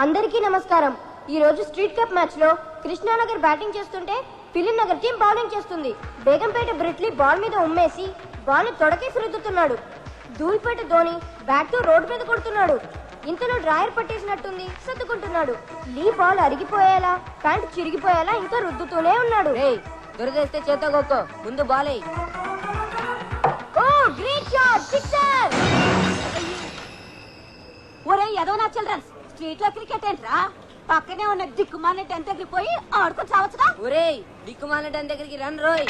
అందరికీ నమస్కారం. ఈ రోజు స్ట్రీట్ కప్ మ్యాచ్ లో కృష్ణానగర్ బ్యాటింగ్ చేస్తుంటే ఫిలిం నగర్ టీం బౌలింగ్ చేస్తుంది. బేగంపేట బ్రిట్లీ బాల్ మీద ఉమ్మేసి బాల్ తొడకేసి రుద్దుతున్నాడు. ధూళిపేట ధోని బ్యాట్ తో రోడ్డు మీద కొడుతున్నాడు. ఇంతలో డ్రాయర్ పట్టేసినట్టుంది, సర్దుకుంటున్నాడు. లీ బాల్ అరిగిపోయేలా ప్యాంట్ చిరిగిపోయేలా ఇంకా రుద్దుతూనే ఉన్నాడు. దొరికేస్తే చేత గొక్కో, ముందు బాల్ ఎయ్. ఓ గ్రేట్ షాట్, సిక్సర్! ఒరే యదవనా చిల్డ్రన్స్, స్ట్రీట్ లో క్రికెట్ ఏంట్రా? పక్కనే ఉన్న దిక్కుమాల టెన్ దగ్గరికి పోయి ఆడుకొని చావచ్చుగా. ఒరే దిక్కుమాల టెన్ దగ్గరికి రన్ రోయ్.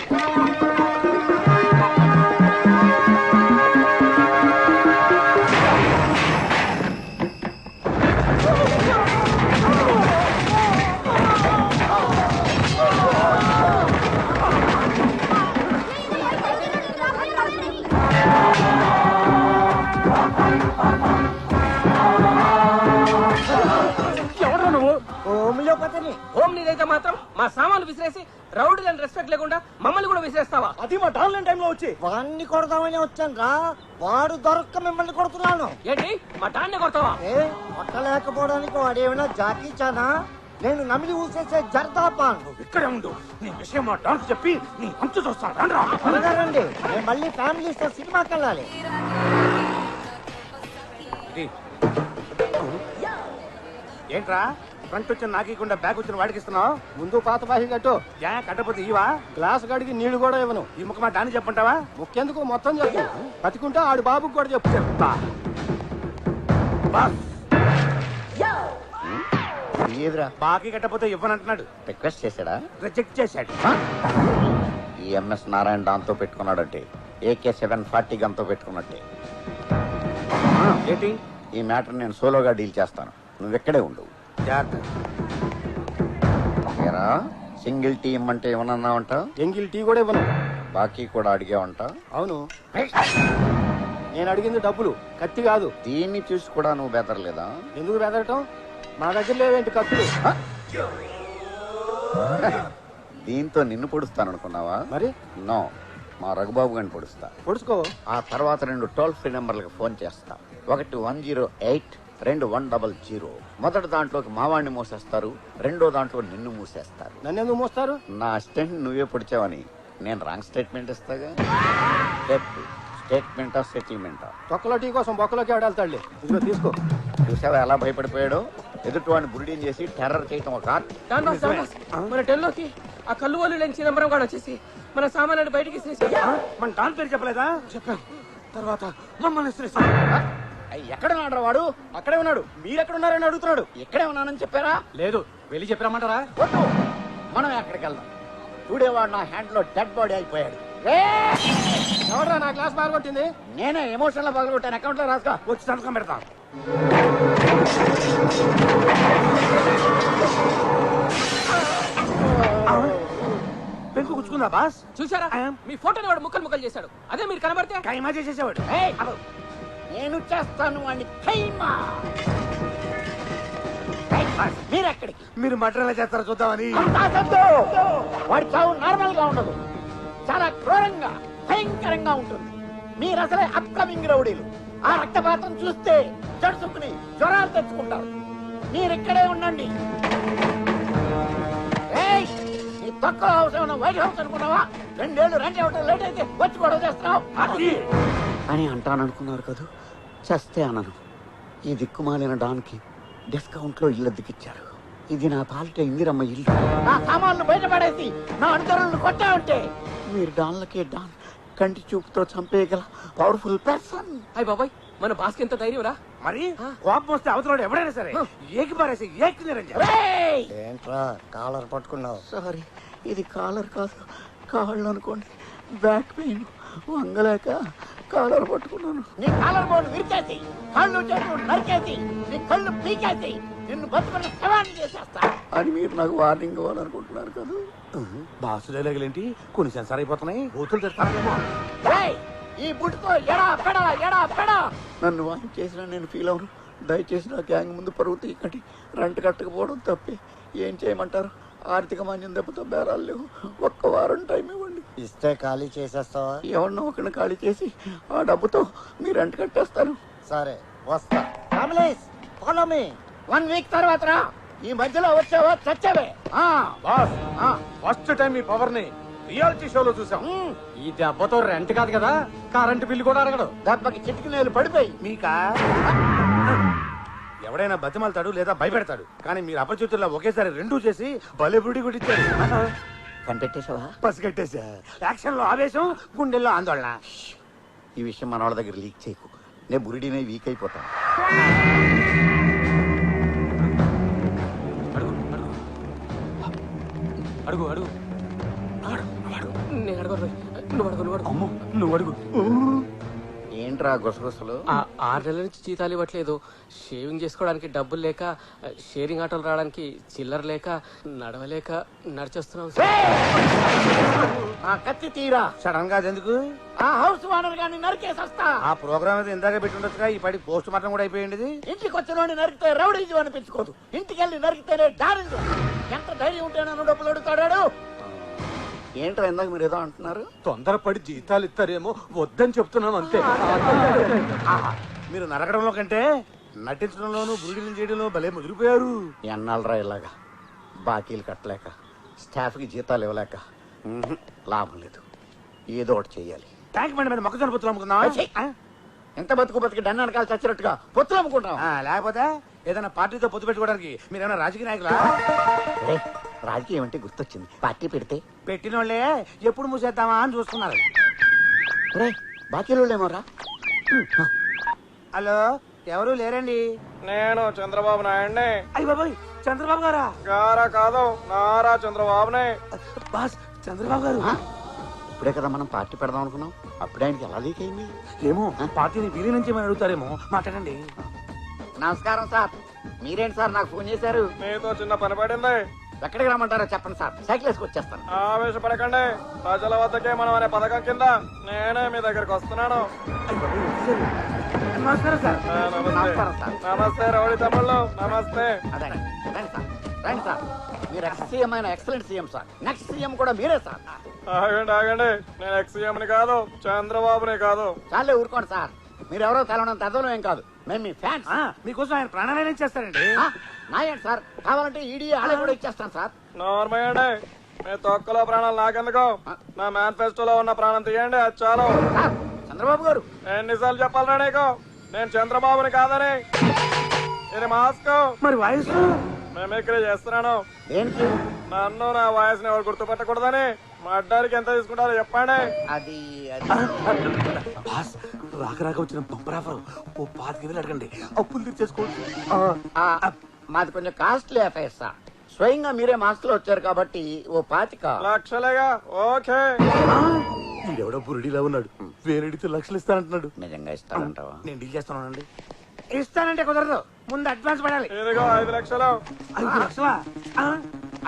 హోమ్ నీదైతే మాత్రం మా సామాన్లు విసిరేసి రౌడీలను రెస్పెక్ట్ లేకుండా మమ్మల్ని కూడా విసిరేస్తావా? అది మా డాన్లైన్ టైంలో వచ్చి వాడిని కొడదామని వచ్చాను రా. వాడు దొరక్క మిమ్మల్ని కొడుతున్నాను. ఏంటి మా డాన్ని కొడతావా? కొట్టలేకపోవడానికి వాడేమైనా జాకీ చానా? నేను నమిలి ఊసేసే జర్దాపాన్. ఇక్కడే ఉండు, నీ విషయం మా డాన్స్ చెప్పి నీ అంచు చూస్తాను. రండి, నేను మళ్ళీ ఫ్యామిలీతో సినిమాకి వెళ్ళాలి. ఏంట్రా ఫ్రంట్ వచ్చిన నాకీకుండా బ్యాక్ వచ్చిన వాడికి ఇస్తున్నావు? ముందు పాత బాహి కట్టు. కట్టపోతే ఇవా గ్లాస్ గడికి నీళ్లు కూడా ఇవ్వను. ఈ ముఖ మా డాన్ని చెప్పంటావా? ముఖ్యందుకు మొత్తం చెప్పు. బతికుంటే ఆడు బాబుకి కూడా చెప్పు. చెప్తా. ఏదిరా బాకీ కట్టపోతే ఇవ్వనంటున్నాడు. రిక్వెస్ట్ చేశాడా? రిజెక్ట్ చేశాడు. ఈ ఎంఎస్ నారాయణ దాంతో పెట్టుకున్నాడంటే AK-740 గన్తో పెట్టుకున్నట్టే. ఏంటి? ఈ మ్యాటర్ నేను సోలోగా డీల్ చేస్తాను. నువ్వు ఎక్కడే ఉండు. సింగిల్ టీ ఇమ్మంటే ఏమన్నావంట? ఎంగిల్ టీ కూడా ఇవ్వను. బాకీ కూడా అడిగావంట? అవును, నేను అడిగింది డబ్బులు, కత్తి కాదు. దీన్ని చూసి కూడా నువ్వు బెదరలేదా? ఎందుకు బెదరటం? మా దగ్గర లేవేంటి కత్తులు? దీంతో నిన్ను పొడుస్తాననుకున్నావా? మరి నో, మా రఘుబాబు గారిని పొడుస్తా. పొడుచుకో. ఆ తర్వాత 2 టోల్ ఫ్రీ నెంబర్లకు ఫోన్ చేస్తా. ఒకటి 108, 2 100. మొదటి దాంట్లోకి మావాణ్ణి మూసేస్తారు, రెండో దాంట్లో నిన్ను మూసేస్తారు. నన్ను ఎందుకు మోస్తారు? నా అసిస్టెంట్ నువ్వే పొడిచావని నేను రాంగ్ స్టేట్మెంట్ ఇస్తాగా. స్టేట్మెంటా సెటిల్మెంటా? తొక్కలో టీ కోసం బొక్కలోకి ఆడాలి. ఇదిగో తీసుకో. చూసావా ఎలా భయపడిపోయాడో? ఎదుటివాడిని బురిడీని చేసి టెర్రర్ చేయటం ఒక ఆర్ట్. మన టెన్లోకి ఆ కళ్ళు వాళ్ళు లేని చిదంబరం కూడా వచ్చేసి మన సామాన్లు బయటికి మన డాన్ పేరు చెప్పలేదా? చెప్పాను. తర్వాత మమ్మల్ని ఎక్కడ ఉన్నాడు వాడు? అక్కడే ఉన్నాడు. మీరెక్కడున్నారని అడుగుతున్నాడు. ఎక్కడే ఉన్నానని చెప్పారా? లేదు, వెళ్ళి చెప్పామంటారా? మనం ఎక్కడికి వెళ్దాం? చూడేవాడు నా హ్యాండ్ లో డెడ్ బాడీ అయిపోయాడు. ఎవడరా నా క్లాస్ బాగా కొట్టింది? నేనే ఎమోషన్ లో పగలగొట్టాను. అకౌంట్ లో రాసుకో. వచ్చి సంతకం పెడతాం. పెంకు గుచ్చుకుందా బాస్? చూసారా, మీ ఫోటోని వాడు ముక్కలు ముక్కలు చేశాడు. అదే మీరు కనబడితే కైమా చేసేసేవాడు. నేను చేస్తాను వాడిని. మీరెక్కడికి? మీరు మటన్ ఎలా చేస్తారో చూద్దామని. వాడి చావు నార్మల్ గా ఉండదు, చాలా క్రూరంగా భయంకరంగా ఉంటుంది. మీరు అసలే అప్కమింగ్ రౌడీలు. ఆ రక్తపాతం చూస్తే జడుసుకుని జ్వరాలు తెచ్చుకుంటారు. మీరిక్కడే ఉండండి. ఈ తక్కువ హౌస్ ఏమన్నా వైట్ హౌస్ అనుకున్నావా? 2 ఏళ్ళు రెంట్ ఇవ్వటం లేట్ అయితే వచ్చి గొడవ చేస్తున్నావు అని అంటాననుకున్నారు కదా. చేస్తే అనను. ఈ దిక్కుమాలిన డాన్కి డిస్కౌంట్ లో ఇల్లు దిక్కిచ్చారు. ఇది నా పాలిట ఇందిరమ్మ ఇల్లు. నా సామాన్లు బయటపడేసి నా అనుచరులను కొట్టా ఉంటే మీరు డాన్లకే డాన్ కంటి చూపుతో చంపేయగల పవర్ఫుల్ పర్సన్. అయ్య బాబాయ్, మన బాస్కి ఎంత ధైర్యం రా. మరి కోపం వస్తే అవతల ఎవడైనా సరే ఏకి పారేసి ఏకి నిరంజన్. ఏంట్రా కాలర్ పట్టుకున్నావు? సారీ, ఇది కాలర్ కాదు, కాళ్ళు అనుకోండి. బ్యాక్ పెయిన్ వంగలేక కాలర్ పట్టుకున్నాను. నీ కాలర్ బోర్డు విరిచేసి, కాళ్ళు చేతులు నరికేసి, నీ కళ్ళు పీకేసి నిన్ను బతుకున్న శవాన్ని చేసేస్తా అని మీరు నాకు వార్నింగ్ ఇవ్వాలనుకుంటున్నారు కదా. బాసు డైలాగులేంటి కొన్ని సెన్సార్ అయిపోతున్నాయి. బూతులు తెస్తారేమో. ఈ బుట్టుతో ఎడా పెడా ఎడా పెడా నన్ను వాయిన్ చేసినా నేను ఫీల్ అవును. దయచేసి నా గ్యాంగ్ ముందు పరువు తీయకండి. రెంట్ కట్టకపోవడం తప్పే. ఏం చేయమంటారు? ఆర్థిక మాన్యం దెబ్బతో బేరాలు లేవు. 1 వారం టైం ఇవ్వండి. ఇస్తే ఖాళీ చేసేస్తావా? ఎవరినో ఒకరిని ఖాళీ చేసి ఆ డబ్బుతో మీ రెంట్ కట్టేస్తాను. సరే, వస్తా. Families follow me. 1 వీక్ తర్వాత రా. ఈ మధ్యలో వచ్చావో చచ్చావే. బాస్ ఫస్ట్ టైం మీ పవర్ ని రియాలిటీ షోలో చూసాం. ఈ దెబ్బతో రెంట్ కాదు కదా, కరెంటు బిల్లు కూడా అడగడు. దెబ్బకి చిటికి నేలు పడిపోయి. మీకా ఎవడైనా బతిమాలతాడు లేదా భయపెడతాడు, కానీ మీరు అపరిచితుల్లో ఒకేసారి రెండూ చేసి భలే బుడి గుడిచ్చారు. కనిపెట్టేశావా? పసిగట్టేశా. యాక్షన్ లో ఆవేశం, గుండెల్లో ఆందోళన. ఈ విషయం మన వాళ్ళ దగ్గర లీక్ చేయకు. నేను బురిడినే వీక్ అయిపోతాను. అడుగు అడుగు నేను అడగను. నువ్వు అడుగు, నువ్వు అడుగు. అమ్మో, నువ్వు అడుగు. ఏంట్రా గుసగుసలు? 6 నెలల నుంచి జీతాలు ఇవ్వట్లేదు. షేవింగ్ చేసుకోవడానికి డబ్బులు లేక, షేరింగ్ ఆటోలు రావడానికి చిల్లర లేక, నడవలేక నడిచేస్తున్నాం. ఆ కత్తి తీరా. సడన్ గా ఎందుకు? ఆ హౌస్ ఓనర్ గాని నరికేసొస్తా. ఆ ప్రోగ్రామ్ అయితే ఇందాక పెట్టుండొచ్చుగా, ఈ పడి పోస్ట్ మార్టం కూడా అయిపోయింది. ఇంటికి వచ్చిన నరికితే రౌడీజం అనిపించుకోదు. ఇంటికి వెళ్ళి నరికితేనే డారింజం. ఎంత ధైర్యం ఉంటే నన్ను డబ్బులు అడుగుతాడాడు. ఏంట్రా ఇందాక మీరు ఏదో అంటున్నారు? తొందరపడి జీతాలు ఇస్తారేమో వద్దని చెప్తున్నాం అంతే. మీరు నరకడంలో కంటే నటించడంలోనూ బురిడిని చేయడంలో భలే ముదిరిపోయారు. ఎన్నాళ్ళరా ఇలాగా బాకీలు కట్టలేక, స్టాఫ్కి జీతాలు ఇవ్వలేక లాభం లేదు. ఏదో ఒకటి చెయ్యాలి. ట్యాంక్ బండి మీద మొక్కజొన్న పొత్తులు అమ్ముకుందాం. ఎంత బతుకు బతికి డన్న వెనకాల చచ్చినట్టుగా పొత్తులు అమ్ముకుంటాం. లేకపోతే ఏదైనా పార్టీతో పొత్తు పెట్టుకోవడానికి మీరేమైనా రాజకీయ నాయకులా? రాజకీయం అంటే గుర్తొచ్చింది. పార్టీ పెడితే పెట్టిన వాళ్ళే ఎప్పుడు మూసేద్దామా అని చూస్తున్నారు. బాకీలు ఏమోరా. హలో, ఎవరు లేరండి? నేను చంద్రబాబు నాయుడిని. అయ్య బాబాయ్, చంద్రబాబు గారా? గారా కాదు, నారా చంద్రబాబునే. బాస్, చంద్రబాబు గారు. ఇప్పుడే కదా మనం పార్టీ పెడదాం అనుకున్నాం. అప్పుడే ఆయనకి ఎలా లీక్ అయింది? ఏమో, పార్టీని వీరి నుంచి ఏమైనా అడుగుతారేమో. మాట్లాడండి. నమస్కారం సార్. మీరేంటి సార్ నాకు ఫోన్ చేశారు? మీతో చిన్న పని పడింది. ఎక్కడికి రమ్మంటారో చెప్పండి సార్, సైకిల్ వేసుకు వచ్చేస్తాను. ఆవేశపడకండి. ప్రజల వద్దకే మనం అనే పథకం కింద నేనే మీ దగ్గరికి వస్తున్నాను. నమస్కారం సార్. నమస్కారం సార్. నమస్తే రౌడీ తమ్ముళ్ళు, నమస్తే. అదే రండి సార్, రండి సార్. మీరు ఎక్స్ సీఎం అయిన excellent CM sir. Next CM కూడా మీరే సార్. ఆగండి ఆగండి, నేను ఎక్స్-సీఎంని కాదు, చంద్రబాబుని కాదు. చాలే ఊరుకోండి సార్. మీరెవరో తెలవనంత అర్థం ఏం కాదు. మేము మీ ఫ్యాన్స్. మీకోసం ఆయన ప్రాణాలైనా ఇచ్చేస్తారండి. నాయండి సార్, కావాలంటే ఈడీ ఆడే కూడా ఇచ్చేస్తాను సార్. నార్మయ్యండి, మీ తొక్కలో ప్రాణాలు నాకెందుకు? నా మేనిఫెస్టోలో ఉన్న ప్రాణం తీయండి, అది చాలు. సార్, చంద్రబాబు గారు, ఎన్నిసార్లు చెప్పాలరా నీకు నేను చంద్రబాబుని కాదని? ఇది మాస్క్. మరి వాయిస్ మిమిక్రీ చేస్తున్నాను. దేనికి? నన్ను నా వాయిస్ ని ఎవరు గుర్తుపెట్టకూడదని. మా అడ్డానికి ఎంత తీసుకుంటారో చెప్పండి. అది బాస్, రాక రాక వచ్చిన బంపర్ ఆఫర్. ఓ 5,000 అడగండి, అప్పులు తీర్చేసుకోవచ్చు. మాది కొంచెం కాస్ట్లీ అఫైర్ సార్. స్వయంగా మీరే మాస్క్ లో వచ్చారు కాబట్టి ఓ 25 లక్షలేగా? ఓకే. వీడెవడో బురుడిలా ఉన్నాడు, వేరేడితో లక్షలు ఇస్తానంటున్నాడు. నిజంగా ఇస్తానంటావా? నేను డీల్ చేస్తానండి. ఇస్తానంటే కుదరదు, ముందు అడ్వాన్స్ పడాలి. ఇదిగో 5 లక్షలు. 5 లక్షలా?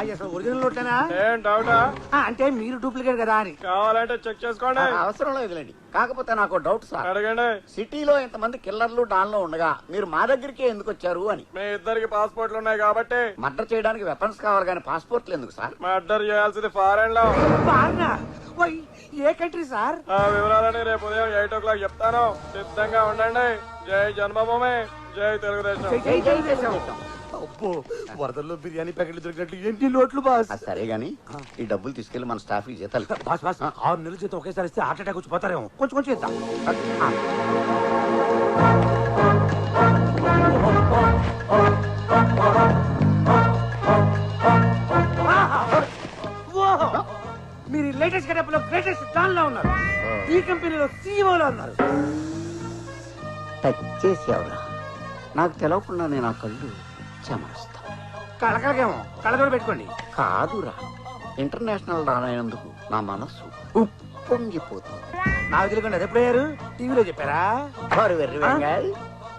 అయ్యి అసలు ఒరిజినల్ నోట్లేనా? ఏం డౌటా? అంటే మీరు డూప్లికేట్ కదా అని. కావాలంటే చెక్ చేసుకోండి. అవసరం లేదులేండి. కాకపోతే నాకు డౌట్ సార్. అడగండి. సిటీలో ఇంతమంది కిల్లర్లు డాన్లో ఉండగా మీరు మా దగ్గరికే ఎందుకు వచ్చారు అని. మీ ఇద్దరికి పాస్పోర్ట్లు ఉన్నాయి కాబట్టి. మర్డర్ చేయడానికి వెపన్స్ కావాలి కానీ పాస్పోర్ట్లు ఎందుకు సార్? మర్డర్ చేయాల్సింది ఫారెన్ లో. ఏ కంట్రీ సార్? ఆ వివరాలని రేపు ఉదయం 8 o'clock చెప్తాను. సిద్ధంగా ఉండండి. జై జన్మభూమి, జై తెలుగుదేశం. అబ్బో, వరదల్లో బిర్యానీ ప్యాకెట్లు దొరికినట్లు ఏంటి లోట్లు బాస్? అది సరే గాని ఈ డబ్బులు తీసుకెళ్లి మన స్టాఫ్ కి జీతాలు. బాస్ బాస్, 6 నెలల జీతం ఒకేసారి ఇస్తే హార్ట్ అటాక్ వచ్చి పోతారేమో. కొంచెం కొంచెం ఇద్దాం. మీరు లేటెస్ట్ గెటప్ లో గ్రేటెస్ట్ డాన్ లో ఉన్నారు. ఈ కంపెనీలో CEO లో ఉన్నారు. టచ్ చేసేవరా? నాకు తెలవకుండా నేను ఆ కళ్ళు చెమరుస్తా. కళకళకేమో కళ్ళజోడు పెట్టుకోండి. కాదురా, ఇంటర్నేషనల్ రానైనందుకు నా మనస్సు ఉప్పొంగిపోతుంది. నాకు తెలియకుండా అది ఎప్పుడయ్యారు? టీవీలో చెప్పారా? వారు వెర్రి వెంగాయ్.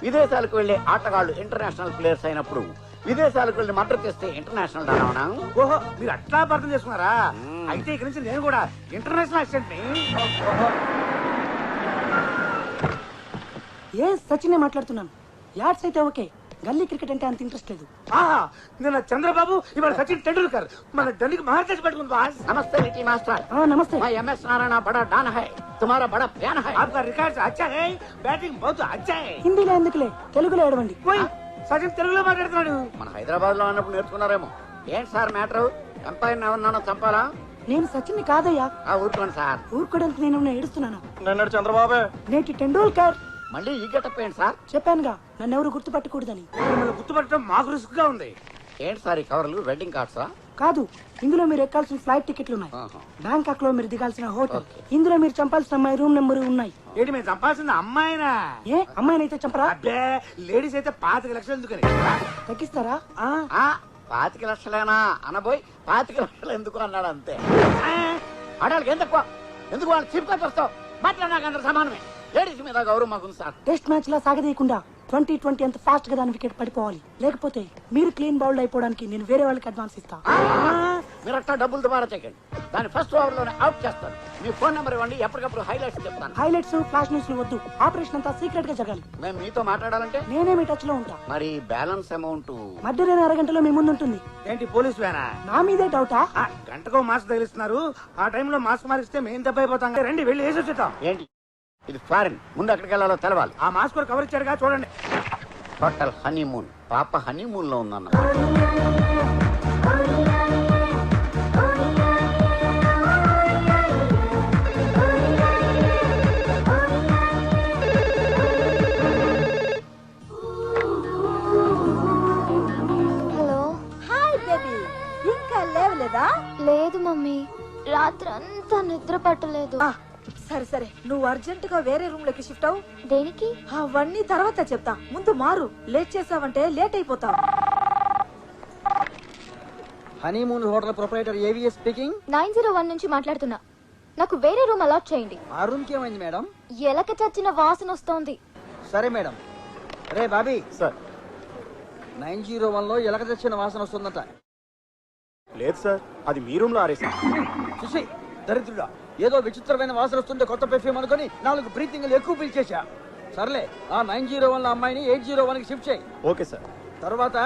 విదేశాలకు వెళ్లే ఆటగాళ్లు ఇంటర్నేషనల్ ప్లేయర్స్ అయినప్పుడు విదేశాలకు వెళ్లి మర్డర్ చేస్తే ఇంటర్నేషనల్ డానా? ఓహో, మీరు అట్లా అర్థం చేసుకున్నారా? అయితే ఇక్కడి నుంచి నేను కూడా ఇంటర్నేషనల్ అసిస్టెంట్ ని. ఏ సచినే మాట్లాడుతున్నాను. యాడ్స్ అయితే ఓకే, గల్లీ క్రికెట్ అంటే అంత ఇంట్రెస్ట్ లేదు. నిన్న చంద్రబాబు, ఇవాళ సచిన్ టెండూల్కర్. మన ఢిల్లీకి మహారాజ్ పెట్టుకుంది బాస్. నమస్తే లిటిల్ మాస్టర్. నమస్తే. मैं MS नारायण बड़ा डान है, तुम्हारा बड़ा प्यान है. आपका रिकॉर्ड अच्छा है, बैटिंग बहुत अच्छा है. హిందీలో ఎందుకులే, తెలుగులో ఏడవండి. कोई సచిన్ తెలుగులో మాట్లాడుతున్నాడు. మన హైదరాబాద్ లో ఉన్నప్పుడు నేర్చుకున్నారేమో. ఏంటి సార్ మ్యాటర్? ఎంపైర్ ఎవరినైనా చంపాలా? నేను సచిన్ని కాదయ్యా. ఊరుకోండి సార్. ఊరుకోవడానికి నేను ఏడుస్తున్నాను. నిన్నటి చంద్రబాబే. నేటి టెండూల్కర్. మళ్ళీ ఈ గెటప్ ఏంటి సార్? చెప్పానుగా నన్ను ఎవరు గుర్తుపట్టకూడదని. మిమ్మల్ని గుర్తుపట్టడం మాకు రిస్క్ గా ఉంది. ఏంటి సార్ ఈ కవర్లు? వెడ్డింగ్ కార్డ్సా? కాదు, ఇందులో మీరు ఎక్కాల్సిన ఫ్లైట్ టికెట్లు ఉన్నాయి. ఆహా. బ్యాంకాక్ లో మీరు దిగాల్సిన హోటల్. ఓకే. ఇందులో మీరు చంపాల్సిన అమ్మాయి రూమ్ నెంబర్ ఉన్నాయి. ఏంటి మేము చంపాల్సింది అమ్మాయినా? ఏ అమ్మాయినైతే చంపరా? అబ్బే లేడీస్ అయితే 5 లక్షలు ఎందుకని? తగ్గిస్తారా? 25 లక్షలేనా అనబోయి 25 లక్షలు ఎందుకు అన్నాడు అంతే. ఆడాలకి ఏం తక్కువ? ఎందుకు వాళ్ళు చీప్ గా చూస్తావు? బట్ల నాకు అందరు సమానమే. లేడీస్ మీద గౌరవం మాకుంది సార్. టెస్ట్ మ్యాచ్ లా సాగదీయకుండా 2020 అంత ఫాస్ట్ గా దాని వికెట్ పడిపోవాలి. లేకపోతే మీరు క్లీన్ బౌల్డ్ అయిపోవడానికి నేను వేరే వాళ్ళకి అడ్వాన్స్ ఇస్తా. మీరు అట్లా డబ్బులు దుబారా చేయకండి. దాన్ని ఫస్ట్ ఓవర్ లోనే అవుట్ చేస్తాను. మీ ఫోన్ నెంబర్ ఇవ్వండి, ఎప్పటికప్పుడు హైలైట్స్ చెప్తాను. హైలైట్స్ ఫ్లాష్ న్యూస్ వద్దు. ఆపరేషన్ అంతా సీక్రెట్ గా జరగాలి. మేము మీతో మాట్లాడాలంటే నేనే మీ టచ్ లో ఉంటా. మరి బ్యాలెన్స్ అమౌంట్ మధ్యాహ్నం అరగంటలో మీ ముందు ఉంటుంది. ఏంటి పోలీస్ వేనా? నా మీదే డౌటా? గంటకో మాస్క్ తగిలిస్తున్నారు. ఆ టైంలో మాస్క్ మారిస్తే మేము దెబ్బ అయిపోతాం. రండి వెళ్ళి వేసి వచ్చేద్దాం. ఏంటి? ఇది ఫారిన్. ముందు అక్కడికి వెళ్ళాలో తెలవాలి. ఆ మాస్క్ కూడా కవర్ ఇచ్చాడుగా చూడండి. Hotel honeymoon. పాప హనీమూన్ లో ఉందన్న. హలో. హాయ్ బేబీ, ఇంకా లేవలేదా? లేదు మమ్మీ, రాత్రి అంతా నిద్ర పట్టలేదు. సరే సరే, నువ్వు అర్జెంట్ గా వేరే రూమ్ లోకి షిఫ్ట్ అవు. దేనికి? అవన్నీ తర్వాత చెప్తా, ముందు మారు. లేట్ చేసావంటే లేట్ అయిపోతావు. Honeymoon hotel proprietor AVS speaking. 901 నుంచి మాట్లాడుతున్నా. నాకు వేరే రూమ్ అలాట్ చేయండి. ఆ రూమ్ కి ఏమైంది మేడం? ఎలక చచ్చిన వాసన వస్తోంది. సరే మేడం. రే బాబీ సార్. 901 లో ఎలక తెచ్చిన వాసన వస్తుందట. లేదు సార్, అది మీ రూమ్ లో ఆరేసా. చూసి దరిద్రుడా, ఏదో విచిత్రమైన వాసన వస్తుంటే కొత్త పెర్ఫ్యూమ్ అనుకుని 4 బ్రీతింగ్లు ఎక్కువ పీల్చేశా. సర్లే, ఆ 901 లో అమ్మాయిని 801 కి షిఫ్ట్ చేయి. Okay sir. తర్వాత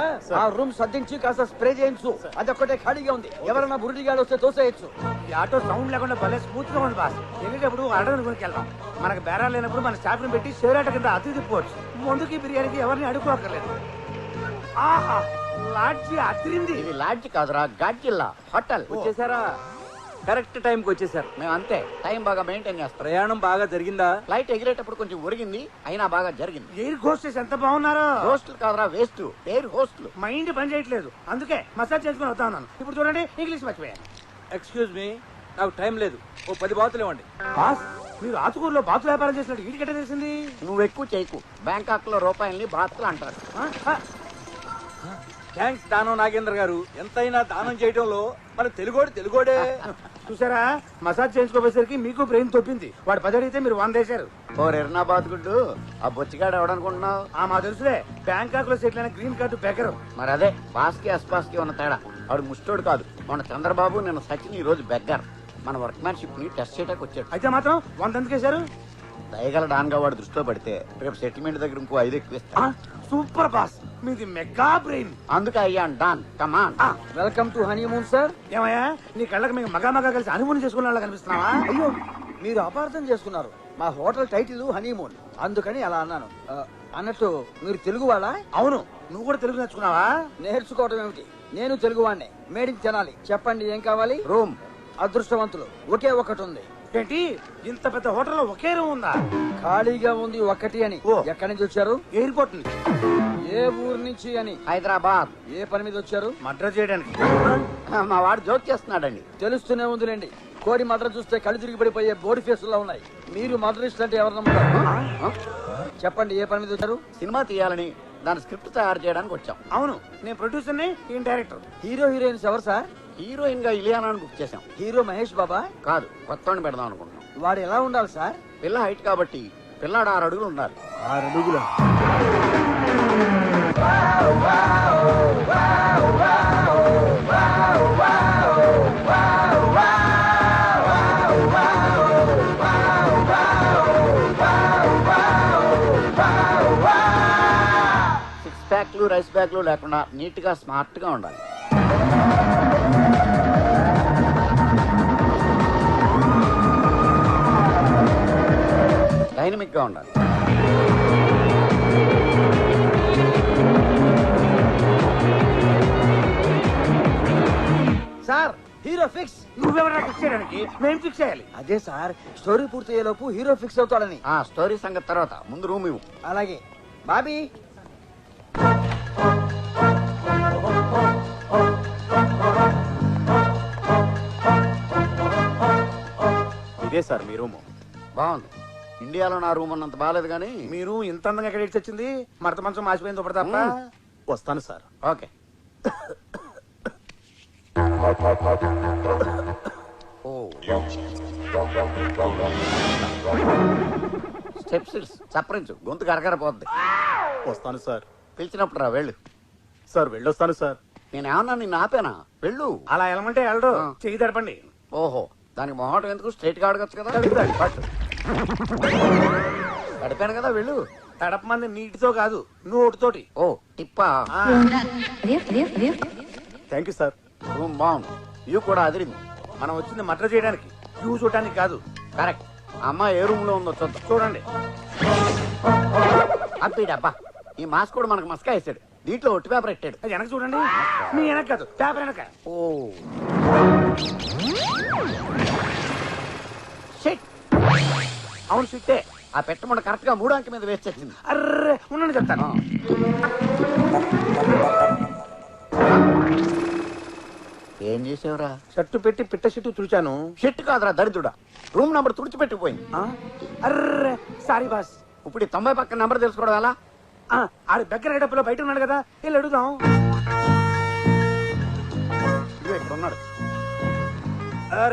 ఆ రూమ్ సర్దించి కాస్త స్ప్రే చేయించు. అది ఒక్కటే ఖాళీగా ఉంది. ఎవరైనా బురుడిగాడు వస్తే తోసేయచ్చు. ఈ ఆటో సౌండ్ లేకుండా భలే స్మూత్ గా ఉంది బాస్. వెళ్ళేటప్పుడు ఆర్డర్ కొనుక్కెళ్దాం. మనకు బేరాలు లేనప్పుడు మన స్టాఫ్ ని పెట్టి షేర్ ఆట కింద అతి తిప్పవచ్చు. ముందుకి బిర్యానీకి ఎవరిని అడుక్కోక్కర్లేదు. ఆహా, లాడ్జి అదిరింది. ఇది లాడ్జి కాదురా, గాడ్జిల్లా హోటల్. వచ్చేసారా? కరెక్ట్ టైం కి వచ్చేసారు. మేము అంతే, టైం బాగా మెయింటైన్ చేస్తాం. ప్రయాణం బాగా జరిగిందా? ఫ్లైట్ ఎగిరేటప్పుడు కొంచెం ఒరిగింది, అయినా బాగా జరిగింది. ఎయిర్ హోస్టెస్ ఎంత బాగున్నారో. హోస్టల్ కాదురా, వేస్ట్. Air hostel. మైండ్ పని చేయట్లేదు, అందుకే మసాజ్ చేసుకుని వస్తా ఉన్నాను. ఇప్పుడు చూడండి, ఇంగ్లీష్ మర్చిపోయాను. ఎక్స్క్యూజ్ మీ, నాకు టైం లేదు. ఓ 10 బాతులు ఇవ్వండి. బాస్, మీరు ఆతుకూరులో బాతులు వ్యాపారం చేసినట్టు వీటికెట్ట తెలిసింది? నువ్వు ఎక్కువ చేయకు. బ్యాంకాక్ లో రూపాయల్ని బాత్లు అంటారు. థ్యాంక్స్ దానం నాగేంద్ర గారు. ఎంతైనా దానం చేయడంలో మన తెలుగోడే. చూసారా, మసాజ్ చేయించుకోపోయేసరికి మీకు బ్రెయిన్ తొప్పింది. వాడు 10 అడిగితే మీరు 100 వేశారు. ఎర్నాబాద్ గుడ్డు. ఆ బొచ్చిగాడు ఎవడనుకుంటున్నావు? మా తెలుసులే, బ్యాంకాక్ లో సెటిల్ అయిన గ్రీన్ కార్డు బెకరు. మరి అదే బాస్కి అస్పాస్కి ఉన్న తేడా. వాడు ముష్టోడు కాదు. మన చంద్రబాబు నిన్న సచిన్ ఈ రోజు బెగ్గర్. మన వర్క్మ్యాన్షిప్ ని టెస్ట్ చేయడానికి వచ్చాడు. అయితే మాత్రం 100 ఎందుకు వేశారు? దయగల డాన్గా వాడు దృష్టిలో పడితే రేపు సెటిల్మెంట్ దగ్గర ఇంకో 5 ఎక్కువ ఇస్తా. సూపర్ బాస్, మీది మెగా బ్రెయిన్. అందుకే అయ్యాను don. Come on. Welcome to honeymoon sir. ఏమయ్యా, నీ కళ్ళకి మేము మగా కలిసి అనుమతి చేసుకున్న వాళ్ళ కనిపిస్తున్నావా? అయ్యో, మీరు అపార్థం చేసుకున్నారు. మా హోటల్ టైటిల్ హనీమూన్, అందుకని అలా అన్నాను. అన్నట్టు మీరు తెలుగు వాళ్ళా? అవును. నువ్వు కూడా తెలుగు నేర్చుకున్నావా? నేర్చుకోవటం ఏమిటి, నేను తెలుగు వాడినే. మేడికి తినాలి. చెప్పండి ఏం కావాలి? రూమ్. అదృష్టవంతులు, ఒకే ఒకటి ఉంది. ఏంటి, ఇంత పెద్ద హోటల్లో ఒకే రూమ్ ఉందా? ఖాళీగా ఉంది ఒకటి అని. ఓ. ఎక్కడి నుంచి వచ్చారు? ఎయిర్పోర్ట్ నుంచి. ఏ ఊరు నుంచి అని? హైదరాబాద్. ఏ పని మీద వచ్చారు? మర్డర్ చేయడానికి. మా వాడు జోక్ చేస్తున్నాడండి. తెలుస్తూనే ఉందిలేండి. కోడి మద్ర చూస్తే కళ్ళు తిరిగి పడిపోయే బోడి ఫేసుల్లో ఉన్నాయి. మీరు మద్రస్ట్ అంటే ఎవరు నమ్ముతారు? చెప్పండి ఏ పని మీద వచ్చారు? సినిమా తీయాలని, దాని స్క్రిప్ట్ తయారు చేయడానికి వచ్చాం. అవును, నేను ప్రొడ్యూసర్ని, ఈయన డైరెక్టర్. హీరో హీరోయిన్స్ ఎవరు సార్? హీరోయిన్ గా ఇలియానాని బుక్ చేసాం. హీరో మహేష్ బాబా? కాదు, కొత్తవాడిని పెడదాం అనుకుంటున్నాం. వాడు ఎలా ఉండాలి సార్? పిల్ల హైట్ కాబట్టి పిల్లాడు 6 అడుగులు ఉండాలి. 6 అడుగులు. సిక్స్ ప్యాక్లు రైస్ బ్యాగ్లు లేకుండా నీట్ గా స్మార్ట్ గా ఉండాలి. డైనమిక్ గా ఉండాలి. Hero fix. నువ్వెవరా ఫిక్స్ చేయడానికి? మేము ఫిక్స్ చేయాలి. అదే సార్, స్టోరీ పూర్తయ్యేలోపు హీరో ఫిక్స్ అవుతాడని. ఆ స్టోరీ సంగతి తర్వాత ముందు రూమ్ ఇవ్వు. అలాగే బాబీ. ఇదే సార్ మీ రూము. బాగుంది. ఇండియాలో నా రూమ్ ఉన్నంత బాగాలేదు కానీ మీరు ఇంత అందంగా ఎక్కడ ఇచ్చి వచ్చింది? మరత మంచం మాసిపోయింది ఒకటి తప్ప. వస్తాను సార్. ఓకే. స్టెప్స్ చప్పరించు, గొంతు కరకరపోద్ది. వస్తాను సార్. పిలిచినప్పుడు రా, వెళ్ళు. సార్ వెళ్ళొస్తాను సార్. నేనేమన్నా నిన్ను ఆపేనా? వెళ్ళు. అలా వెళ్ళమంటే వెళ్ళడు. చెయ్యి తడపండి. ఓహో, దానికి మొహటం ఎందుకు? స్ట్రైట్ గా అడగచ్చు కదా. పట్టు. గడిపాను కదా, వెళ్ళు. తడపమంది నీటితో కాదు, నోటితోటి. ఓ టిప్పా. Thank you sir. రూమ్ బాగుంది. వ్యూ కూడా అదిరింది. మనం వచ్చింది మటర్ చేయడానికి, వ్యూ చూడటానికి కాదు. కరెక్ట్. అమ్మ ఏ రూమ్ లో ఉందో చూద్దాం. చూడండి. అబ్బా, ఈ మాస్క్ కూడా మనకు మస్కా వేసాడు. దీంట్లో ఒట్టి పేపర్ పెట్టాడు. అది వెనక చూడండి. మీ వెనక కాదు, పేపర్ వెనక. Oh shit. అవును సిట్టే. ఆ పెట్టమంట కరెక్ట్ గా 3 అంకె మీద వేసి వచ్చింది. అర్రే ఉండండి చెప్తాను. ఏం చేసావురా? షర్టు పెట్టి పిట్ట షర్టు తుడిచాను. షిట్ కాదురా దరిద్రుడా, రూమ్ నంబర్ తుడిచిపెట్టిపోయింది. అర్రే సారీ బాస్. ఇప్పుడు 90 పక్కన నంబర్ తెలుసుకోవడం ఎలా? ఆడి దగ్గర డబ్బులో బయట ఉన్నాడు కదా, వెళ్ళి అడుగుదాం. ఇదిగో ఇక్కడ ఉన్నాడు.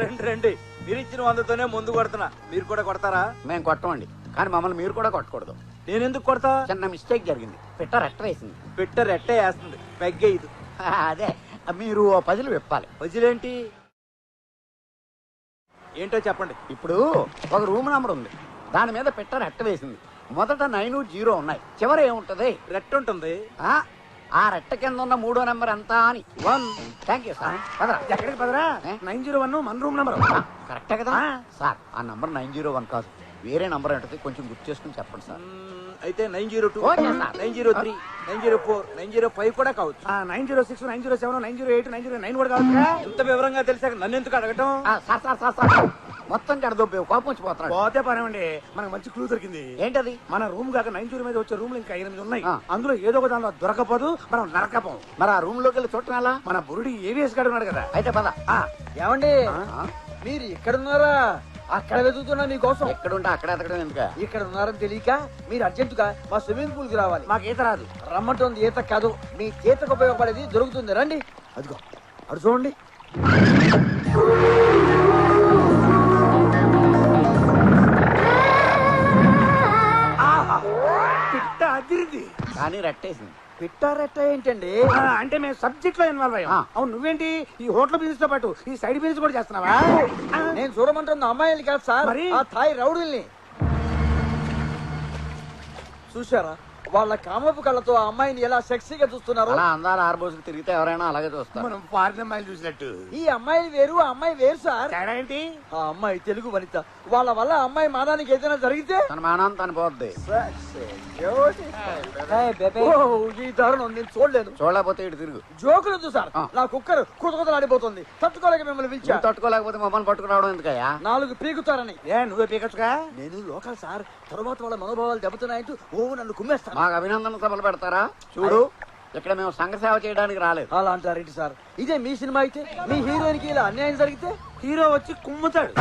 రండి రండి, మీరు ఇచ్చిన 100తోనే ముందు కొడుతున్నా. మీరు కూడా కొడతారా? మేము కొట్టమండి, కానీ మమ్మల్ని మీరు కూడా కొట్టకూడదు. నేను ఎందుకు కొడతా? చిన్న మిస్టేక్ జరిగింది. పెట్ట రెట్ట వేసింది. పెట్ట రెట్టే వేస్తుంది, పెగ్గే ఇది. అదే మీరు 10 విప్పాలి. వదిలేంటి? ఏంటో చెప్పండి. ఇప్పుడు ఒక రూమ్ నంబర్ ఉంది, దాని మీద పెట్ట రెట్ట వేసింది. మొదట 9, 0 ఉన్నాయి, చివరి ఏముంటది? రెట్ట ఉంటుంది. ఆ రెట్ట కింద ఉన్న 3వ నెంబర్ ఎంత అని. 1. Thank you sir. పదరా. ఎక్కడికి పదరా? 901 మన రూమ్ నెంబర్. కరెక్టే కదా సార్? ఆ నంబర్ 901 కాదు, వేరే నంబర్ ఏంటది కొంచెం గుర్తు చేసుకుని చెప్పండి సార్. అయితే 902, ఓకే సార్. 903, 904, 905 కూడా కావచ్చు. 906, 907, 908, 909 కూడా కావచ్చు. ఇంత వివరంగా తెలిసాక నన్ను ఎందుకు అడగటం? సార్ సార్ సార్ సార్ మొత్తం కడదొబ్బే కోపం వచ్చిపోతున్నాడు. పోతే పనేమండి, మనకు మంచి క్లూ దొరికింది. ఏంటది? మన రూమ్ కాక 90 మీద వచ్చే రూమ్లు ఇంకా 8 ఉన్నాయి. అందులో ఏదో ఒక దానిలో దొరకపోదు, మనం నరకపోం. మరి ఆ రూమ్ లోకి వెళ్ళి చూడటం ఎలా? మన బురుడి ఏవిఎస్ గారు ఉన్నాడు కదా. అయితే పద. ఏమండి, మీరు ఇక్కడ ఉన్నారా? అక్కడ వెతుకుతున్నా మీకోసం. ఎక్కడుంటే అక్కడ ఎతకడం ఎందుక? ఇక్కడ ఉన్నారని తెలియక మీరు అర్జెంటుగా మా స్విమ్మింగ్ పూల్ కి రావాలి. మాకు ఈత రాదు. రమ్మంటుంది ఈత కాదు, మీ ఈతకు ఉపయోగపడేది దొరుకుతుంది. రండి. అదిగో అడు చూడండి. పిట్ట అదిరింది కానీ రెట్టేసింది. పిట్టారెట్ట ఏంటండి? అంటే మేము సబ్జెక్ట్ లో ఇన్వాల్వ్ అయ్యాం. అవును, నువ్వేంటి ఈ హోటల్ బిజినెస్ తో పాటు ఈ సైడ్ బిజినెస్ కూడా చేస్తున్నావా? నేను చూడమంటున్న అమ్మాయిలు కాదు సార్, మరి? ఆ థాయ్ రౌడీల్ని. చూసారా వాళ్ళ కామపు కళ్ళతో ఆ అమ్మాయిని ఎలా సెక్సీగా చూస్తున్నారు? అలా అందాల ఆర్బోసుకు తిరిగితే ఎవరైనా అలాగే చూస్తారు. మనం ఫారిన్ అమ్మాయిలు చూసినట్టు. ఈ అమ్మాయిలు వేరు, ఆ అమ్మాయి వేరు సార్. తేడా ఏంటి? ఆ అమ్మాయి తెలుగు వనిత. వాళ్ళ వల్ల ఆ అమ్మాయి మానానికి ఏదైనా జరిగితే తన మానాన్ని తను పోద్ది. ఈ దారుణం నేను చూడలేను. చూడలేకపోతే ఇటు తిరుగు. జోకులొద్దు సార్, నా కుక్కర్ కుతకుతలాడిపోతుంది. తట్టుకోలేక మిమ్మల్ని పిలిచా. నువ్వు తట్టుకోలేకపోతే మమ్మల్ని పట్టుకురావడం ఎందుకయ్యా? 4 పీకుతారని. నువ్వే పీకచ్చుగా. నేను లోకల్ సార్, తర్వాత వాళ్ళ మనోభావాలు దెబ్బతున్నాయంటూ నన్ను కుమ్మేస్తాను. మాకు అభినందన సభలు పెడతారా? చూడు, ఇక్కడ మేము సంఘ సేవ చేయడానికి రాలేదు. అలా అంటారేంటి సార్? ఇదే మీ సినిమా అయితే మీ హీరోయిన్ కి ఇలా అన్యాయం జరిగితే హీరో వచ్చి కుమ్ముతాడు.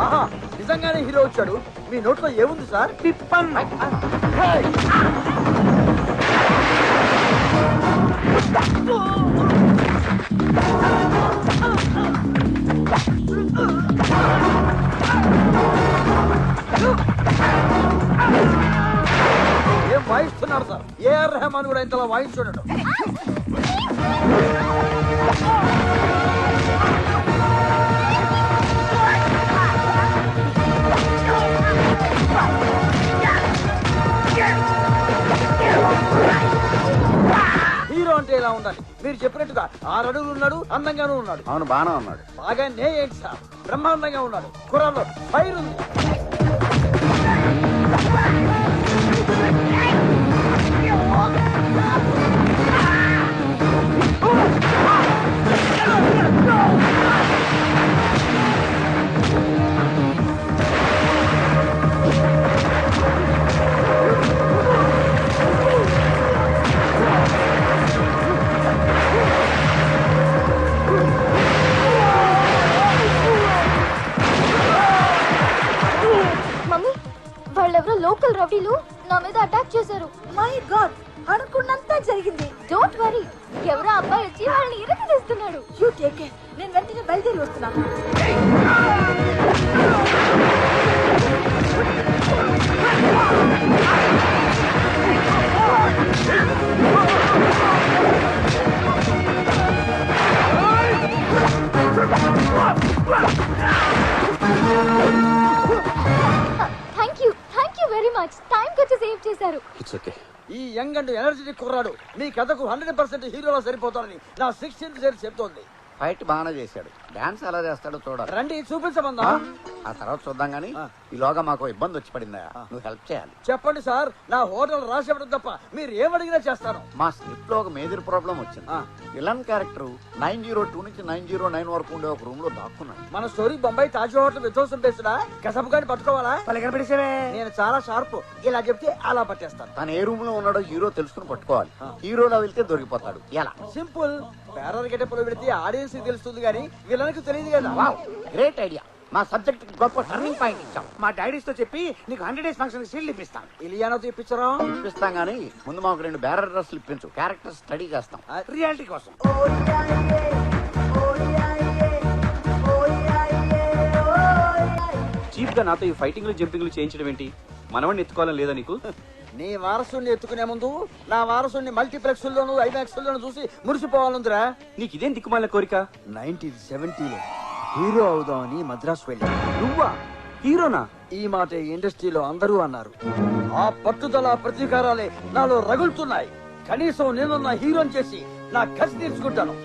ఆహా, నిజంగానే హీరో వచ్చాడు. మీ నోట్లో ఏముంది సార్? పిప్పన్. ఏం వాయిస్తున్నారు సార్? ఏఆర్ రెహమాన్ కూడా ఇంతలా వాయించుండడు. హీరో అంటే ఇలా ఉండాలి. మీరు చెప్పినట్టుగా 6 అడుగులు ఉన్నాడు, అందంగానూ ఉన్నాడు. అవును, బాగానే ఉన్నాడు. బాగానే ఏంటి సార్, బ్రహ్మాండంగా ఉన్నాడు. కుర్రాల్లో ఫైర్ ఉంది. రౌడీలు నా మీద అటాక్ చేశారు. మై గాడ్, అనుకున్నంత జరిగింది. డోంట్ వరీ, ఎవరో అబ్బాయి వచ్చి వాళ్ళని ఇరగదీస్తున్నాడు. యూ టేక్ కేర్, నేను వెంటనే బయలుదేరి వస్తున్నాను. Thank you very much. Time వచ్చి సేవ్ చేశారు. It's okay. ఈ యంగ్ అండ్ ఎనర్జెటిక్ కుర్రాడు మీ కథకు 100% హీరోలో సరిపోతాడని నా 16th సేర్ చెప్తోంది. ఫైట్ బాగానే చేశాడు. డాన్స్ ఎలా చేస్తాడో చూడాలి. రండి చూపించమందా. ఆ తర్వాత చూద్దాం గానీ ఈలోగా మాకు ఇబ్బంది వచ్చి పడిందా, నువ్వు హెల్ప్ చేయాలి. చెప్పండి సార్, నా హోటల్ రాసేవడం తప్ప మీరు ఏమడిగినా చేస్తాను. మా స్క్రిప్ట్ లో ఒక మేజర్ ప్రాబ్లం వచ్చింది. విలన్ క్యారెక్టర్ 902 నుంచి 909 వరకు ఉండే ఒక రూమ్ లో దాక్కున్నాడు. మన స్టోరీ బొంబాయి తాజ్ హోటల్ విధ్వంసం పేస్తున్నా కసపు గాని పట్టుకోవాలా? కనపడేసేవే. నేను చాలా షార్ప్, ఇలా చెప్తే అలా పట్టేస్తాను. తను ఏ రూమ్ లో ఉన్నాడో హీరో తెలుసుకుని పట్టుకోవాలి. హీరోలో వెళ్తే దొరికిపోతాడు. ఎలా? సింపుల్. పేరర్ గెటప్లో పెడితే ఆడియన్స్ తెలుస్తుంది కానీ విలన్కి తెలియదు కదా. Wow, great idea. మా సబ్జెక్ట్ గొప్ప టర్నింగ్ పాయింట్ ఇచ్చాం. మా డాడీస్ తో చెప్పి నీకు 100 days ఫంక్షన్ సీల్ ఇప్పిస్తాం. ఇలియానాతో ఇప్పించరా? ఇప్పిస్తాం గానీ ముందు మాకు 2 బ్యారర్ డ్రెస్లు ఇప్పించు. క్యారెక్టర్ స్టడీ చేస్తాం. రియాలిటీ కోసం. చీప్ గా నాతో ఈ ఫైటింగ్లు జంపింగ్లు చేయించడం ఏంటి? మనవాడిని ఎత్తుకోవాలని లేదా నీకు? నీ వారసుని ఎత్తుకునే ముందు నా వారసుని మల్టీప్లెక్స్ లోను ఐమాక్స్ లోను చూసి మురిసిపోవాలందిరా. నీకు ఇదేం దిక్కుమాలిన కోరిక? 1970లో హీరో అవుదామని మద్రాసు వెళ్ళా. నువ్వా హీరోనా? ఈ మాట ఇండస్ట్రీలో అందరూ అన్నారు. ఆ పట్టుదల ప్రతీకారాలే నాలో రగులుతున్నాయి. కనీసం నేను నా హీరోని చేసి నా కసి తీర్చుకుంటాను.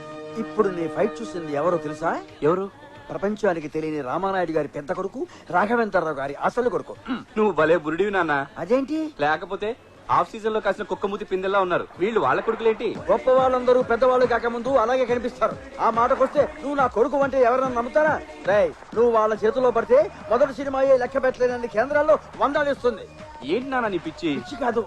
ఇప్పుడు నీ ఫైట్ చూసింది ఎవరో తెలుసా? ఎవరు? ప్రపంచానికి తెలియని రామానాయుడు గారి పెద్ద కొడుకు, రాఘవేంద్రరావు గారి అసలు కొడుకు. నువ్వు భలే బురుడివి నాన్న. అదేంటి? లేకపోతే ఆఫ్ సీజన్ లో కాసిన కుక్కమూతి పిందెల్లా ఉన్నారు వీళ్ళు. వాళ్ళ కొడుకులేంటి? గొప్ప వాళ్ళందరూ పెద్దవాళ్ళు కాకముందు అలాగే కనిపిస్తారు. ఆ మాటకొస్తే నువ్వు నా కొడుకు అంటే ఎవరన్నా నమ్ముతారా? రేయ్, నువ్వు వాళ్ళ చేతిలో పడితే మొదటి సినిమాయే లెక్క పెట్టలేనన్ని కేంద్రాల్లో 100 ఇస్తుంది. ఏంటి నాన్న నీ పిచ్చి? పిచ్చి కాదు,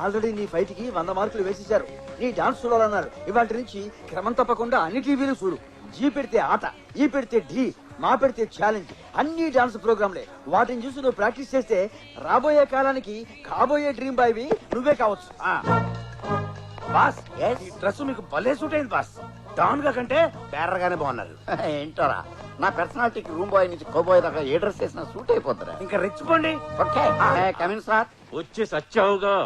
ఆల్రెడీ నీ ఫైట్ కి 100 మార్కులు వేసేశారు. నీ డాన్స్ చూడాలన్నారు. ఇవాటి నుంచి క్రమం తప్పకుండా అన్ని టీవీలు చూడు. జీ పెడితే ఆట, ఈ పెడితే ఢీ, మా పెడితే ఛాలెంజ్, అన్ని డాన్స్ ప్రోగ్రాంలే. వాటిని చూసి నువ్వు ప్రాక్టీస్ చేస్తే రాబోయే కాలానికి కాబోయే డ్రీమ్ బాయ్ నువ్వే కావచ్చు. బాస్, ఈ డ్రెస్ మీకు భలే సూట్ అయింది బాస్. డాన్ గా కంటే బేరర్ గానే బాగున్నారు. ఏంటోరా, నా పర్సనాలిటీకి రూమ్ బాయ్ నుంచి కౌబాయ్ దాకా ఏ డ్రెస్ వేసినా సూట్ అయిపోతారా. ఇంకా రెచ్చిపోండి. Okay, come in sir. వచ్చి సచ్చావుగా.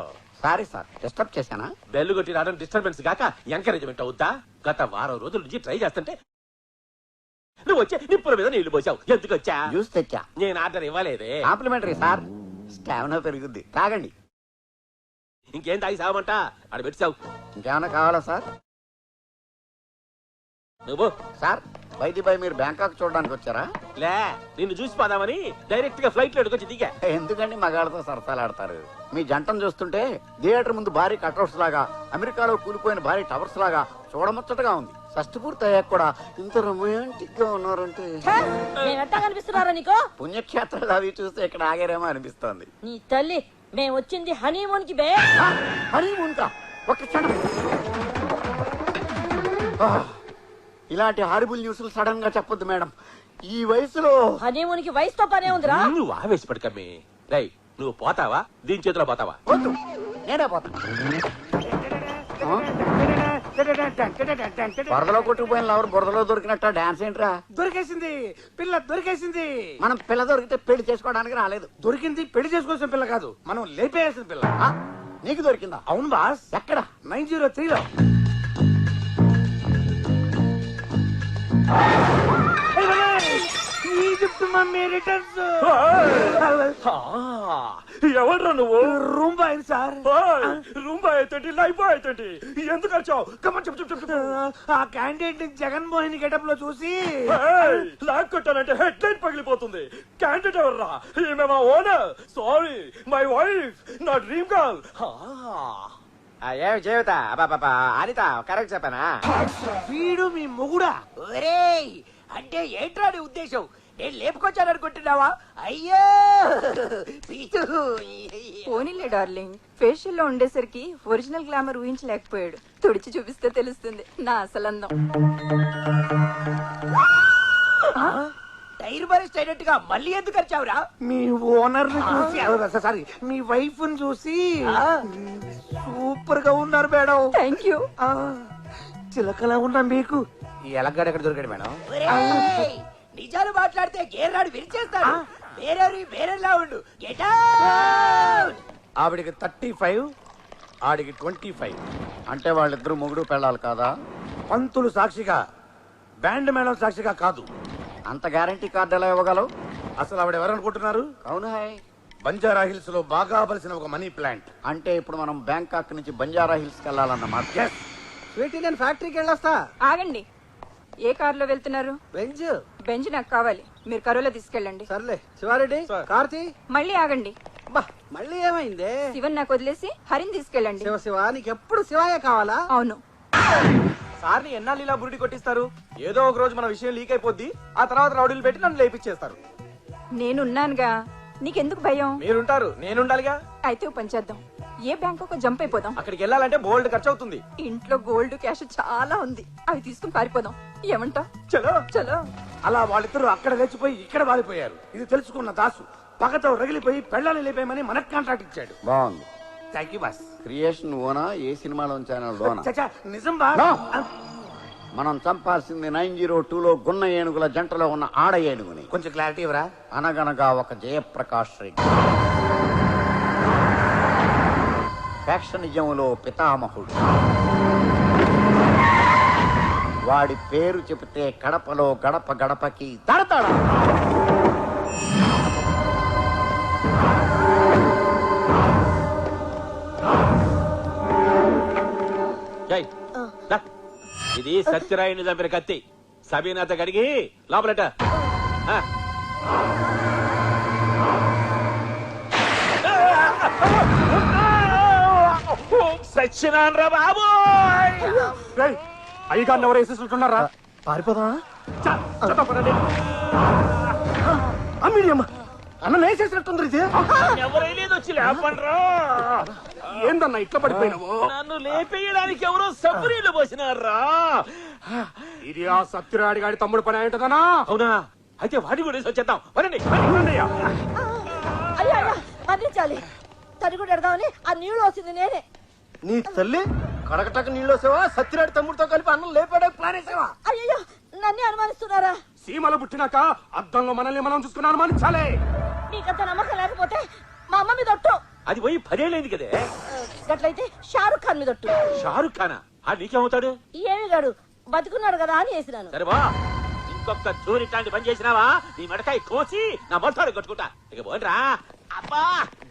సారీ సార్, డిస్టర్బ్ చేశానా? బెల్లు కొట్టి రావడం డిస్టర్బెన్స్ గాక ఎంకరేజ్మెంట్ అవుతా? గత వారం రోజుల నుంచి ట్రై చేస్తుంటే నువ్వు వచ్చే నిప్పుల మీద నీళ్లు పోసావు. ఎందుకు వచ్చా? జ్యూస్ తెచ్చా. నేను ఆర్డర్ ఇవ్వలేదే. కాంప్లిమెంటరీ సార్, స్టామినా పెరుగుద్ది. తాగండి. ఇంకేం తాగి సావమంట? ఆడ పెట్టావు. ఇంకేమైనా కావాలా సార్? నువ్వు సార్, బయటి బై మీరు బ్యాంకాక్ చూడడానికి వచ్చారా? లే, నిన్ను చూసిపోదామని డైరెక్ట్ గా ఫ్లైట్ లో ఎడుకొచ్చి దిగా. ఎందుకండి మగాళ్ళతో సరసాలాడతారు? మీ జంటను చూస్తుంటే థియేటర్ ముందు భారీ కట్అవుట్స్ లాగా, అమెరికాలో కూలిపోయిన భారీ టవర్స్ లాగా చూడముచ్చటగా ఉంది. షష్టి పూర్తి అయ్యాక కూడా ఇంత రొమాంటిక్ గా ఉన్నారంటే కనిపిస్తున్నారా నీకు? పుణ్యక్షేత్రాలు అవి చూస్తే ఇక్కడ ఆగారేమో అనిపిస్తోంది. నీ తల్లి, మేము వచ్చింది హనీమూన్ కి బే. హనీమూన్ కా? ఒక క్షణం. ఇలాంటి హారిబుల్ న్యూస్ సడన్ గా చెప్పొద్దు మేడం. ఈ వయసులో హనీమూన్ కి వయసుతో పనే ఉందిరా. నువ్వు ఆవేశపడకమ్మి. రై, నువ్వు పోతావా? దీని చేతిలో పోతావా? వద్దు, నేనే పోతా. బురదలో కొట్టుకుపోయిన లవర్ బురదలో దొరికినట్ట డాన్స్ ఏంట్రా? దొరికేసింది పిల్ల, దొరికేసింది. మనం పిల్ల దొరికితే పెళ్లి చేసుకోవడానికి రాలేదు. దొరికింది పెళ్లి చేసుకోవాల్సిన పిల్ల కాదు, మనం లేపేయాల్సిన పిల్ల. నీకు దొరికిందా? అవును బాస్. ఎక్కడ? 903లో. Egypt mummy returns. ఎవడ్రా నువ్వు? Room boy sir. Room boy అయితే లైఫ్ బాయ్ అయితే ఎందుకు వచ్చావు? కమన్ చెప్పు చెప్పు చెప్పు. ఆ క్యాండిడేట్ జగన్మోహన్ గెటప్ లో చూసి లాక్ కొట్టానంటే హెడ్ లైట్ పగిలిపోతుంది. క్యాండిడేట్ ఎవర్రా? ఈమె మా ఓనర్. సారీ, మై వైఫ్, నా డ్రీమ్ గర్ల్. ఏమి జీవిత అనిత కరెక్ట్ చెప్పానా? వీడు మీ మొగుడా? ఒరేయ్, అంటే ఏంట్రా నీ ఉద్దేశం? నేను లేపుకొచ్చాను అనుకుంటున్నావా? అయ్యో పోనీలే డార్లింగ్, ఫేషియల్ లో ఉండేసరికి ఒరిజినల్ గ్లామర్ ఊహించలేకపోయాడు. తుడిచి చూపిస్తే తెలుస్తుంది నా అసలందం. టైర్ డబ్బులు భరిస్తే అయినట్టుగా మళ్ళీ ఎందుకు వచ్చావురా? మీ ఓనర్ చూసి సారీ మీ వైఫ్ చూసి సూపర్ గా ఉన్నారు మేడం. Thank you. చిలకలా ఉన్నా మీకు ఈ ఎలగాడు ఎక్కడ దొరికాడు మేడం? ఒరేయ్, నిజాలు మాట్లాడితే గేర్రాడు విరిచేస్తాడు. వేరేలా ఉండు. Get out. ఆవిడికి 35, ఆడికి 25. అంటే వాళ్ళిద్దరు మొగుడు పెళ్ళాలి కాదా? పంతులు సాక్షిగా, బ్యాండ్ మేడం సాక్షిగా కాదు. అంత గ్యారంటీ కార్డు ఎలా ఇవ్వగలవు? అసలు ఆవిడ ఎవరు అనుకుంటున్నారు? అవును హాయ్. బంజారా హిల్స్ లో బాగా బలిసిన ఒక మనీ ప్లాంట్. అంటే ఇప్పుడు మనం బ్యాంకాక్ నుంచి బంజారా హిల్స్ కెళ్ళాలన్నమాట. స్వీటీ నేను ఫ్యాక్టరీకి వెళ్ళొస్తా. ఆగండి, ఏ కారులో వెళ్తున్నారు? బెంజ్. బెంజ్ నాకు కావాలి, మీరు కరోలో తీసుకెళ్ళండి. సర్లే. శివారెడ్డి కార్తీ. మళ్ళీ ఆగండి. బా మళ్ళీ ఏమైందే? శివన్ నాకు వదిలేసి హరిని తీసుకెళ్ళండి. శివ శివ నీకు ఎప్పుడు శివాయ కావాలా? అవును. సార్ని ఎన్నాళ్ళు ఇలా బురుడి కొట్టిస్తారు? ఏదో ఒక రోజు మన విషయం లీక్ అయిపోద్ది, ఆ తర్వాత రౌడీలు పెట్టి నన్ను లేపించేస్తారు. నేనున్నానుగా, నీకెందుకు భయం? మీరుంటారు, నేనుండాలిగా. అయితే ఓ పని చేద్దాం, ఏ బ్యాంకు జంప్ అయిపోదాం. అక్కడికి వెళ్ళాలంటే బోల్డ్ ఖర్చు అవుతుంది. ఇంట్లో గోల్డ్ క్యాష్ చాలా ఉంది, అవి తీసుకుని పారిపోదాం. ఏమంటా? చలో చలో. అలా వాళ్ళిద్దరూ అక్కడ లేచిపోయి ఇక్కడ వాలిపోయారు. ఇది తెలుసుకున్న దాసు పగతో రగిలిపోయి పెళ్ళాన్ని లేపేయమని మనకు కాంట్రాక్ట్ ఇచ్చాడు. బాగుంది. Thank you boss. క్రియేషన్ ఓనా, ఏ సినిమాలోంచి లోనా? చచ్చా నిజం బా. మనం చంపాల్సింది 902లో గున్న ఏనుగుల జంటలో ఉన్న ఆడ ఏనుగుని. కొంచెం క్లారిటీ ఇవ్వరా? అనగనగా ఒక జయప్రకాష్ రెడ్డి, ఫ్యాక్షనిజంలో పితామహుడు. వాడి పేరు చెబితే కడపలో గడప గడపకి తడతాడ. ఇది సత్యరాయుని చంపిన కత్తి. సబీనాథ గడిగి లోపలట. సత్యనారాయణ బాబు. అయ్యగారిని ఎవరు వేసేస్తున్నారా? పారిపోదా? అమ్మ అన్న వేసేసినట్టుంది. ఇది ఎవరైలేదు వచ్చి లేపండ్రా. ఏందన్నా ఇట్లా పడిపోయినావు? నన్ను లేపేయడానికి ఎవరో సబ్బురీలు పోసినారా? ఇది ఆ సత్యరాడి గారి తమ్ముడు పని అయ్యింటదనా? అవునా? అయితే వాడి కూడా వచ్చేద్దాం. అయ్యా అందించాలి, తడి కూడా ఎడదామని ఆ నీళ్లు వచ్చింది నేనే. నీ తల్లి కడకటక నీళ్ళు వస్తావా? సత్యరాడి తమ్ముడితో కలిపి అన్నం లేపాడే ప్లాన్ వేసావా? అయ్యో నన్నే అనుమానిస్తున్నారా? సీమలు పుట్టినాక అద్దంలో మనల్ని మనం చూసుకుని అనుమానించాలి. నీకంత నమ్మకం లేకపోతే మా అమ్మ మీద ఒట్టు. అది పోయి 10 ఏళ్ళైంది కదే. గట్లయితే షారుఖ్ ఖాన్ మీద ఒట్టు. షారుఖ్ ఖానా? ఆ నీకేమవుతాడు? ఏమి గాడు బతుకున్నాడు కదా అని వేసినాను. సరే బా, ఇంకొక చోరీ ఇట్లాంటి పని చేసినావా నీ మెడకాయ కోసి నా మొత్తాడు కట్టుకుంటా. ఇక పోండ్రా. అబ్బా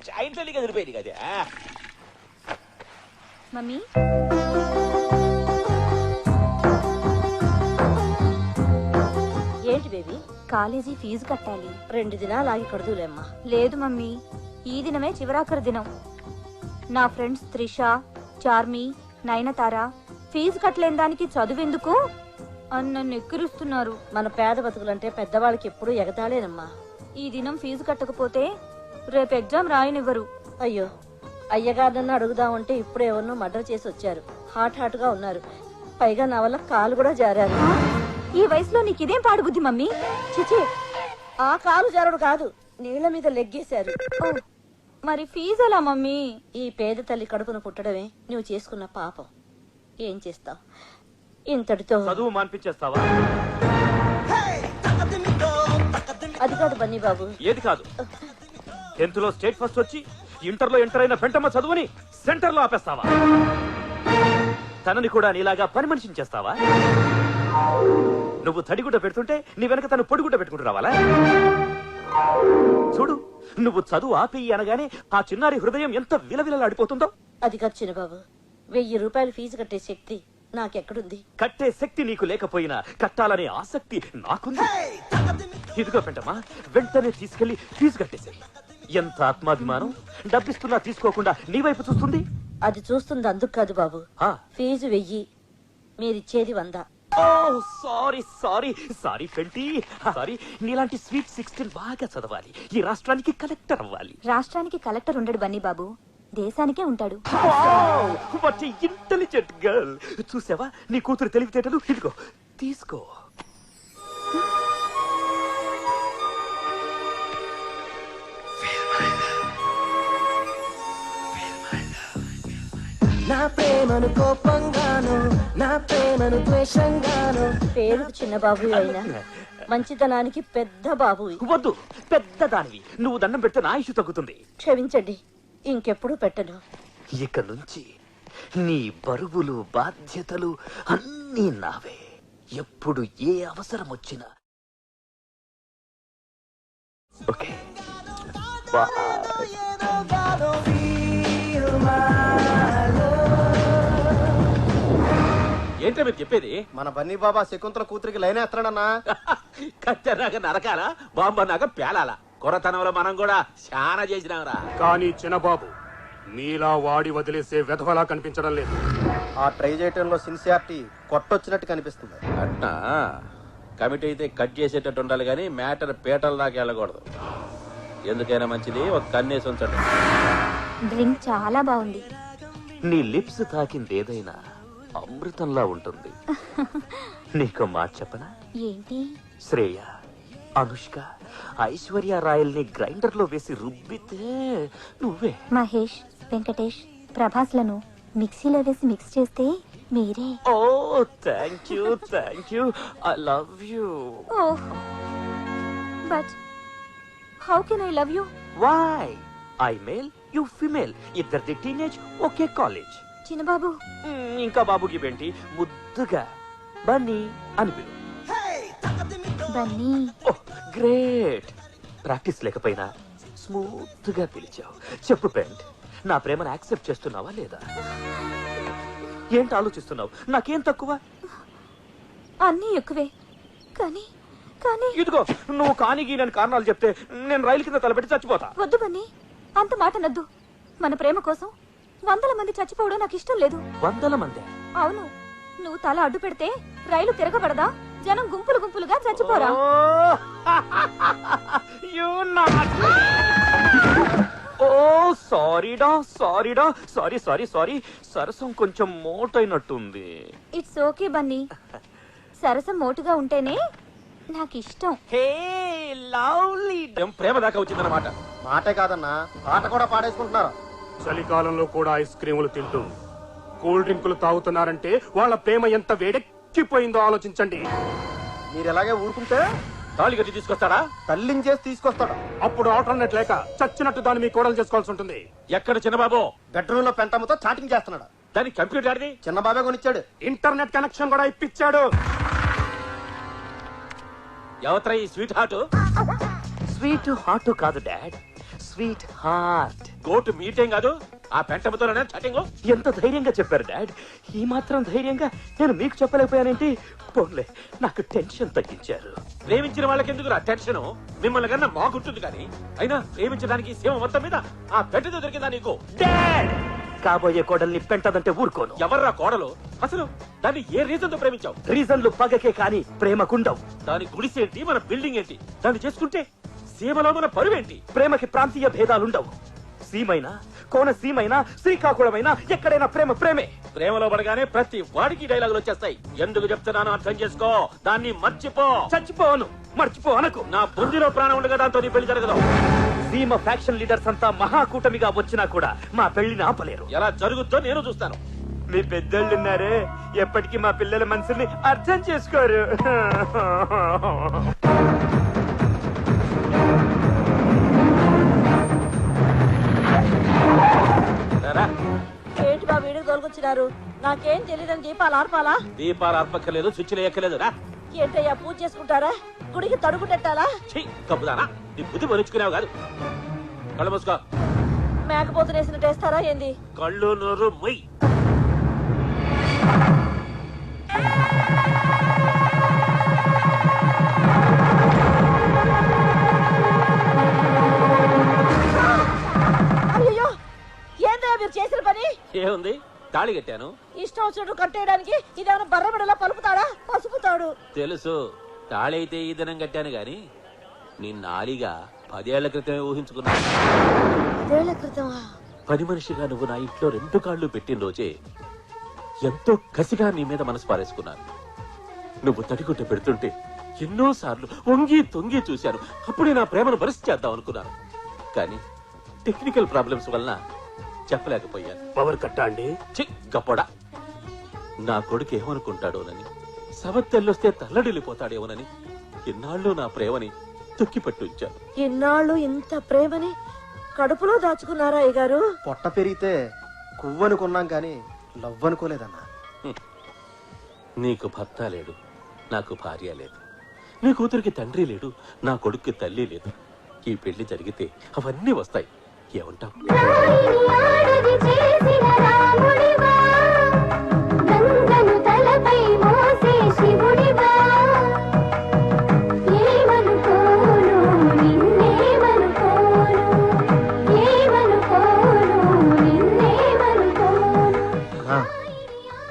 జాయింట్ లీగ్ ఎదిరిపోయింది కదా. మమ్మీ ఏంటి బేబీ? కాలేజీ ఫీజు కట్టాలి. 2 దినాలు ఆగి కడుదులేమ్మా. లేదు మమ్మీ, ఈ దినమే చివరాఖరి దినం. నా ఫ్రెండ్స్ త్రిష, చార్మి, నయనతార ఫీజు కట్టలేని దానికి చదువెందుకు అని నన్ను ఎక్కిరిస్తున్నారు. మన పేద బతుకులంటే పెద్దవాళ్ళకి ఎప్పుడు ఎగతాళేనమ్మా. ఈ దినం ఫీజు కట్టకపోతే రేపు ఎగ్జామ్ రాయనివ్వరు. అయ్యో, అయ్యగారినన్ను అడుగుదామంటే ఇప్పుడు ఎవరినో మర్డర్ చేసి వచ్చారు. హాట్ గా ఉన్నారు. పైగా నా వల్ల కాలు కూడా జారారు. ఈ వయసులో నీకిదేం పాడుబుద్ధి మమ్మీ? చిచి, ఆ కాలు జారుడు కాదు, నీళ్ల మీద లెగ్గేశారు. మరి ఫీజు ఎలా మమ్మీ? ఈ పేద తల్లి కడుపున పుట్టడమే నువ్వు చేసుకున్న పాపం. ఏం చేస్తావు? ఇంతటితో చదువు మాన్పించేస్తావా? అది కాదు బన్నీ బాబు. ఏది కాదు? 10th లో స్టేట్ ఫస్ట్ వచ్చి ఇంటర్ లో ఎంటర్ అయిన పెంటమ్మ చదువుని సెంటర్ లో ఆపేస్తావా? తనని కూడా నీలాగా పని మనిషిని చేస్తావా? నువ్వు తడిగుడ్డ పెడుతుంటే నీ వెనక తను పొడిగుడ్డ పెట్టుకుంటూ రావాలా? చూడు, నువ్వు చదువు ఆపేయి అనగానే ఆ చిన్నారి హృదయం ఎంత విలవిలలాడిపోతుందో. అది కాదు చిన్నబాబు, 1000 రూపాయలు ఫీజు కట్టే శక్తి నాకెక్కడుంది? కట్టే శక్తి నీకు లేకపోయినా కట్టాలనే ఆసక్తి నాకుంది. ఇదిగో పెంటమ్మా, వెంటనే తీసుకెళ్లి ఫీజు కట్టేశాయి. ఎంత ఆత్మాభిమానం! డబ్బిస్తున్నా తీసుకోకుండా నీ వైపు చూస్తుంది. అది చూస్తుంది అందుకు కాదు బాబు. ఫీజు 1000, మీరిచ్చేది 100. సారీ సారీ సారీ పెంటి, సారీ. నీలాంటి స్వీట్ 16 బాగా చదవాలి, ఈ రాష్ట్రానికి కలెక్టర్ అవ్వాలి. రాష్ట్రానికి కలెక్టర్ ఉండడు బన్నీ బాబు, దేశానికే ఉంటాడు. What intelligent girl. చూసావా నీ కూతురు తెలివితేటలు? ఇదిగో తీసుకో. ప్రేమను కోపంగాను నా ప్రేమను ద్వేషంగాను. పేరుకు చిన్న బాబు అయినా మంచితనానికి పెద్ద బాబు. వద్దు, పెద్ద దానివి. నువ్వు దండం పెడితే నా ఇష్యూ తగ్గుతుంది. క్షమించండి, ఇంకెప్పుడు పెట్టను. ఇక నుంచి నీ బరువులు బాధ్యతలు అన్నీ నావే. ఎప్పుడు ఏ అవసరం వచ్చినా. ఓకే, ఏంటో మీరు చెప్పేది? మన బన్నీ బాబా శకుంతల కూతురికి లైన్ వేస్తాడన్నా. కత్తెనాక నరకాల, బాంబన్నాక పేలాల. కొరతనంలో మనం కూడా చాలా చేసినాంరా. కానీ చిన్నబాబు మీలా వాడి వదిలేసే వెధవలా కనిపించడం లేదు. ఆ ట్రై చేయటంలో సిన్సియారిటీ కొట్టొచ్చినట్టు కనిపిస్తుంది. అట్నా? కమిటీ అయితే కట్ చేసేటట్టు ఉండాలి కానీ మ్యాటర్ పేటల దాకా వెళ్ళకూడదు. ఎందుకైనా మంచిది ఒక కన్నేసి ఉంచండి. డ్రింక్ చాలా బాగుంది. నీ లిప్స్ తాకింది ఏదైనా అమృతంలా ఉంటుంది. నీకు మాట చెప్పనా? ఏంటి? శ్రేయ, అనుష్క, ఐశ్వర్య రాయల్ని గ్రైండర్ లో వేసి రుబ్బితే నువ్వే. మహేష్, వెంకటేష్, ప్రభాస్లను మిక్సీలో వేసి మిక్స్ చేస్తే మీరే. Oh thank you, thank you, I love you. Oh, but how can I love you? Why? I male, you female, ఇద్దరిది టీనేజ్, ఒకే కాలేజ్. చిన్నబాబు. ఇంకా బాబుకి ఏంటి? ముద్దుగా బన్నీ అని పిలు. బన్నీ. Oh great. ప్రాక్టీస్ లేకపోయినా స్మూత్ గా పిలిచావు. చెప్పు ఫ్రెండ్, నా ప్రేమను యాక్సెప్ట్ చేస్తున్నావా లేదా? ఏంటి ఆలోచిస్తున్నావు? నాకేం తక్కువ? అన్నీ ఎక్కువే. కానీ కానీ ఇదిగో నువ్వు కానీ గీనని కారణాలు చెప్తే నేను రైలు కింద తలపెట్టి చచ్చిపోతా. వద్దు బన్నీ, అంత మాట నద్దు. మన ప్రేమ కోసం 100 మంది చచ్చిపోవడం నాకు ఇష్టం లేదు. 100 మంది? అవును. నువ్వు తల అడ్డు పెడితే రైలు తిరగబడదా? జనం గుంపులు గుంపులుగా చచ్చిపోరా? ఓ సారీడా, సారీడా, సారీ సారీ సారీ. సరసం కొంచెం మోటైనట్టుంది. It's okay Bunny. సరసం మోటుగా ఉంటేనే నాకు ఇష్టం. హే లవ్లీ. ప్రేమ దాకా వచ్చిందన్నమాట. మాటే కాదన్నా, పాట కూడా పాడేసుకుంటున్నారు. చలికాలంలో కూడా ఐస్ క్రీములు తింటూ కూల్ డ్రింకులు తాగుతున్నారంటే వాళ్ళ ప్రేమ ఎంత వేడెక్కిపోయిందో ఆలోచించండి. మీరు ఎలాగే ఊరుకుంటే తాళి కట్టి తీసుకొస్తాడా? తల్లించేసి తీసుకొస్తాడు. అప్పుడు ఆల్టర్నేట్ లేక చచ్చినట్టు దాన్ని మీ కోడలు చేసుకోవాల్సి ఉంటుంది. ఎక్కడ చిన్నబాబు? బెడ్రూమ్ లో పెంటమ్మతో చాటింగ్ చేస్తున్నాడు. దానికి కంప్యూటర్ ఆడిది చిన్నబాబే కొనిచ్చాడు. ఇంటర్నెట్ కనెక్షన్ కూడా ఇప్పించాడు. ఎవత్రా ఈ స్వీట్ హార్ట్? స్వీట్ హార్ట్ కాదు డాడ్, స్వీట్ హార్ట్. గోటు మీటేం కాదు, ఆ పెంటమ్మతోనే చాటింగ్. ఎంత ధైర్యంగా చెప్పారు డాడ్. ఈ మాత్రం ధైర్యంగా నేను మీకు చెప్పలేకపోయానేంటి? పోన్లే, నాకు టెన్షన్ తగ్గించారు. ప్రేమించిన వాళ్ళకి ఎందుకు రా టెన్షన్? మిమ్మల్ని కన్నా మాకుంటుంది కానీ. అయినా ప్రేమించడానికి సీమ మొత్తం మీద ఆ పెంటతో దొరికిందా నీకు? డాడ్, కాబోయే కోడల్ని పెంటదంటే ఊరుకోను. ఎవర్రా కోడలు? అసలు దాన్ని ఏ రీజన్ తో ప్రేమించావు? రీజన్లు పగకే కాని ప్రేమకుండవు. దాని గుడిసేంటి, మన బిల్డింగ్ ఏంటి? దాన్ని చేసుకుంటే సీమలో మన పరువేంటి? ప్రేమకి ప్రాంతీయ భేదాలుండవు. సీమైనా, కోనసీమైనా, శ్రీకాకుళమైనా ఎక్కడైనా ప్రేమ ప్రేమే. ప్రేమలో పడగానే ప్రతి వాడికి డైలాగులు వచ్చేస్తాయి. ఎందుకు చెప్తున్నానో అర్థం చేసుకో. దాన్ని మర్చిపో. చచ్చిపోను, మర్చిపో అనకు. నా బుద్ధిలో ప్రాణం ఉండగా దాంతో నీ పెళ్లి జరగదు. సీమ ఫ్యాక్షన్ లీడర్స్ అంతా మహాకూటమిగా వచ్చినా కూడా మా పెళ్లిని ఆపలేరు. ఎలా జరుగుద్దో నేను చూస్తాను. మీ పెద్దోళ్ళున్నారే, ఎప్పటికీ మా పిల్లల మనసుని అర్థం చేసుకోరు. ఏంటి బాబు వీడికి తోలుకొచ్చినారు? నాకేం తెలియదని దీపాలు ఆర్పాలా? దీపాలు అర్పక్కలేదు, స్విచ్లు ఎక్కలేదు. రా ఏంటయ్యా, పూజ చేసుకుంటారా? గుడికి తడుగు పెట్టాలా? కప్పుదానా? నీ బుద్ధి పరుచుకునేవు కాదు. కళ్ళు మూసుకో. మేకపోతు వేసినట్టు వేస్తారా ఏంది? కళ్ళు నోరు మొయ్. అయ్యో, ఏంటయ్యా మీరు చేసిన పని? ఏముంది, తాళి కట్టాను. ఇష్టం వచ్చినట్టు కట్టేయడానికి ఇదేమైనా బర్రబడిలా పలుకుతాడా? పసుపుతాడు. తెలుసు, తాళి అయితే ఈ దినం కట్టాను గాని నీ నాలిగా 10 ఏళ్ల క్రితమే ఊహించుకున్నాను. 10 ఏళ్ల క్రితమా? పని మనిషిగా నువ్వు నా ఇంట్లో 2 కాళ్ళు పెట్టిన రోజే ఎంతో కసిగా నీ మీద మనసు పారేసుకున్నాను. నువ్వు తడిగుడ్డ పెడుతుంటే ఎన్నోసార్లు వంగి తొంగి చూశాను. అప్పుడే నా ప్రేమను బరిసి చేద్దాం అనుకున్నాను. కానీ టెక్నికల్ ప్రాబ్లమ్స్ వలన చెప్పలేకపోయాను. పవర్ కట్టా అండి? చి గప్పడా, నా కొడుకు ఏమనుకుంటాడోనని, సవత్తెల్లొస్తే తల్లడిల్లిపోతాడేమోనని ఇన్నాళ్ళు నా ప్రేమని తొక్కిపట్టుంచాను. ఇన్నాళ్ళు ఇంత ప్రేమని కడుపులో దాచుకున్నారా అయ్యగారు? పొట్ట పెరిగితే కొవ్వనుకున్నాం కానీ లవ్ అనుకోలేదన్నా. నీకు భర్త లేడు, నాకు భార్య లేదు. నీ కూతురికి తండ్రి లేడు, నా కొడుక్కి తల్లి లేదు. ఈ పెళ్లి జరిగితే అవన్నీ వస్తాయి. ఏమంటావు?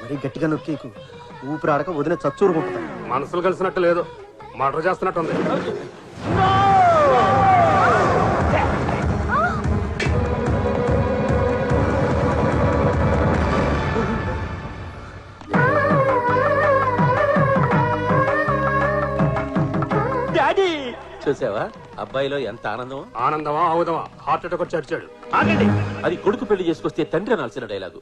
మరీ గట్టిగా నొక్కేకు, ఊపిరాడక వదిన చచ్చూరుకుంటా. మనసులు కలిసినట్టు లేదు, మర్డర్ చేస్తున్నట్టు ఉంది. డాడీ చూసావా అబ్బాయిలో ఎంత ఆనందం? ఆనందమా అవుదమా? హార్ట్ అటాక్ వచ్చి అడిచాడు. ఆగండి, అది కొడుకు పెళ్లి చేసుకొస్తే తండ్రి అనాల్సిన డైలాగు,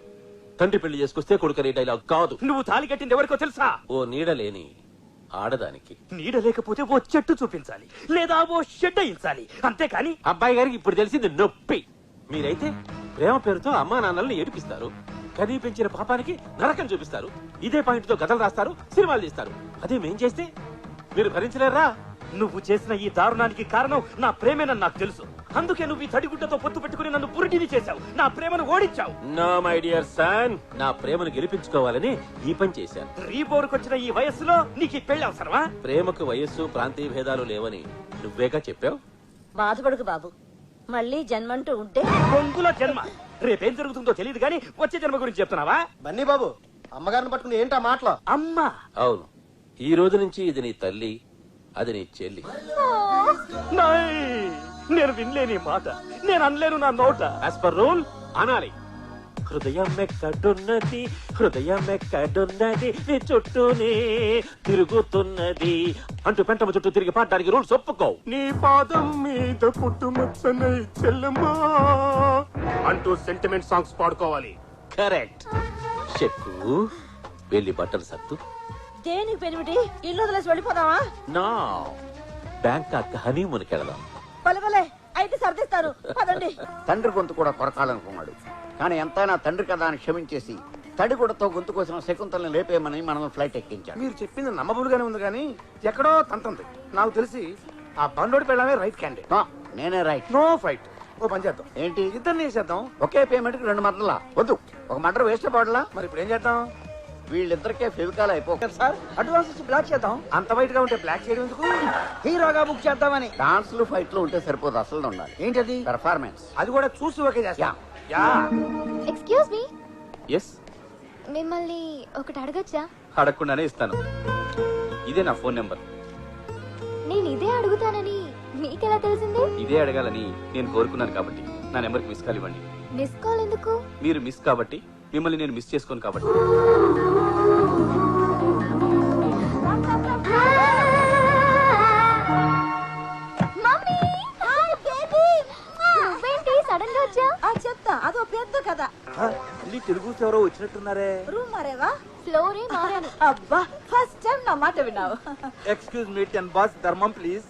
తండ్రి పెళ్లి చేసుకొస్తే కొడుకు అనే డైలాగ్ కాదు. నువ్వు తాళి కట్టింది ఎవరికో తెలుసా? ఓ నీడ లేని ఆడదానికి. నీడ లేకపోతే ఓ చెట్టు చూపించాలి, లేదా ఓ షెడ్ అయించాలి, అంతేకాని అబ్బాయి గారికి ఇప్పుడు తెలిసింది నొప్పి. మీరైతే ప్రేమ పేరుతో అమ్మా నాన్నల్ని ఏడిపిస్తారు, కనీ పెంచిన పాపానికి నరకం చూపిస్తారు, ఇదే పాయింట్ తో కథలు రాస్తారు, సినిమాలు తీస్తారు. అదే మేం చేస్తే మీరు భరించలేరా? నువ్వు చేసిన ఈ దారుణానికి కారణం నా ప్రేమేనని నాకు తెలుసు. అందుకే నువ్వు ఈ తడిగుడ్డతో పొత్తు పెట్టుకుని నన్ను పురిటిని చేశావు, నా ప్రేమను ఓడించావు. నో మై డియర్ సన్, నా ప్రేమను గెలిపించుకోవాలని ఈ పని చేశాను. రీబోర్కొచ్చిన ఈ వయస్సులో నీకు ఈ పెళ్లి అవసరమా? ప్రేమకు వయస్సు ప్రాంతీయ భేదాలు లేవని నువ్వేగా చెప్పావు. బాధపడకు బాబు, మళ్ళీ జన్మంటూ ఉంటే బొంగుల జన్మ. రేపేం జరుగుతుందో తెలియదు గానీ వచ్చే జన్మ గురించి చెప్తున్నావా? బన్నీ బాబు, అమ్మగారిని పట్టుకుని ఏంటా మాటలు? అమ్మా? అవును, ఈ రోజు నుంచి ఇది నీ తల్లి, అది నీ చెల్లి. నేను వినలేని మాట, నేను అనలేను నా నోట. యాజ్ పర్ రూల్ అనాలి. హృదయం ఎక్కడున్నది, హృదయం ఎక్కడున్నది, నీ చుట్టూనే తిరుగుతున్నది అంటూ పెంటమ్మ చుట్టూ తిరిగి పాడడానికి రూల్స్ ఒప్పుకో. నీ పాదం మీద పుట్టుమచ్చనై చెల్లమ్మా అంటూ సెంటిమెంట్ సాంగ్స్ పాడుకోవాలి. కరెక్ట్. చెక్కు వెళ్ళి బట్టలు సత్తు. దేనికి పెనిమిటి? ఇల్లు వదిలేసి వెళ్ళిపోదామా? నా బ్యాంకాక్ హనీమూన్కి వెళదాం. పలవలే అయితే సర్దిస్తారు, పదండి. తండ్రి గొంతు కూడా కొరకాలనుకున్నాడు, కానీ ఎంతైనా తండ్రి కదా అని క్షమించేసి తడిగుడతో గొంతు కోసిన శకుంతలను లేపేయమని మనం ఫ్లైట్ ఎక్కించాం. మీరు చెప్పింది నమ్మబులుగానే ఉంది కానీ ఎక్కడో తంతుంది. నాకు తెలిసి ఆ బండోడి పెళ్ళమే రైట్ క్యాండిడేట్. నేనే రైట్. No fight. ఓ పని చేద్దాం. ఏంటి? ఇద్దరిని చేసేద్దాం. ఒకే పేమెంట్ కి 2 మర్డర్లా? వద్దు, ఒక మర్డర్ వేస్ట్ పడలా. మరి ఇప్పుడు ఏం చేద్దాం? వీళ్ళిద్దరికే ఫెవికాల్ అయిపోతుంది సార్. అడ్వాన్స్ ఇచ్చి బ్లాక్ చేద్దాం. అంత వైట్ గా ఉంటే బ్లాక్ చేయడం ఎందుకు? హీరోగా బుక్ చేద్దామని. డాన్స్లు ఫైట్లు ఉంటే సరిపోదు, అసలు ఉండాలి. ఏంటది? పెర్ఫార్మెన్స్. అది కూడా చూసి ఓకే చేస్తా. ఎక్స్క్యూజ్ మీ, ఎస్, మిమ్మల్ని ఒకటి అడగచ్చా? అడగకుండానే ఇస్తాను. ఇదే నా ఫోన్ నెంబర్. నేను ఇదే అడుగుతానని మీకెలా తెలిసింది? ఇదే అడగాలని నేను కోరుకున్నాను కాబట్టి నా నెంబర్కి మిస్ కాల్ ఇవ్వండి. మిస్ కాల్ ఎందుకు? మీరు మిస్ కాబట్టి, మిమ్మల్ని నేను మిస్ చేసుకోను కాబట్టి. సడన్ గా వచ్చా? చెప్తా, అదో పెద్ద కథ. తెలుగు ఎవరో వచ్చినట్టున్నారే. రూమ్ మారేవా? ఫ్లోరే మారాను. అబ్బా, ఫస్ట్ టైం నా మాట విన్నావు. ఎక్స్క్యూజ్ మీ, 10 బాస్ ధర్మం ప్లీజ్.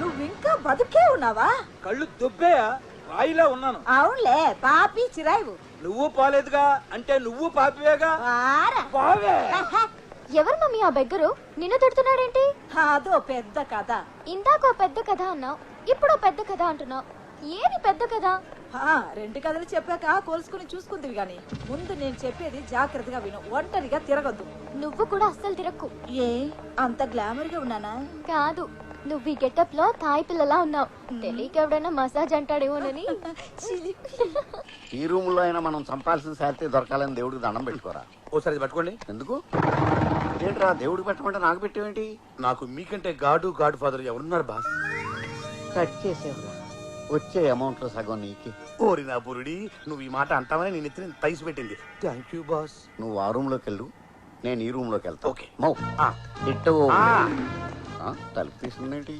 నువ్వు ఇంకా బతుకే ఉన్నావా? కళ్ళు దుబ్బేయా? రాయిలా ఉన్నాను. అవునులే, పాపి చిరాయివు. నువ్వు పోలేదుగా, అంటే నువ్వు పాపివేగా. పోవే. ఎవరు మమ్మీ ఆ బెగ్గరు? నిన్ను తిడుతున్నాడేంటి? అదో పెద్ద కథ. ఇందాక పెద్ద కథ అన్నావు, ఇప్పుడు పెద్ద కథ అంటున్నావు. ఏది పెద్ద కథ? 2 కథలు చెప్పాక కోల్చుకుని చూసుకుందివి గాని ముందు నేను చెప్పేది జాగ్రత్తగా విను. ఒంటరిగా తిరగద్దు. నువ్వు కూడా అస్సలు తిరక్కు. ఏ అంత గ్లామర్ గా ఉన్నానా? కాదు, నువ్వు ఈ గెటప్ లో తాయి పిల్లలా ఉన్నావు. తెలియక ఎవడైనా మసాజ్ అంటాడేమోనని. ఈ రూమ్ లో అయినా మనం చంపాల్సిన శాలరీ దొరకాలని దేవుడికి దండం పెట్టుకోరా. ఓసారి పట్టుకోండి. ఎందుకు? ఏంట్రా దేవుడికి పెట్టమంటే నాకు పెట్టేవేంటి? నాకు మీకంటే గాడు ఫాదర్ ఎవరున్నారు బాస్? కట్ చేసేవరా, వచ్చే అమౌంట్ లో సగం నీకి. ఓరి నా బురుడి, నువ్వు ఈ మాట అంటావని నేను ఎత్తిన తైసి పెట్టింది. Thank you boss. నువ్వు ఆ రూమ్ లోకి వెళ్ళు, నేను ఈ రూమ్ లోకి వెళ్తా. ఓకే. మౌ ఇట్టు తలుపు తీసుకుందేంటి?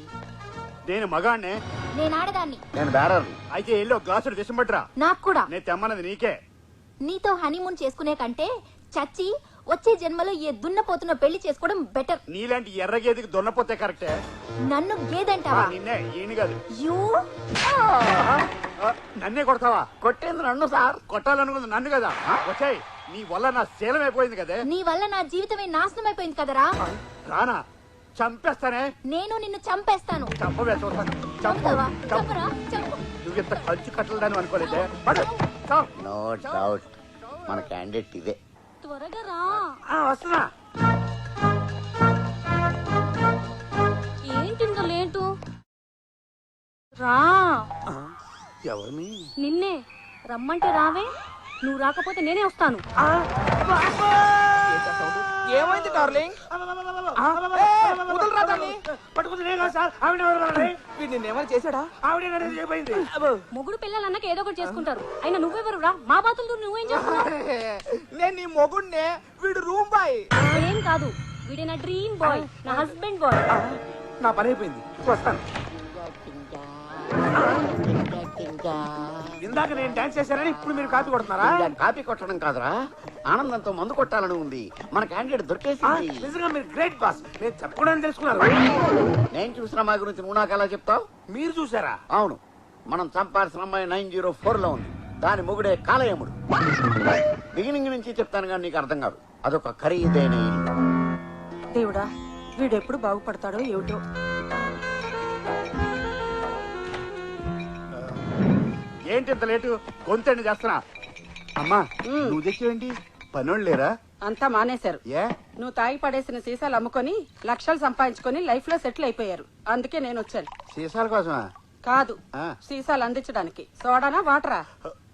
నేను మగాడినే. నేను ఆడదాన్ని. నేను బేరర్ని. అయితే ఎల్లో గ్లాసుడు విషం పట్టురా. నాకు కూడా. నేను తెమ్మన్నది నీకే. నీతో హనీమూన్ చేసుకునే కంటే చచ్చి వచ్చే జన్మలో ఏ దున్నపోతున్న పెళ్లి చేసుకోవడం బెటర్. నీలాంటి ఎర్ర గేదెకి దున్నపోతే కరెక్టే. నన్ను గేదంటావా? నిన్నే, ఈయన కాదు. యూ నన్నే కొడతావా? కొట్టేంది నన్ను సార్. కొట్టాలనుకుంది నన్ను కదా. వచ్చాయి, నీ వల్ల నా శీలం అయిపోయింది కదే. నీ వల్ల నా జీవితమే నాశనం అయిపోయింది కదరా. రానా, చంపేస్తానే. నేను నిన్ను చంపేస్తాను. చంపవే, చూస్తాను. చంపుతావా? చంపరా, చంపు. నువ్వెంత ఖర్చు కట్టలేదని అనుకోలేదే. నో డౌట్ మన క్యాండిడేట్ ఇదే. త్వరగా రా. వస్తున్నా. ఏంటింత లేటు? రా. ఎవరిని? నిన్నే రమ్మంటే రావే. నువ్వు రాకపోతే నేనే వస్తాను. ఏమైంది డార్లింగ్? నిన్నేమైనా చేశాడా? మొగుడు పిల్లలన్నాక ఏదో ఒకటి చేసుకుంటారు. అయినా నువ్వెవరు రా? మా బాతులు నువ్వేం చేస్తున్నావు? నేను నీ మొగుడినే, వీడు రూమ్ బాయ్. ఏం కాదు, వీడే నా డ్రీమ్ బాయ్, నా హస్బెండ్ బాయ్. నా పని అయిపోయింది, వస్తాను. ఇందాక నేను డాన్స్ చేశానని ఇప్పుడు మీరు కాపీ కొడుతున్నారా? కాపీ కొట్టడం కాదురా, ఆనందంతో మందు కొట్టాలని ఉంది. మన క్యాండిడేట్ దొరికేసింది. నిజంగా మీరు గ్రేట్ బాస్. నేను చెప్పకూడదని తెలుసుకున్నారు. నేను చూసిన మా గురించి నువ్వు నాకు ఎలా చెప్తావు? మీరు చూసారా? అవును, మనం చంపాల్సిన అమ్మాయి 904 లో ఉంది. దాని మొగుడే కాలయముడు. బిగినింగ్ నుంచి చెప్తాను కానీ నీకు అర్థం కాదు. అదొక ఖరీదైన ఇల్లు. దేవుడా, వీడెప్పుడు బాగుపడతాడో ఏమిటో. ఏంటి ఇంత లేటు? గొంతండి చేస్తున్నా. అమ్మా, నువ్వు తెచ్చేవేంటి? పనోళ్ళు లేరా? అంతా మానేశారు. ఏ? నువ్వు తాగి పడేసిన సీసాలు అమ్ముకొని లక్షలు సంపాదించుకొని లైఫ్ లో సెటిల్ అయిపోయారు. అందుకే నేను వచ్చాను. సీసాల కోసమా? కాదు, సీసాలు అందించడానికి. సోడానా వాటరా?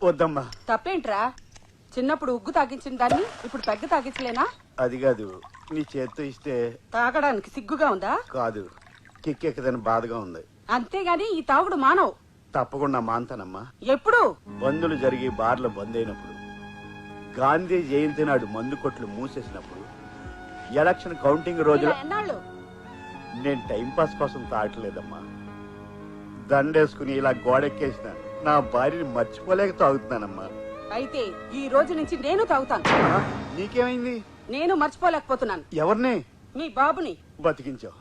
వద్దమ్మా. తప్పేంట్రా? చిన్నప్పుడు ఉగ్గు తాగించిన దాన్ని ఇప్పుడు పెగ్గ తాగించలేనా? అది కాదు, నీ చేత్తో ఇస్తే. తాగడానికి సిగ్గుగా ఉందా? కాదు, కిక్కెక్కదని బాధగా ఉంది. అంతేగాని ఈ తాగుడు మానవు. తప్పకుండా మాంతానమ్మా. ఎప్పుడు? బందులు జరిగి బార్లు బంద్ అయినప్పుడు, గాంధీ జయంతి నాడు మందు కొట్లు మూసేసినప్పుడు, ఎలక్షన్ కౌంటింగ్ రోజులు. ఎన్నాళ్ళు? నేను టైం పాస్ కోసం తాగట్లేదమ్మా. దండేసుకుని ఇలా గోడెక్కేసిన నా భార్యని మర్చిపోలేక తాగుతున్నానమ్మా. అయితే ఈ రోజు నుంచి నేను తాగుతాను. నీకేమైంది? నేను మర్చిపోలేకపోతున్నాను. ఎవరిని? మీ బాబుని. బతికించావు.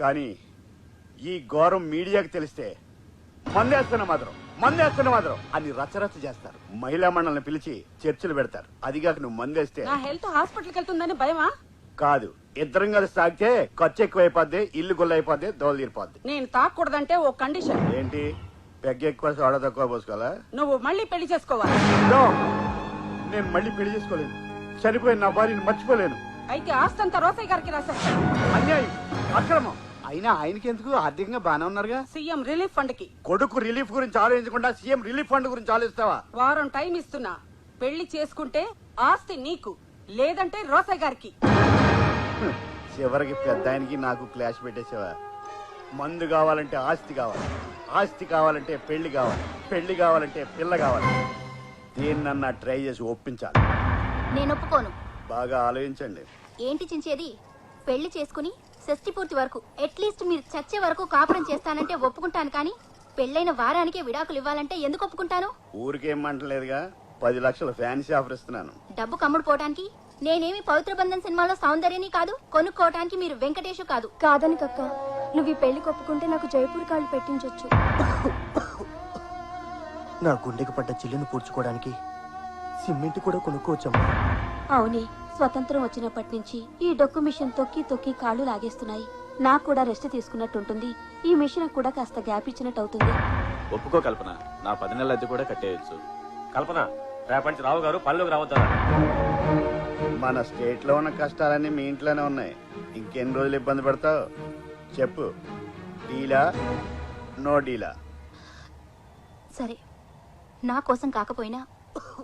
కానీ ఈ ఘోరం మీడియాకి తెలిస్తే మందేస్తున్న మాత్రం అని రచ్చరచ్చ చేస్తారు. మహిళా మండలిని పిలిచి చర్చలు పెడతారు. అదిగాక నువ్వు మందేస్తే నా హెల్త్ హాస్పిటల్కి వెళ్తుందని భయమా? కాదు, ఇద్దరం కలిసి తాగితే ఖర్చు ఎక్కువైపోద్ది, ఇల్లు గుల్లైపోద్ది, దోలు తీరిపోద్ది. నేను తాగకూడదంటే ఓ కండిషన్. ఏంటి? పెగ్గ ఎక్కువ సోడా తక్కువ పోసుకోవాలా? నువ్వు మళ్ళీ పెళ్లి చేసుకోవాలి. నేను మళ్ళీ పెళ్లి చేసుకోలేను. చనిపోయిన నా భార్యని మర్చిపోలేను. అయితే ఆస్తంతా రోసయ్య గారికి రాశారు. అన్యాయం, అక్రమం. అయినా ఆయనకి ఎందుకు? ఆర్థికంగా బానే ఉన్నారుగా. సీఎం రిలీఫ్ ఫండ్ కి. కొడుకు రిలీఫ్ గురించి ఆలోచించకుండా సీఎం రిలీఫ్ ఫండ్ గురించి ఆలోచిస్తావా? వారం టైం ఇస్తున్నా. పెళ్లి చేసుకుంటే ఆస్తి నీకు, లేదంటే రోసయ్య గారికి. చివరికి పెద్ద ఆయనకి నాకు క్లాష్ పెట్టేసావా? మందు కావాలంటే ఆస్తి కావాలి, ఆస్తి కావాలంటే పెళ్లి కావాలి, పెళ్లి కావాలంటే పిల్ల కావాలి. దేన్నన్నా ట్రై చేసి ఒప్పించాలి. నేను ఒప్పుకోను. బాగా ఆలోచించండి. ఏంటి చించేది? పెళ్లి చేసుకుని షష్టి పూర్తి వరకు అట్లీస్ట్ మీరు చచ్చే వరకు కాపురం చేస్తానంటే ఒప్పుకుంటాను, కానీ పెళ్ళైన వారానికే విడాకులు ఇవ్వాలంటే ఎందుకు ఒప్పుకుంటాను? ఊరికేం మంటలేదుగా. 10 లక్షల ఫ్యాన్సీ ఆఫర్ ఇస్తున్నాను. డబ్బు కమ్ముడు పోవటానికి. నేనేమి పవిత్ర బంధం సినిమాలో సౌందర్యని కాదు, కొనుక్కోవటానికి మీరు వెంకటేష్ కాదు. కాదని కక్క, నువ్వు ఈ పెళ్లి ఒప్పుకుంటే నాకు జైపూర్ కాళ్ళు పెట్టించొచ్చు. నా గుండెకి పడ్డ చిల్లును పూడ్చుకోవడానికి సిమెంట్ కూడా కొనుక్కోవచ్చమ్మా. అవునే, స్వతంత్రం వచ్చినప్పటి నుంచి ఈ డొక్కు మిషన్ తొక్కి తొక్కి కాళ్ళు లాగేస్తున్నాయి. నాకు కూడా రెస్ట్ తీసుకున్నట్టుంటుంది. ఈ మిషన్ కూడా కాస్త గ్యాప్ ఇచ్చినట్టు అవుతుంది. ఒప్పుకో కల్పన, నా 10 నెలల అద్దె కూడా కట్టేయచ్చు. కల్పన, రేపటి రావు గారు పనిలోకి రావద్దా? మన స్టేట్ లో ఉన్న కష్టాలన్నీ మీ ఇంట్లోనే ఉన్నాయి. ఇంకెన్ని రోజులు ఇబ్బంది పడతావు చెప్పు. డీలా నో డీలా? సరే, నా కోసం కాకపోయినా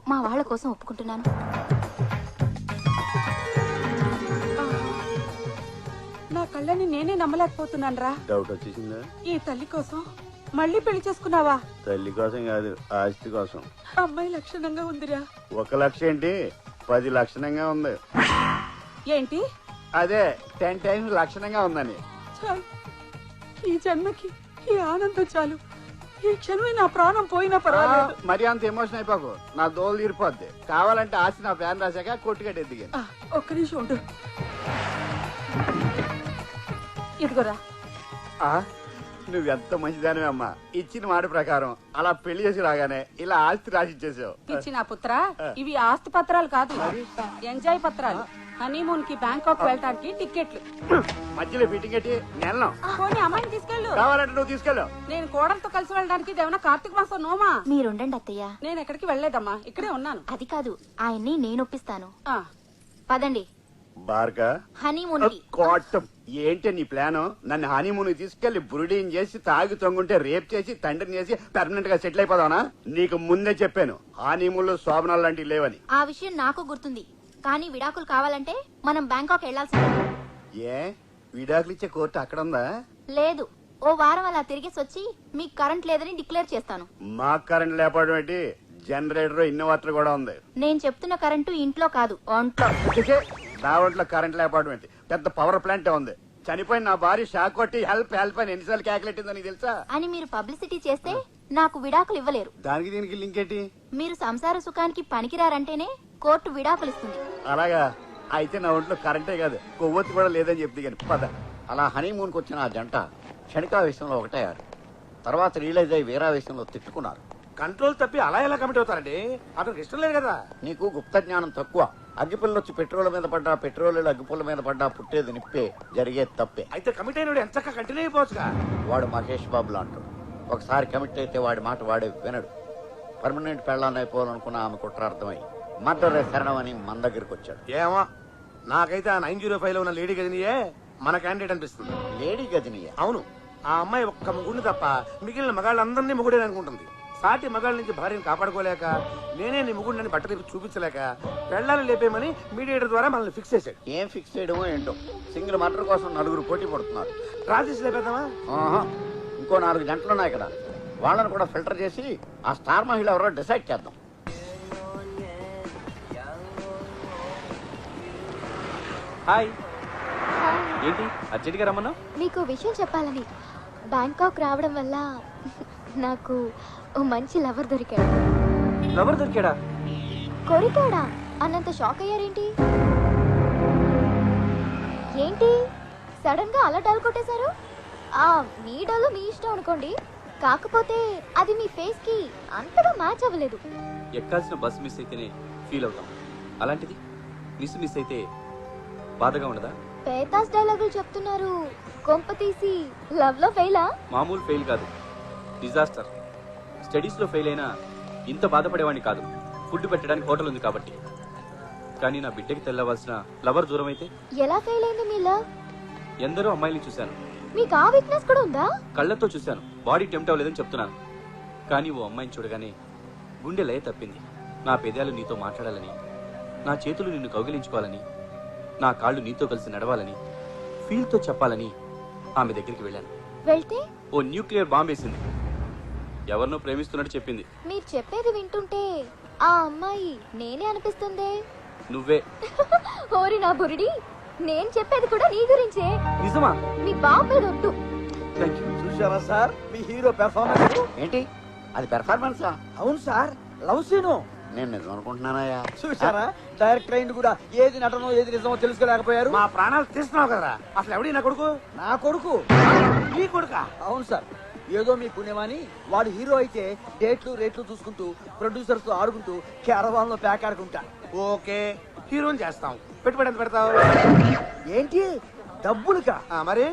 మా వాళ్ళ కోసం ఒప్పుకుంటున్నాను. నా కళ్ళని నేనే నమ్మలేకపోతున్నాను రా. డౌట్ వచ్చేసిందా? ఈ తల్లి కోసం మళ్ళీ పెళ్లి చేసుకున్నావా? తల్లి కోసం కాదు, ఆస్తి కోసం. అమ్మాయి లక్షణంగా ఉందిరా. 1 లక్ష ఏంటి, 10 లక్షణంగా ఉంది. ఏంటి? అదే 10 టైమ్స్ లక్షణంగా ఉందని. చాయ్. ఈ జన్మకి ఈ ఆనందం చాలు. ఈ క్షణమే నా ప్రాణం పోయినా పర్వాలేదు. మరి అంత ఎమోషన్ అయిపోకు, నా దోలు తీరిపోద్ది. కావాలంటే ఆస్తి నా ప్లాన్ రాశాక కొట్టుకట్టి ఎదిగాను. ఒక్క నిమిషం ఉండు. ఇదిగోరా. నువ్వెంత మంచిదానివే అమ్మా. ఇచ్చిన మాట ప్రకారం అలా పెళ్లి చేసి రాగానే ఇలా ఆస్తి రాసి ఇచ్చేసావు. పిచ్చిన పుత్ర, ఇవి ఆస్తి పత్రాలు కాదు, ఎంజాయ్ పత్రాలు. హనీమూన్ కి బ్యాంకాక్ వెళ్ళటానికి టికెట్లు. మధ్యలో ఫిట్టింగ్ ఎట్టి నెలను పోనీ అమ్మాయిని తీసుకెళ్ళు. కావాలంటే నువ్వు తీసుకెళ్ళు. నేను కోడలతో కలిసి వెళ్ళడానికి ఇదేమన్నా కార్తీక మాసం నోమా? మీరుండండి అత్తయ్య. నేను ఎక్కడికి వెళ్ళలేదమ్మా, ఇక్కడే ఉన్నాను. అది కాదు, ఆయన్ని నేను ఒప్పిస్తాను. పదండి బార్గా హనీమూన్ కి. కోటం ఏంటి నీ ప్లాన్? నన్ను హనీమూన్ తీసుకెళ్లి బ్రూడింగ్ చేసి తాగి తొంగుంటే రేప్ చేసి తండ్రిని చేసి పర్మనెంట్ గా సెటిల్ అయిపోదావనా? నీకు ముందే చెప్పాను హనీమూన్ లో శోభనాలు లాంటివి లేవని. ఆ విషయం నాకు గుర్తుంది, కానీ విడాకులు కావాలంటే మనం బ్యాంకాక్ వెళ్లాల్సిందే. ఏ విడాకులు ఇచ్చే కోర్టు అక్కడ ఉందా? లేదు, ఓ వారం అలా తిరిగేసి వచ్చి మీకు కరెంట్ లేదని డిక్లేర్ చేస్తాను. మాకు కరెంట్ లేకపోవడం ఏంటి? జనరేటర్ ఇన్వర్టర్ కూడా ఉంది. నేను చెప్తున్న కరెంటు ఇంట్లో కాదు, ఒంట్లో. నా ఒంట్లో కరెంట్ లేకపోవడం ఏంటి? పెద్ద పవర్ ప్లాంట్ ఉంది. చనిపోయిన నా భార్య షాక్ కొట్టి హెల్ప్ హెల్ప్ అని ఎన్నిసార్లు క్యాకులెట్టిందో నీకు తెలుసా? అని మీరు పబ్లిసిటీ చేస్తే నాకు విడాకులు ఇవ్వలేరు. దానికి దీనికి లింక్ ఏంటి? మీరు సంసార సుఖానికి పనికిరారంటేనే కోర్టు విడాకులు ఇస్తుంది. అలాగా? అయితే నా ఒంట్లో కరెంటే కాదు కొవ్వొత్తి కూడా లేదని చెప్తే కానీ పద. అలా హనీమూన్కి వచ్చిన ఆ జంట క్షణికావేశంలో ఒకటయ్యారు. తర్వాత రియలైజ్ అయ్యి వీరావేశంలో తిట్టుకున్నారు. కంట్రోల్ తప్పి అలా ఎలా కమిట్ అవుతారండి? అతనికి ఇష్టం లేదు కదా. నీకు గుప్త జ్ఞానం తక్కువ. అగ్గిపుల్ల వచ్చి పెట్రోల్ మీద పడ్డా, పెట్రోల్ అగ్గిపుల్ల మీద పడ్డా పుట్టేది నిప్పే, జరిగేది తప్పే. అయితే కమిట్ అయిన ఎంత కంటిన్యూ అయిపోవచ్చుగా. వాడు మహేష్ బాబులా అంటాడు. ఒకసారి కమిట్ అయితే వాడి మాట వాడే వినడు. పర్మనెంట్ పెళ్ళాన్ని అయిపోవాలనుకున్న ఆమె కుట్రార్థమై మర్డర్ శరణం అని మన దగ్గరికి వచ్చాడు. ఏమో నాకైతే ఆ 905 లో ఉన్న లేడీ గదినియే మన క్యాండిడేట్ అనిపిస్తుంది. లేడీ గదినియే? అవును. ఆ అమ్మాయి ఒక్క ముగ్గురిని తప్ప మిగిలిన మగాళ్ళందరినీ ముగుడే అనుకుంటుంది. సాటి మగాళ్ళ నుంచి భార్యను కాపాడుకోలేక, నేనే నీ ముగుడిని బట్టలు చూపించలేక పెళ్ళాలను లేపేమని మీడియేటర్ ద్వారా మనల్ని ఫిక్స్ చేశాడు. ఏం ఫిక్స్ చేయడమో ఏంటో. సింగిల్ మర్డర్ కోసం 9 పోటీ పడుతున్నారు. రాజేష్ లేపేద్దామా? ఇంకో 4 గంటలు ఉన్నాయి ఇక్కడ. వాళ్ళని కూడా ఫిల్టర్ చేసి ఆ స్టార్ మహిళ ఎవరో డిసైడ్ చేద్దాం. హాయ్. ఏంటి అర్జెంట్గా రమ్మన్నా? మీకు విషయం చెప్పాలని. బ్యాంకాక్ రావడం వల్ల నాకు ఓ మంచి లవర్ దొరికాడు. లవర్ దొరికాడా? కొరికాడా అన్నంత షాక్ అయ్యారేంటి? ఏంటి సడన్ గా అలా డల్ కొట్టేశారు? మీ డల్ మీ ఇష్టం అనుకోండి, కాకపోతే అది మీ ఫేస్ కి అంతగా మ్యాచ్ అవ్వలేదు. ఎక్కాల్సిన బస్ మిస్ అయితేనే ఫీల్ అవుతాం, అలాంటిది మిస్ అయితే బాధగా ఉండదా? పేతాస్ డైలాగులు చెప్తున్నారు. కొంప తీసి లవ్ లో ఫెయిలా? మామూలు ఫెయిల్ కాదు, డిజాస్టర్. స్టడీస్ లో ఫెయిల్ అయినా ఇంత బాధపడేవాడిని కాదు. ఫుడ్ పెట్టడానికి హోటల్ ఉంది కాబట్టి. కానీ నా బిడ్డకి తెల్లవలసిన లవర్ దూరం అయితే ఎలా ఫెయిల్ అయింది మీ లవ్? ఎందరో అమ్మాయిని చూశాను. మీకు ఆ వీక్నెస్ కూడా ఉందా? కళ్ళతో చూశాను, బాడీ టెంప్ట్ అవ్వలేదని చెప్తున్నాను. కానీ ఓ అమ్మాయిని చూడగానే గుండె లయ తప్పింది. నా పెదాలు నీతో మాట్లాడాలని, నా చేతులు నిన్ను కౌగిలించుకోవాలని, నా కాళ్ళు నీతో కలిసి నడవాలని, ఫీల్తో చెప్పాలని ఆమె దగ్గరికి వెళ్ళాను. వెళ్తే ఓ న్యూక్లియర్ బాంబ్ వేసింది. ఎవరినో ప్రేమిస్తున్నట్టు చెప్పింది. మీరు చెప్పేది వింటుంటే ఆ అమ్మాయి నేనే అనిపిస్తుంది. నువ్వే. ఓరి నా బురిడి, నేను చెప్పేది కూడా నీ గురించే. నిజమా? మీ బాబు మీద ఒట్టు. చూసావా సార్ మీ హీరో పెర్ఫార్మెన్స్? ఏంటి అది పెర్ఫార్మెన్సా? అవును సార్, లవ్ సీను. నేను నిజం అనుకుంటున్నానయ్యా. చూసారా డైరెక్టర్ అయింది కూడా ఏది నటనో ఏది నిజమో తెలుసుకోలేకపోయారు. మా ప్రాణాలు తీస్తున్నావు కదా. అసలు ఎవడి నా కొడుకు? నా కొడుకు. నీ కొడుకా? అవును సార్. ఏదో మీ పుణ్యమాని వాడు హీరో అయితే డేట్లు రేట్లు చూసుకుంటూ ప్రొడ్యూసర్స్ తో ఆడుకుంటూ క్యారవాన్ లో ప్యాక్ ఆడుకుంటా. ఓకే, హీరోని చేస్తాం. పెట్టుబడి ఎంత పెడతావు? ఏంటి డబ్బులుకా? మరి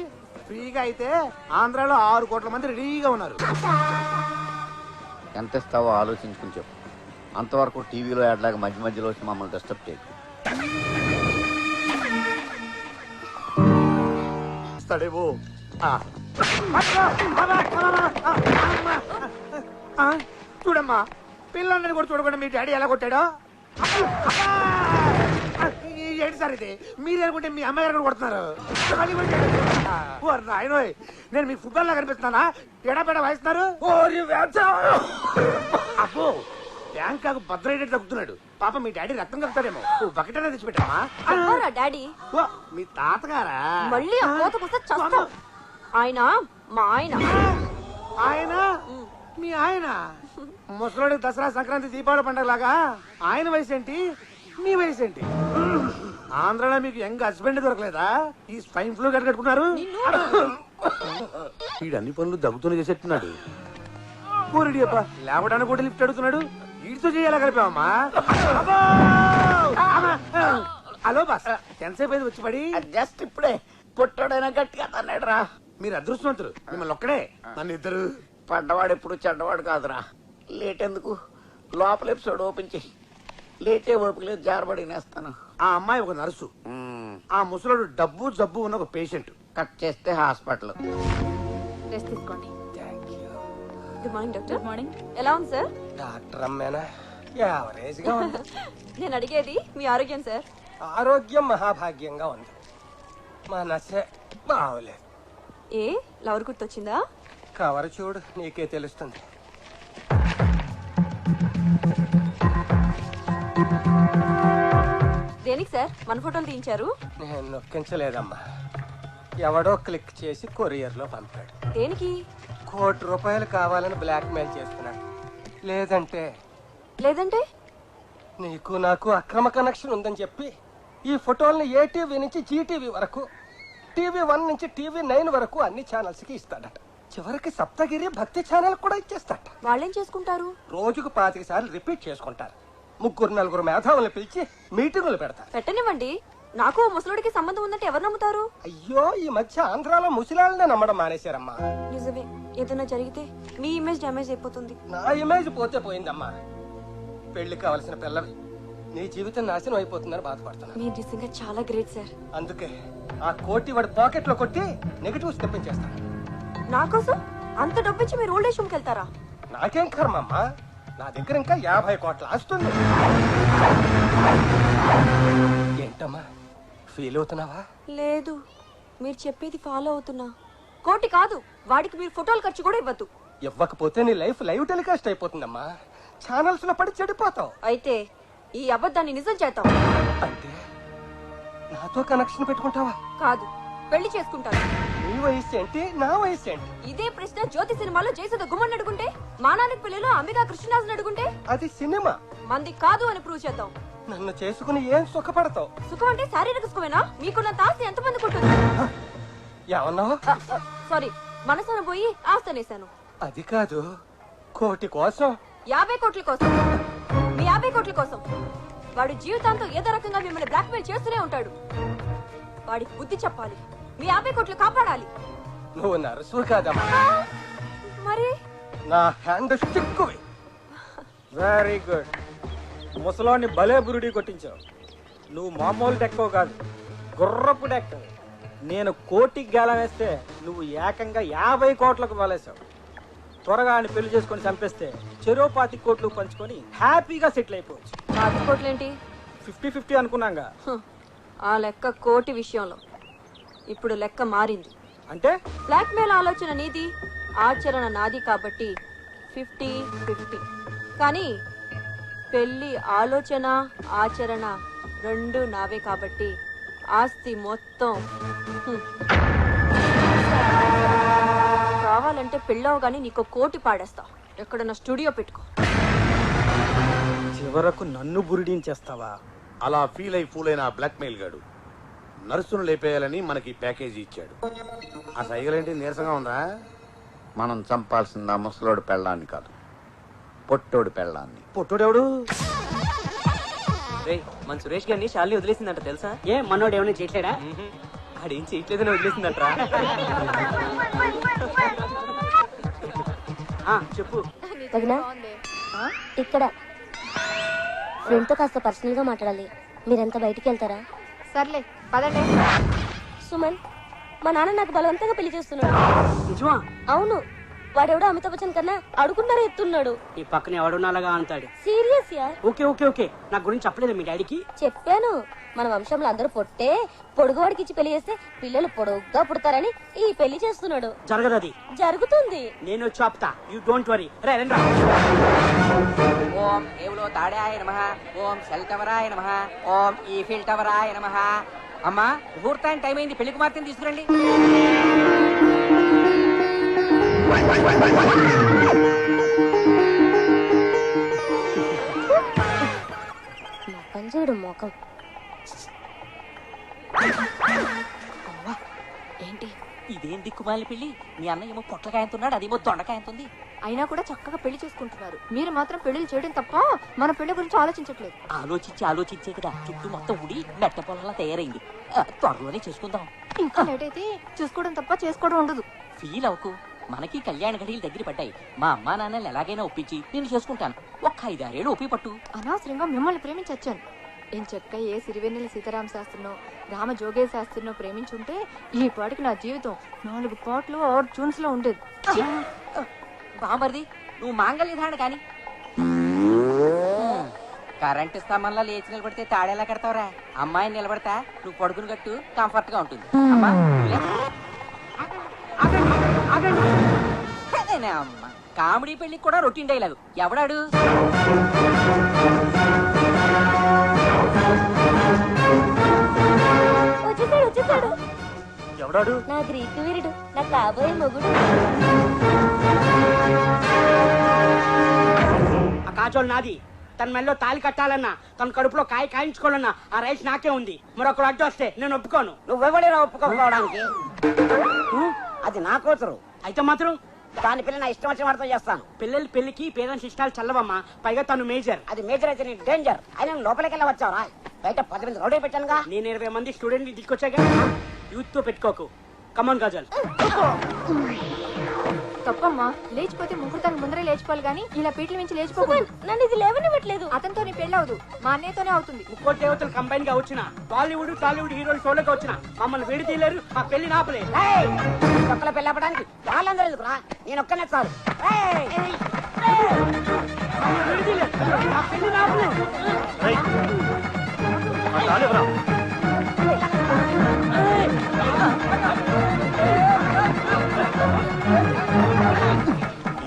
ఫ్రీగా అయితే ఆంధ్రాలో 6 కోట్ల మంది రెడీగా ఉన్నారు. ఎంత ఇస్తావో ఆలోచించుకుని చెప్పు. అంతవరకు టీవీలో యాడ్లాగా మధ్య మధ్యలో వచ్చి మమ్మల్ని డిస్టర్బ్ చేయకు. ఇస్తాడేవో. చూడమ్మా, పిల్లల్ని కూడా చూడకుండా మీ డాడీ ఎలా కొట్టాడో. ఏంటి సార్ ఇది? మీరు అనుకుంటే మీ అమ్మగారు కొడుతున్నారు. నాయనోయ్, నేను మీకు ఫుట్బాల్ లా కనిపిస్తున్నానా? ఎడబెడ వాయిస్తున్నారు. అబ్బో, బ్యాంకాకు భద్రైడెడ్ తగ్గుతున్నాడు. పాప మీ డాడీ రక్తం కలుగుతాడేమో. బకెట్ అనేది తెచ్చిపెట్టామా? డాడీ మీ తాతగారా? మళ్ళీ ఆ కోతకొస్తే చస్తావు. ఆయన మా ఆయన. ఆయన మీ ఆయన ముసలోడి దసరా సంక్రాంతి దీపావళి పండగలాగా ఆయన వయసు ఏంటి మీ వయసు ఏంటి? ఆంధ్రాలో మీకు యంగ్ హస్బెండ్ దొరకలేదా? ఈ స్పైన్ ఫ్లూ కట్టుకున్నారు. వీడు అన్ని పనులు దగ్గుతూనే చేసేట్టున్నాడు. పూరిడి అబ్బా లేవడానికి కూడా లిఫ్ట్ అడుగుతున్నాడు. వీడితో చేయాలా కలిపామమ్మా? హలో బాస్, ఎంతసేపు అయింది వచ్చి పడి? జస్ట్ ఇప్పుడే పుట్టాడైనా గట్టిగా తన్నాడు రా. మీరు అదృష్టవంతులు, మిమ్మల్ని ఒక్కడే. నన్ను ఇద్దరు. పడ్డవాడు ఎప్పుడు చెడ్డవాడు కాదురా. లేట్ ఎందుకు, లోపల ఎపిసోడ్ ఓపెన్ చెయ్యి. లేటే ఓపిక లేదు, జారబడి నేస్తాను. ఆ అమ్మాయి ఒక నర్సు, ఆ ముసలోడు డబ్బు జబ్బు ఉన్న ఒక పేషెంట్. కట్ చేస్తే హాస్పిటల్. రెస్ట్ తీసుకోండి. Good morning doctor. Good morning. ఎలా ఉంది సార్? డాక్టర్ అమ్మేనా? యావరేజ్ గా ఉంది. నేను అడిగేది మీ ఆరోగ్యం సార్. ఆరోగ్యం మహాభాగ్యంగా ఉంది. మనసే బాగోలేదు. ఏ లవర్ గుర్తొచ్చిందా? కవర్ చూడు, నీకే తెలుస్తుంది. దేనికి సార్ మన ఫోటోలు తీయించారు? నేను నొక్కించలేదమ్మా, ఎవడో క్లిక్ చేసి కొరియర్లో పంపాడు. దేనికి? ₹1 కోటి కావాలని బ్లాక్ మెయిల్ చేస్తున్నాడు. లేదంటే నీకు నాకు అక్రమ కనెక్షన్ ఉందని చెప్పి ఈ ఫోటోల్ని ఏటీవీ నుంచి జీటీవీ వరకు, TV1 నుంచి TV9 వరకు అన్ని ఛానల్స్ కి ఇస్తాడట. చివరికి సప్తగిరి భక్తి ఛానల్ కూడా ఇచ్చేస్తాడట. వాళ్ళేం చేసుకుంటారు? రోజుకు 25 సార్లు రిపీట్ చేసుకుంటారు. 3-4 మేధావులను పిలిచి మీటింగులు పెడతారు. పెట్టనివ్వండి. నాకు ముసలుడికి సంబంధం ఉందంటే ఎవరు నమ్ముతారు? అయ్యో, ఈ మధ్య ఆంధ్రాలో ముసలాళ్ళనే నమ్మడం మానేశారమ్మా. నిజమే, ఏదైనా జరిగితే మీ ఇమేజ్ డ్యామేజ్ అయిపోతుంది. నా ఇమేజ్ పోతే పోయిందమ్మా. పెళ్లి కావలసిన పిల్లవి నీ జీవితం నాశనం అయిపోతుందని బాధపడుతున్నా. మీరు నిజంగా చాలా గ్రేట్ సార్. అందుకే ఆ కోటి వాడి పాకెట్ లో కొట్టి నెగటివ్స్ తెప్పించేస్తాను. నా కోసం అంత డబ్బిచ్చి మీరు ఓల్డ్ ఏజ్ హోమ్కి వెళ్తారా? నాకేం కర్మమ్మా, నా దగ్గర ఇంకా 50 కోట్ల ఆస్తుంది. ఏంటమ్మా ఫీల్ అవుతున్నావా? లేదు, మీరు చెప్పేది ఫాలో అవుతున్నా. కోటి కాదు, వాడికి మీరు ఫోటోలు ఖర్చు కూడా ఇవ్వద్దు. ఇవ్వకపోతే నీ లైఫ్ లైవ్ టెలికాస్ట్ అయిపోతుందమ్మా. ఛానల్స్ లో పడి చెడిపోతావు. అయితే ఈ అబద్ధాన్ని నిజం చేద్దాం. అంటే నాతో కనెక్షన్ పెట్టుకుంటావా? కాదు, పెళ్లి చేసుకుంటాను. నీ వయసు ఏంటి, నా వయసు ఏంటి? ఇదే ప్రశ్న జ్యోతి సినిమాలో జయసుధ గుమ్మని అడుగుంటే, మానానికి పెళ్లిలో అంబికా కృష్ణరాజుని అడుగుంటే, అది సినిమా, మంది కాదు అని ప్రూవ్ చేద్దాం. నన్ను చేసుకుని ఏం సుఖపడతావు? సుఖం అంటే శారీరక సుఖమేనా? మీకున్నంత ఆస్తి ఎంతమందికి ఉంటుంది? ఏమన్నావు? సారీ, మనసున పోయి ఆస్తి అనేశాను. అది కాదు, కోటి కోసం. 50 కోట్ల కోసం. మీ 50 కోట్ల కోసం వాడు జీవితాంతం ఏదో రకంగా మిమ్మల్ని బ్లాక్మెయిల్ చేస్తూనే ఉంటాడు. వాడికి బుద్ధి చెప్పాలి, మీ 50 కోట్లు కాపాడాలి. నువ్వు నరసు కాదమ్మా, మరి నా హ్యాండ్ స్టిక్. Very good. ముసలాన్ని భలే బురుడి కొట్టించావు. నువ్వు మామూలు డెక్కో కాదు, గుర్రపు డెక్క. నేను కోటికి గాలం వేస్తే నువ్వు ఏకంగా 50 కోట్లకు వాలేసావు. త్వరగా ఆయన పెళ్లి చేసుకొని చంపేస్తే చెరో 25 కోట్లు పంచుకొని హ్యాపీగా సెటిల్ అయిపోవచ్చు. 50 కోట్లేంటి? 50-50 అనుకున్నాగా. ఆ లెక్క కోటి విషయంలో ఇప్పుడు లెక్క మారింది. అంటే బ్లాక్మెయిల్ ఆలోచన నీది, ఆచరణ నాది కాబట్టి 50-50. కానీ పెళ్లి ఆలోచన ఆచరణ రెండు నావే కాబట్టి ఆస్తి మొత్తం కావాలంటే పెళ్ళవగానే నీకు 1 కోటి పాడేస్తా. ఎక్కడన్నా స్టూడియో పెట్టుకో. చివరకు నన్ను బురిడించేస్తావా? అలా ఫీల్ అయి ఫూల్ అయిన బ్లాక్ మెయిల్ గాడు నర్సును లేపేయాలని మనకి ప్యాకేజీ ఇచ్చాడు. ఆ సైగలేంటి నీరసంగా ఉందా? మనం చంపాల్సింది ఆ ముసలోడు పెళ్ళాన్ని కాదు, పొట్టోడు పెళ్ళాన్ని. పొట్టోడెవడు? మన సురేష్ గారిని శాలిని వదిలేసిందంట తెలుసా? ఏ మనోడు ఏమైనా చేయట్లేడా? ఆడేం చేయట్లేదని వదిలేసిందంటరా. చెప్పు. ఇక్కడ ఫ్రెండ్తో కాస్త పర్సనల్ గా మాట్లాడాలి. మీరంతా బయటికి వెళ్తారా? సర్లే పదండి. సుమన్, మా నాన్న నాకు బలవంతంగా పెళ్లి చేస్తున్నాడు. నిజమా? అవును, వాడెవడో అమితాబ్ బచ్చన్ కన్నా అడుగున్నారా ఎత్తున్నాడు. ఈ పక్కన ఎవడున్నాలాగా అంటాడు. Serious yeah? Okay okay okay, నా గురించి చెప్పలేదు మీ డాడీకి? చెప్పాను. మన వంశంలో అందరూ పొట్టే, పొడుగువాడికి ఇచ్చి పెళ్లి చేస్తే పిల్లలు పొడుగ్గా పుడతారని ఈ పెళ్లి చేస్తున్నాడు. జరగదు. అది జరుగుతుంది. నేను చెప్తా, యూ డోంట్ వరీ. రండి. ఓం ఏవులో తాడాయ నమః, ఓం సెల్ టవరాయ నమః, ఓం ఈఫిల్ టవరాయ నమః. అమ్మా, ముహూర్తానికి టైం అయింది, పెళ్లి కుమార్తెని తీసుకురండి. పంజేడు మొఖం. ఏంటి ఇదేం దిక్కుమాలి పెళ్లి? మీ అన్న ఏమో పొట్లకాయంతున్నాడు, అదేమో దొండకాయంతుంది. అయినా కూడా చక్కగా పెళ్లి చేసుకుంటున్నారు. మీరు మాత్రం పెళ్లిళ్ళు చేయడం తప్ప మన పెళ్లి గురించి ఆలోచించట్లేదు. ఆలోచించే కదా చుట్టూ మొత్తం ఉడి మెట్ట పొలంలా తయారైంది. త్వరలోనే చేసుకుందాం. ఇంకా లేట్ అయితే చూసుకోవడం తప్ప చేసుకోవడం ఉండదు. ఫీల్ అవ్వకు, మనకి కళ్యాణ గడియలు దగ్గర పడ్డాయి. మా అమ్మా నాన్నలు ఎలాగైనా ఒప్పించి నేను చేసుకుంటాను. ఒక్క 5-6 ఒప్పి పట్టు. అనవసరంగా మిమ్మల్ని ప్రేమించొచ్చాను. ఏం చెక్క ఏ సిరివెన్నెల సీతారామ శాస్త్రినో రామ జోగే శాస్త్రినో ప్రేమించుంటే ఈ పాటికి నా జీవితం 4 పాటలు 6 ట్యూన్స్ లో ఉండేది. బామర్ది నువ్వు మాంగళ్యధారణ కానీ కరెంటు స్తంభంలో లేచి నిలబడితే తాడేలా కడతావురా? అమ్మాయిని నిలబడతా నువ్వు పడుకుని కట్టు, కంఫర్ట్ గా ఉంటుంది. అమ్మా అమ్మ కామెడీ పెళ్లికి కూడా రొటీన్ డైలాగు. ఎవడాడు? వచ్చేసాడు. ఎవడాడు? నా గ్రీకు వీరుడు, నా కాబోయే మొగుడు. ఆ కాజోలు నాది. తన మెల్లో తాలి కట్టాలన్నా, తన కడుపులో కాయించుకోవాలన్నా ఆ రైస్ నాకే ఉంది. మరొకరు అడ్డు వస్తే నేను ఒప్పుకోను. నువ్వెవడేరా ఒప్పుకోకపోవడానికి? అది నా కూతురు. అయితే మాత్రం దాని పిల్ల నా ఇష్టం వచ్చిన వాడితో చేస్తాను. పిల్లల పెళ్లికి పేరెంట్స్ ఇష్టాలు చల్లవమ్మా. పైగా తను మేజర్. అది మేజర్ అయితే నీ డేంజర్. అయినా లోపలికి వెళ్ళి వచ్చావురా? బయట 10 మంది రౌడీ పెట్టానుగా. నేను 20 మంది స్టూడెంట్ తీసుకొచ్చాగా. యూత్ తో పెట్టుకోకు. కమాన్ కాజల్. తప్పమ్మా, లేచిపోతే ముహూర్తానికి ముందరే లేచిపోవాలి గానీ ఇలా పీటల నుంచి లేచిపోకూడదు. నన్ను ఇది లేవనివ్వట్లేదు. అతనితో నీ పెళ్లి అవదు, మా అన్నయ్యతోనే అవుతుంది. ముక్కోటి దేవతలు కంబైన్ గా వచ్చిన టాలీవుడ్ హీరోలు షోలోకి వచ్చిన మమ్మల్ని విడి తీయలేరు. ఆ పెళ్లి నాపలే. ఒక్కల పెళ్లి అవ్వడానికి వాళ్ళందరూ ఎందుకురా? నేను ఒక్కనే చాలు.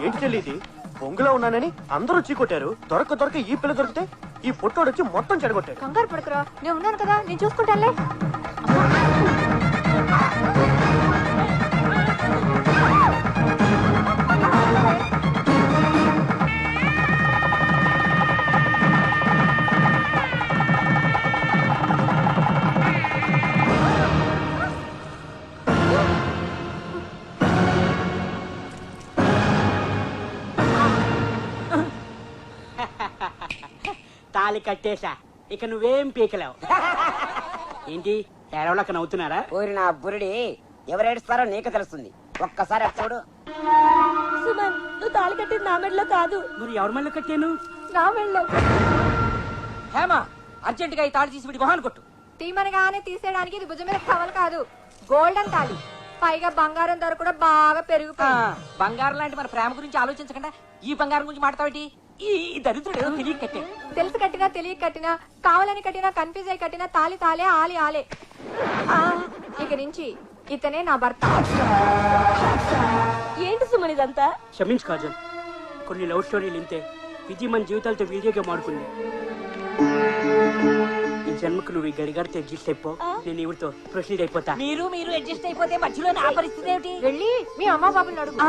ఏంటి చెల్లిది? బొంగులో ఉన్నానని అందరూ చీకొట్టారు. దొరక ఈ పిల్ల దొరికితే ఈ పొట్టోడు వచ్చి మొత్తం చెడగొట్టాడు. కంగారు పడకురా, నేను ఉన్నాను కదా, నేను చూసుకుంటానులే. తాలి కట్టేశా, ఇక నువ్వేం పీకలేవు. ఏంటి ఏడవలక నవ్వుతున్నారా? ఊరి నా బురుడి ఎవరేడుస్తారో నీకు తెలుస్తుంది. ఒక్కసారి చూడు. సుమన్, నువ్వు తాళి కట్టింది నా మెడలో కాదు. మరి ఎవరి మెడలో కట్టాను? నా మెడలో. హేమా, అర్జెంట్ గా ఈ తాళి తీసి విడి మొహాన్ని కొట్టు. తీమనగానే తీసేయడానికి ఇది భుజం మీద టవల్ కాదు, గోల్డెన్ తాళి. పైగా బంగారం ధర కూడా బాగా పెరిగిపోయింది. బంగారం లాంటి మన ప్రేమ గురించి ఆలోచించకుండా ఈ బంగారం గురించి మాట్లాడేటి? ఈ దరిద్రుడు ఏదో తెలియక కట్టాడు. తెలిసి కట్టినా తెలియక కట్టినా, కావాలని కట్టినా, కన్ఫ్యూజ్ అయి కట్టినా తాలి తాలే, ఆలి ఆలే. ఇక నుంచి ఇతనే నా భర్త. ఏంటి సుమన్ ఇదంతా? క్షమించు కాజల్, కొన్ని లవ్ స్టోరీలు ఇంతే. విధి మన జీవితాలతో వీడియోగా మాడుకుంది. ఈ జన్మకు నువ్వు ఈ గడిగారితో అడ్జస్ట్ అయిపో, నేను ఇవిడితో ప్రొసీడ్ అయిపోతా. మీరు అడ్జస్ట్ అయిపోతే మధ్యలో నా పరిస్థితి ఏమిటి? వెళ్ళి మీ అమ్మ బాబుని అడుగు.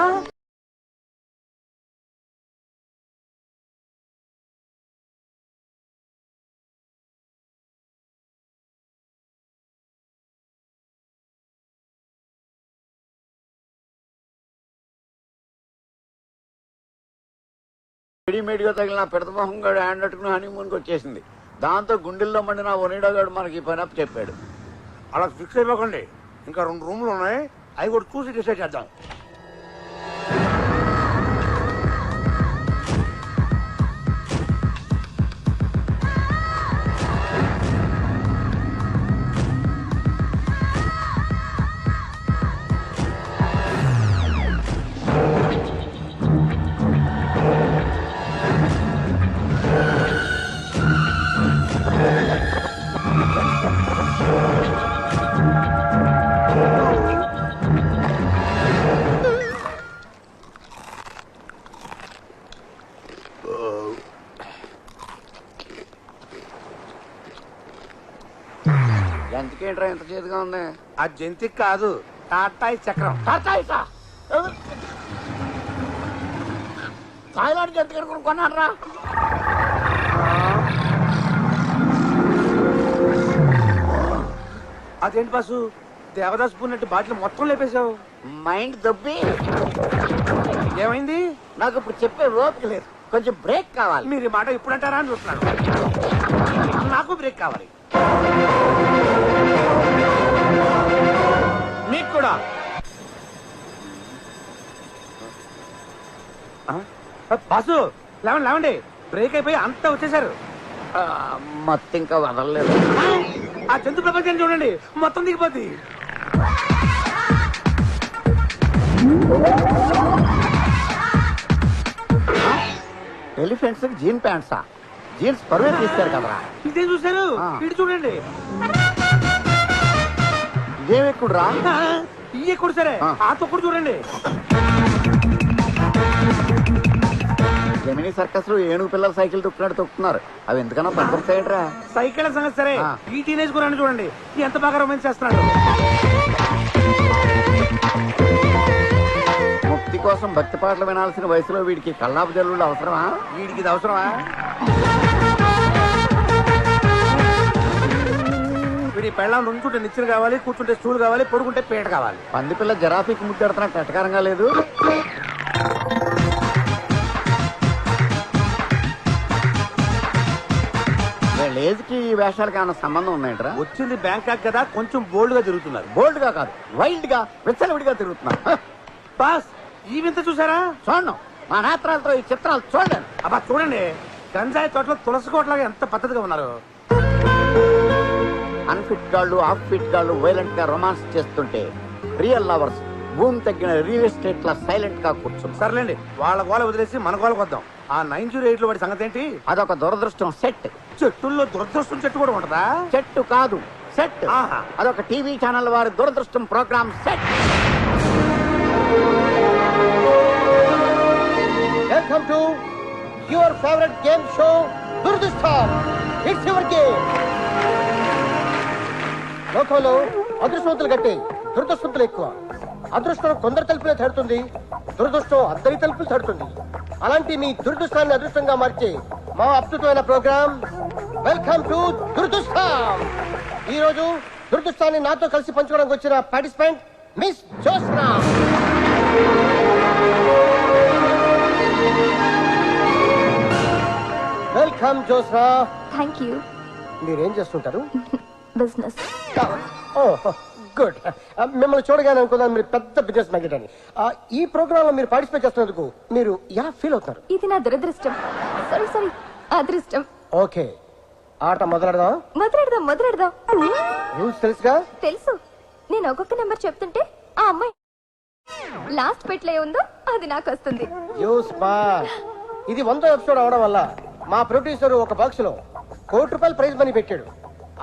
రెడీమేడ్ గా తగిలిన పెడతమోహం గారు హ్యాండ్ అట్టుకుని హనీమూన్కి వచ్చేసింది. దాంతో గుండెల్లో మండిన ఒనిడా గారు మనకి ఈ పని అప్పు చెప్పాడు. అలా ఫిక్స్ అయిపోకండి, ఇంకా 2 రూమ్లు ఉన్నాయి, అవి కూడా చూసి డిసైడ్ చేద్దాం. ఎంతకేంట్రా ఎంత చేతిగా ఉంది? ఆ జంతికి కాదు, టాటాయి చక్రం. టాటాయి థాయిలాండ్ జంతు కనుకొని కొన్నాను రా. అదేంటి బాసు దేవదాస్ పూన్నట్టు బాటిల్ మొత్తం లేపేశావు? మైండ్ దొబ్బి. ఏమైంది? నాకు ఇప్పుడు చెప్పే ఓపిక లేదు, కొంచెం బ్రేక్ కావాలి. మీరు ఈ మాట ఇప్పుడు అంటారా అని చూస్తున్నాను. నాకు బ్రేక్ కావాలి. మీకు కూడా. బాసు లేవండి లేవండి, బ్రేక్ అయిపోయి అంతా వచ్చేసారు. మొత్తం ఇంకా వదలలేదు. ఆ జంతు ప్రపంచాన్ని చూడండి, మొత్తం దిగిపోద్ది. ఎలిఫెంట్స్ జీన్ ప్యాంట్సా? జీన్స్ పరువే తీస్తారు కదరా. ఇదే చూసారు, ఇటు చూడండి. ఇదేం ఎక్కుడురా? ఈ ఎక్కుడు సరే, ఆ తొక్కుడు చూడండి. జమినీ సర్కస్ లో ఏనుగు పిల్లలు సైకిల్ తొక్కున్నాడు తొక్కుతున్నారు. అవి ఎందుకన్నా పనికొస్తాయంట్రా? సైకిల్ సంగతి సరే, ఈ టీనేజ్ గురాన్ని చూడండి ఎంత బాగా రొమాన్స్ చేస్తున్నాడు. ముక్తి కోసం భక్తి పాటలు వినాల్సిన వయసులో వీడికి కల్లాపు జల్లుళ్ళు అవసరమా? వీడికి ఇది అవసరమా? వీడి పెళ్ళం నుంచుంటే నిచ్చెన కావాలి, కూర్చుంటే స్టూల్ కావాలి, పడుకుంటే పీట కావాలి. పంది పిల్ల జరాఫీకి ముద్దెడుతున్నట్టు ఎటకారంగా లేదు. లేజ్ కి ఈ వేషాలకి ఏమైనా సంబంధం ఉన్నాయంటరా? వచ్చింది బ్యాంకాక్ కదా, కొంచెం బోల్డ్ గా తిరుగుతున్నారు. బోల్డ్ గా కాదు, వైల్డ్ గా విచ్చలవిడిగా తిరుగుతున్నారు. బాస్ ఈ వింత చూసారా? చూడను, మా నేత్రాలతో ఈ చిత్రాలు చూడండి. అబ్బా చూడండి, గంజాయి తోటలో తులసి కోటలాగా ఎంత పద్ధతిగా ఉన్నారు. అన్ఫిట్ గాళ్ళు, ఆఫ్ ఫిట్ గాళ్ళు వైలెంట్ గా రొమాన్స్ చేస్తుంటే రియల్ లవర్స్ భూమి తగ్గిన రియల్ ఎస్టేట్ లా సైలెంట్ గా కూర్చుంది. సర్లేండి, వాళ్ళ గోల వదిలేసి మన గోలకు వద్దాం. ఆ 908 లో వాడి సంగతి ఏంటి? అదొక దురదృష్టం సెట్. చెట్టుల్లో దురదృష్టం చెట్టు కూడా ఉంటదా? చెట్టు కాదు, సెట్. అదొక టీవీ ఛానల్ వారి దురదృష్టం program set. Welcome to your favourite game show దురదృష్టం. It's your game. లోకంలో అదృష్టవంతులు గట్టి, దురదృష్టవంతులు ఎక్కువ. అదృష్టం కొందరు తలుపులే తడుతుంది, దురదృష్టం అందరి తలుపులు తడుతుంది. అలాంటి మీ దురదృష్టాన్ని అదృష్టంగా మార్చే మా అద్భుతమైన ప్రోగ్రామ్ వెల్కమ్ టు దురదృష్టం. ఈ రోజు దురదృష్టాన్ని నాతో కలిసి పంచుకోవడానికి వచ్చిన participant miss Josna. Welcome Josna. Thank you. మీరేం చేస్తుంటారు? బిజినెస్. గుడ్. మిమ్మల్ని చూడగానే అనుకున్నాను మీరు పెద్ద బిజినెస్ మ్యాగ్నెట్ అని. ఈ ప్రోగ్రామ్ లో మీరు పార్టిసిపేట్ చేస్తున్నందుకు మీరు ఎలా ఫీల్ అవుతారు? ఇది నా దురదృష్టం. సారీ అదృష్టం. ఓకే, ఆట మొదలెడదాం. మొదలెడదాం. రూల్స్ తెలుసుగా? తెలుసు. నేను ఒక్కొక్క నెంబర్ చెప్తుంటే ఆ అమ్మాయి లాస్ట్ పెట్లో ఉందో అది నాకు వస్తుంది. ఇది 100వ ఎపిసోడ్ అవడం వల్ల మా ప్రొడ్యూసర్ ఒక బాక్స్ లో ₹1,00,00,000 ప్రైజ్ మనీ పెట్టాడు.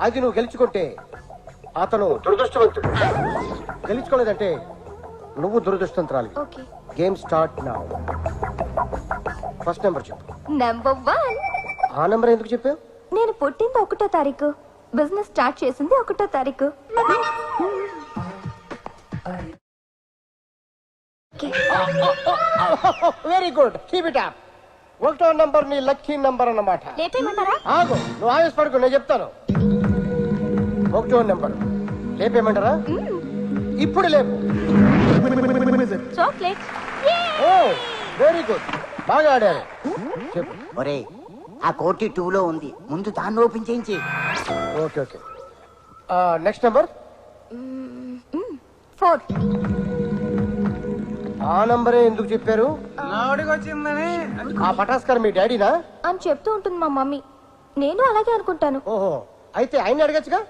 అది నువ్వు గెలుచుకుంటే అతను దురదృష్టవంతుడు, గెలుచుకోలేదంటే నువ్వు దురదృష్టవంతురాలి. Game start now. First number చెప్పు. నెంబర్ 1. ఆ నెంబర్ ఎందుకు చెప్పావు? నేను పుట్టింది 1వ తారీఖు, బిజినెస్ స్టార్ట్ చేసింది 1వ తారీఖు. Very good, keep it up. 1వ నంబర్ నీ లక్కీ నంబర్ అన్నమాట. లేపేయమంటారా? ఆగు, నువ్వు ఆవేశపడకు, నేను చెప్తాను. 1వ నంబర్ లేపేయమంటారా? ఇప్పుడు లేపు. చాక్లెట్. ఓ వెరీ గుడ్, బాగా ఆడారు. చెప్పు. ఒరే, ఆ కోటి 2 లో ఉంది, ముందు దాన్ని ఓపెన్ చేయించి. ఓకే. Next number 4. ఆ నంబరే ఎందుకు చెప్పారు? వచ్చిందని. ఆ పటాస్కర్ మీ డాడీనా అని చెప్తూ ఉంటుంది మా మమ్మీ. నేను అలాగే అనుకుంటాను. ఓహో, అయితే ఆయన అడగచ్చుగా.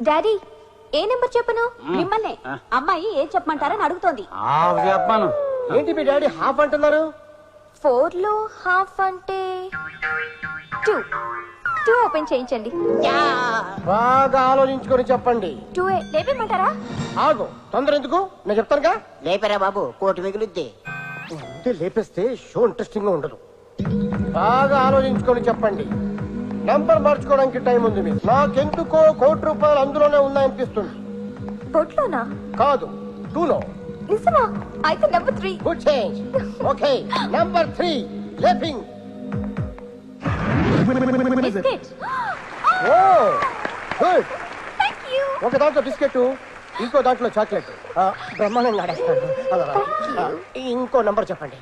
డాడీ, ఏ నెంబర్ చెప్పను? మిమ్మల్ని అమ్మాయి ఏం చెప్పమంటారని అడుగుతోంది. చెప్పాను. ఏంటి మీ డాడీ హాఫ్ అంటున్నారు? 4 లో హాఫ్ అంటే 2 ఓపెన్ చేయించండి. బాగా ఆలోచించుకొని చెప్పండి. 2 లేపేయమంటారా? ఆగు, తొందర ఎందుకు, నేను చెప్తానుగా. లేపరా బాబు, కోటి మిగులుద్ది. లేపేస్తే షో ఇంట్రెస్టింగ్ గా ఉండదు. బాగా ఆలోచించుకొని చెప్పండి. నంబర్ మార్చుకోవడానికి టైం ఉంది మీకు. నాకెందుకో ₹1,00,00,000 అందులోనే ఉన్నాయనిపిస్తుంది. బొట్లోనా? కాదు, 2 లో. నిజమా? అయితే number 3. Good change. Okay, number 3 లేపింగ్. బిస్కెట్. Oh good. ఒక దాంట్లో బిస్కెట్, ఇంకో దాంట్లో చాక్లెట్. బ్రహ్మాండంగా ఆడేస్తాడు. ఇంకో నంబర్ చెప్పండి.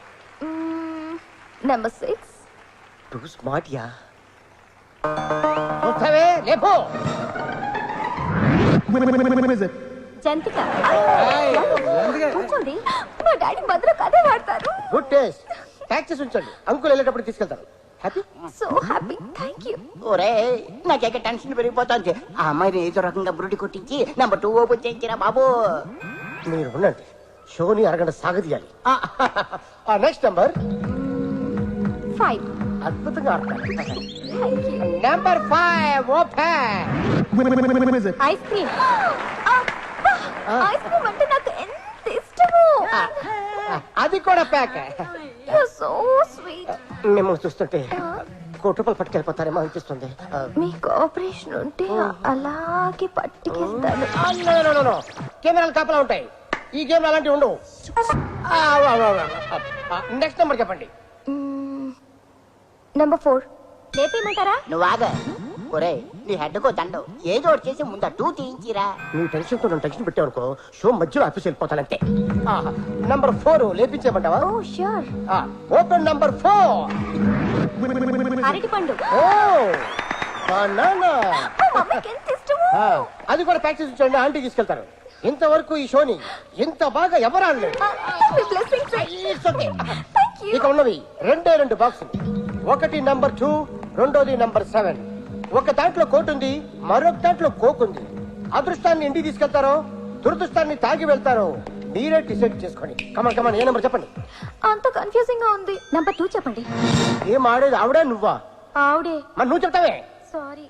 నెంబర్ 6. టూ స్మార్ట్ యా. వస్తావే లేపో. జంతిక. కూర్చోండి, మా డాడీ భద్రకు అదే వాడతారు. Good taste. ట్యాక్సీస్ ఉంచండి, అంకుల్ వెళ్ళేటప్పుడు తీసుకెళ్తారు. Happy? So happy. Thank you. ఒరే నాకేక టెన్షన్ పెరిగిపోతుంది. ఆ అమ్మాయిని ఏదో రకంగా బురుడి కొట్టించి నెంబర్ 2 ఓపెన్ చేయించిరా బాబు. మీరు ఉండండి, షోని అరగంట సాగదీయాలి. Next number 5. అద్భుతంగా ఆడతారు. Number 5 open. Ice cream. Ice cream అంటే నాకు ఎంత ఇష్టమో. అది కూడా ప్యాక్. You so sweet. మిమ్మల్ని చూస్తుంటే కోటుపలు పట్టుకెళ్ళిపోతారేమో అనిపిస్తుంది. మీ కోఆపరేషన్ ఉంటే అలాగే పట్టుకెళ్తాను. కెమెరాలు కాపలా ఉంటాయి, ఈ గేమ్ అలాంటివి ఉండవు. నెక్స్ట్ నెంబర్ చెప్పండి. నెంబర్ 4. లేపేయమంటారా? నువ్వు ఆగ. ఒరే నీ హెడ్ కో దండం ఏదో ఒకటి చేసి ముందు 2 తీయించిరా. నువ్వు టెన్షన్ తో నన్ను టెన్షన్ పెట్టావనుకో, షో మధ్యలో ఆఫీస్ వెళ్ళిపోతానంటే. నంబర్ 4 లేపించేమంటావా? ఓ ష్యూర్. Open number 4. అరటిపండు. ఓ బనానా. మమ్మీకి ఎంత ఇష్టమో. అది కూడా ప్యాక్ చేసి ఉంచండి, ఆంటీ తీసుకెళ్తారు. ఇంతవరకు ఈ షోని ఇంత బాగా ఎవరు ఆడలేదు. ఇక ఉన్నవి 2 బాక్సులు. ఒకటి నంబర్ 2, రెండోది నంబర్ 7. ఒక దాంట్లో కోట్ ఉంది, మరొక దాంట్లో కోక్ ఉంది. అదృష్టాన్ని ఇంటికి తీసుకెళ్తారో దురదృష్టాన్ని తాగి వెళ్తారో మీరే డిసైడ్ చేసుకోండి. కమన్ కమన్, ఏ నెంబర్ చెప్పండి. అంత కన్ఫ్యూజింగ్ గా ఉంది. నెంబర్ 2 చెప్పండి. ఏం ఆడేది ఆవిడే నువ్వా? ఆవిడే. మరి నువ్వు చెప్తావే. సారీ.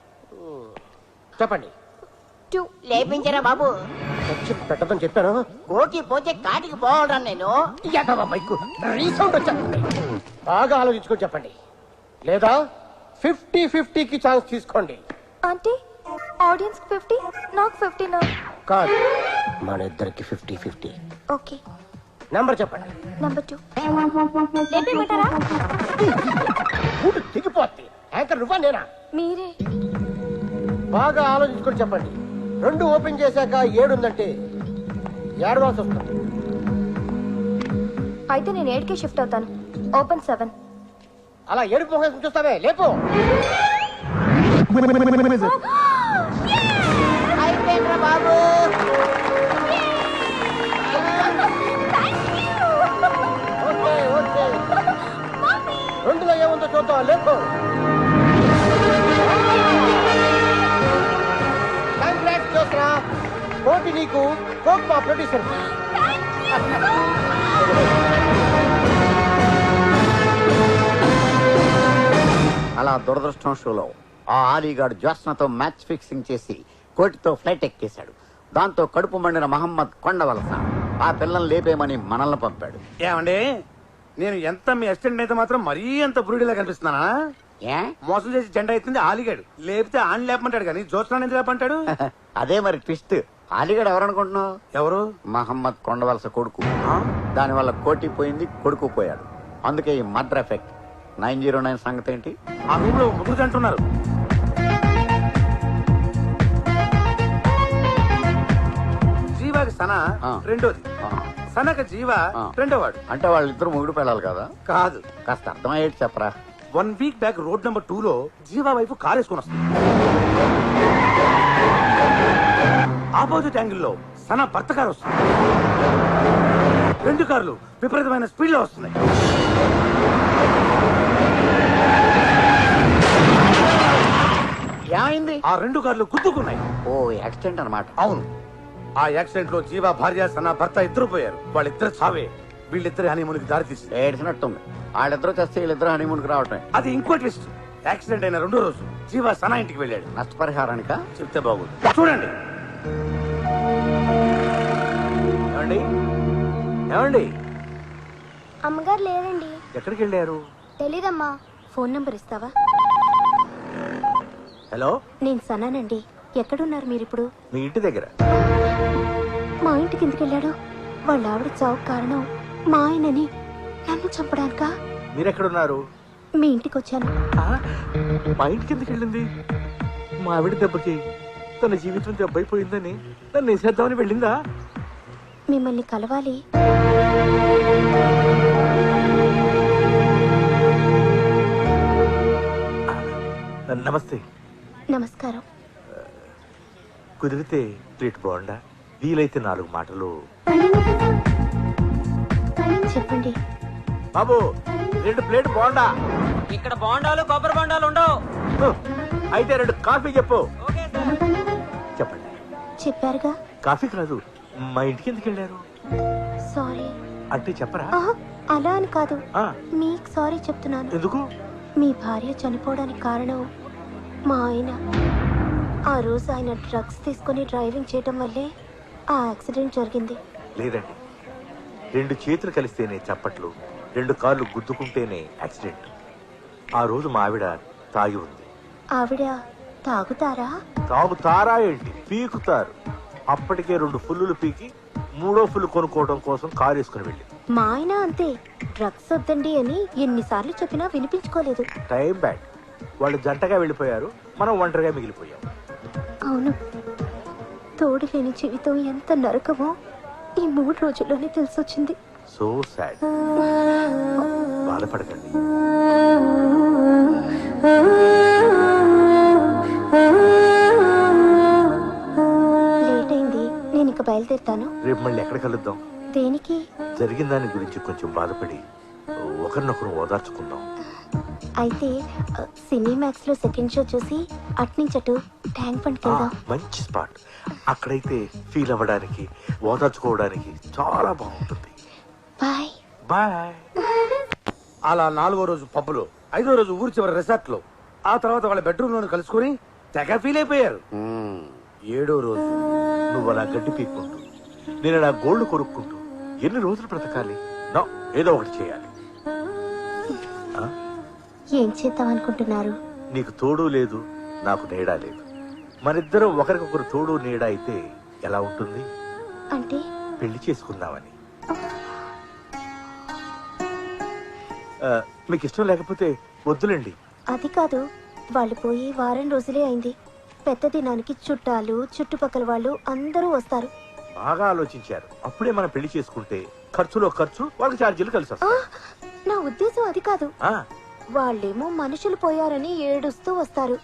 చెప్పండి. 2 లేపించరా బాబు. పెట్టదని చెప్పాను. కోకి పోతే కాటికి పోవడం నేను. రీసౌండ్ వచ్చా. బాగా ఆలోచించుకొని చెప్పండి, లేదా 50-50కి ఛాన్స్ తీసుకోండి. అంటే ఆడియన్స్ 50, నాకు 50 కాదు, మన ఇద్దరికి 50-50. ఓకే. నంబర్ చెప్పండి. నెంబర్ 2. లేపేయమంటారా? దిగిపోద్ది. యాంకర్ నువ్వా నేనా? మీరే. బాగా ఆలోచించుకొని చెప్పండి. 2 ఓపెన్ చేశాక 7 ఉందంటే ఏడవాల్సి వస్తుంది. అయితే నేను 8కే షిఫ్ట్ అవుతాను. ఓపెన్ 7. అలా ఏడుపు మొహం చూస్తావే, లేపు. అయిపోయిందిరా బాబు. ఓకే ఓకే, 2లో ఏముందో చూద్దాం, లేపు. కంగ్రాట్స్ జోస్రా, కోటి నీకు, కోక్ మా ప్రొడ్యూసర్. అలా దురదృష్టం షోలో ఆ ఆలీగాడు జ్యోత్స్నతో మ్యాచ్ ఫిక్సింగ్ చేసి కోటితో ఫ్లైట్ ఎక్కేశాడు. దాంతో కడుపు మండిన మహమ్మద్ కొండవలస ఆ పిల్లల్ని లేపేయమని మనల్ని పంపాడు. ఏమండి, నేను ఎంత మీ అసిస్టెంట్ అయితే మాత్రం మరీ అంత బ్రూడీలా కనిపిస్తున్నానా? మోసం చేసి జెండా అవుతుంది ఆలిగాడు, లేపితే ఆన్ లేపమంటాడు కానీ జోత్స్నాన్ని ఎందుకు లేపంటాడు? అదే మరి ట్విస్ట్. ఆలీగాడు ఎవరనుకుంటున్నావు? ఎవరు? మహమ్మద్ కొండవలస కొడుకు. దానివల్ల కోటి పోయింది, కొడుకు పోయాడు. అందుకే ఈ మర్డర్ ఎఫెక్ట్. 909 సంగతి ఏంటి? ఆ రూమ్ లో ముగ్గురు అంటున్నారు. జీవాకి సన రెండోది, సనక జీవ రెండోవాడు. అంటే వాళ్ళిద్దరు మొగుడు పెళ్ళాలి కదా? కాదు. కాస్త అర్థమయ్యేది చెప్పరా. 1 వీక్ బ్యాక్ రోడ్ నెంబర్ 2లో జీవా వైపు కార్ వేసుకొని వస్తుంది. ఆపోజిట్ యాంగిల్లో సన భర్త కారు వస్తుంది. 2 కార్లు విపరీతమైన స్పీడ్ లో వస్తున్నాయి. ఏమైంది? ఆ 2 కార్లు గుద్దుకున్నాయి. ఓ యాక్సిడెంట్ అన్నమాట. అవును. ఆ యాక్సిడెంట్ లో జీవా భార్య సన భర్త ఇద్దరు పోయారు. వాళ్ళిద్దరు చావే వీళ్ళిద్దరు హనీమూన్కి దారి తీసింది. ఏడ్చినట్టుంది. వాళ్ళిద్దరూ చేస్తే వీళ్ళిద్దరు హనీమూన్కి రావటం. అది ఇంకో ట్విస్ట్. యాక్సిడెంట్ అయిన 2వ రోజు జీవా సనా ఇంటికి వెళ్ళాడు. నష్టపరిహారానికా? చెప్తే బాగుంది, చూడండి. ఏమండి ఏమండి, అమ్మగారు లేరండి. ఎక్కడికి వెళ్ళారు? తెలీదమ్మా. ఫోన్ నంబర్ ఇస్తావా? హలో, నేను సనానండి. ఎక్కడున్నారు మీరిప్పుడు? మీ ఇంటి దగ్గర. మా ఇంటికి ఎందుకు వెళ్ళాడు? వాళ్ళ ఆవిడ చావు కారణం మా ఆయనని నన్ను చంపడానికా? మీరెక్కడున్నారు? మీ ఇంటికి వచ్చాను. మా ఇంటికి ఎందుకు వెళ్ళింది? మా ఆవిడ దెబ్బకి తన జీవితం దెబ్బైపోయిందని నన్ను వేసేద్దామని వెళ్ళిందా? మిమ్మల్ని కలవాలి. నమస్తే. నమస్కారం. కుదిరితే ప్లేట్ బాగుండా, వీలైతే 4 మాటలు. చెప్పండి. బాబు 2 ప్లేట్ బాగుండా. ఇక్కడ బోండాలు కొబ్బరి బోండాలు ఉండవు. అయితే 2 కాఫీ చెప్పు. చెప్పండి. చెప్పారుగా. కాఫీ కాదు, మా ఇంటికి ఎందుకు వెళ్ళారు? సారీ. అంటే చెప్పరా? అలా అని కాదు, ఆ. మీకు సారీ చెప్తున్నాను. ఎందుకు? మీ భార్య చనిపోవడానికి కారణం మా ఆయన. ఆ రోజు ఆయన డ్రగ్స్ తీసుకుని డ్రైవింగ్ చేయటం వల్లే ఆ యాక్సిడెంట్ జరిగింది. లేదండి, 2 చేతులు కలిస్తేనే చప్పట్లు, 2 కార్లు గుద్దుకుంటేనే యాక్సిడెంట్. ఆ రోజు మా ఆవిడ తాగి ఉంది. ఆవిడ తాగుతారా? తాగుతారా ఏంటి, పీకుతారు. అప్పటికే 2 ఫుల్లులు పీకి 3వ ఫుల్ కొనుక్కోవడం కోసం కారు వేసుకుని వెళ్ళింది. మా ఆయన అంతే, డ్రగ్స్ వద్దండి అని ఎన్నిసార్లు చెప్పినా వినిపించుకోలేదు. Time bad. వాళ్ళు జంటగా వెళ్ళిపోయారు, మనం ఒంటరిగా మిగిలిపోయాం. అవును, తోడు లేని జీవితం ఎంత నరకమో ఈ 3 రోజుల్లోనే తెలిసొచ్చింది. So sad. బాధపడకండి. లేట్ అయింది, నేను ఇక బయలుదేరుతాను. రేపు మళ్ళీ ఎక్కడ కలుద్దాం? దేనికి? జరిగిన దాని గురించి కొంచెం బాధపడి ఒకరినొకరు ఓదార్చుకుందాం. అయితే సినీమాక్స్ లో సెకండ్ షో చూసి అట్నుంచటు ట్యాంక్ బండ్కి వెళ్దాం. మంచి స్పాట్. అక్కడైతే ఫీల్ అవ్వడానికి, ఓదార్చుకోవడానికి చాలా బాగుంటుంది. Bye bye. అలా 4వ రోజు పబ్బులో, 5వ రోజు ఊరి చివరి రిసార్ట్ లో, ఆ తర్వాత వాళ్ళ బెడ్రూమ్ లో కలుసుకుని తెగ ఫీల్ అయిపోయారు. 7వ రోజు నువ్వు అలా గడ్డి పీక్కుంటూ, నేను అలా గోల్డ్ కొనుక్కుంటూ ఎన్ని రోజులు బ్రతకాలి? నో, ఏదో ఒకటి చేయాలి. ఏం చేద్దాం అనుకుంటున్నారు? నీకు తోడు లేదు, నాకు నీడా లేదు. మనిద్దరం ఒకరికొకరు తోడు నీడ అయితే ఎలా ఉంటుంది? అంటే పెళ్లి చేసుకుందామని. మీకు ఇష్టం లేకపోతే వద్దులేండి. అది కాదు, వాళ్ళు పోయి వారం రోజులే అయింది. పెద్ద దినానికి చుట్టాలు, చుట్టుపక్కల వాళ్ళు అందరూ వస్తారు. బాగా ఆలోచించారు. అప్పుడే మనం పెళ్లి చేసుకుంటే ఖర్చులో ఖర్చు, వాళ్ళకి ఛార్జీలు కలిసి వస్తాయి. నా ఉద్దేశం అది కాదు. వాళ్ళేమో మనుషులు పోయారని ఏడుస్తూ వస్తారు.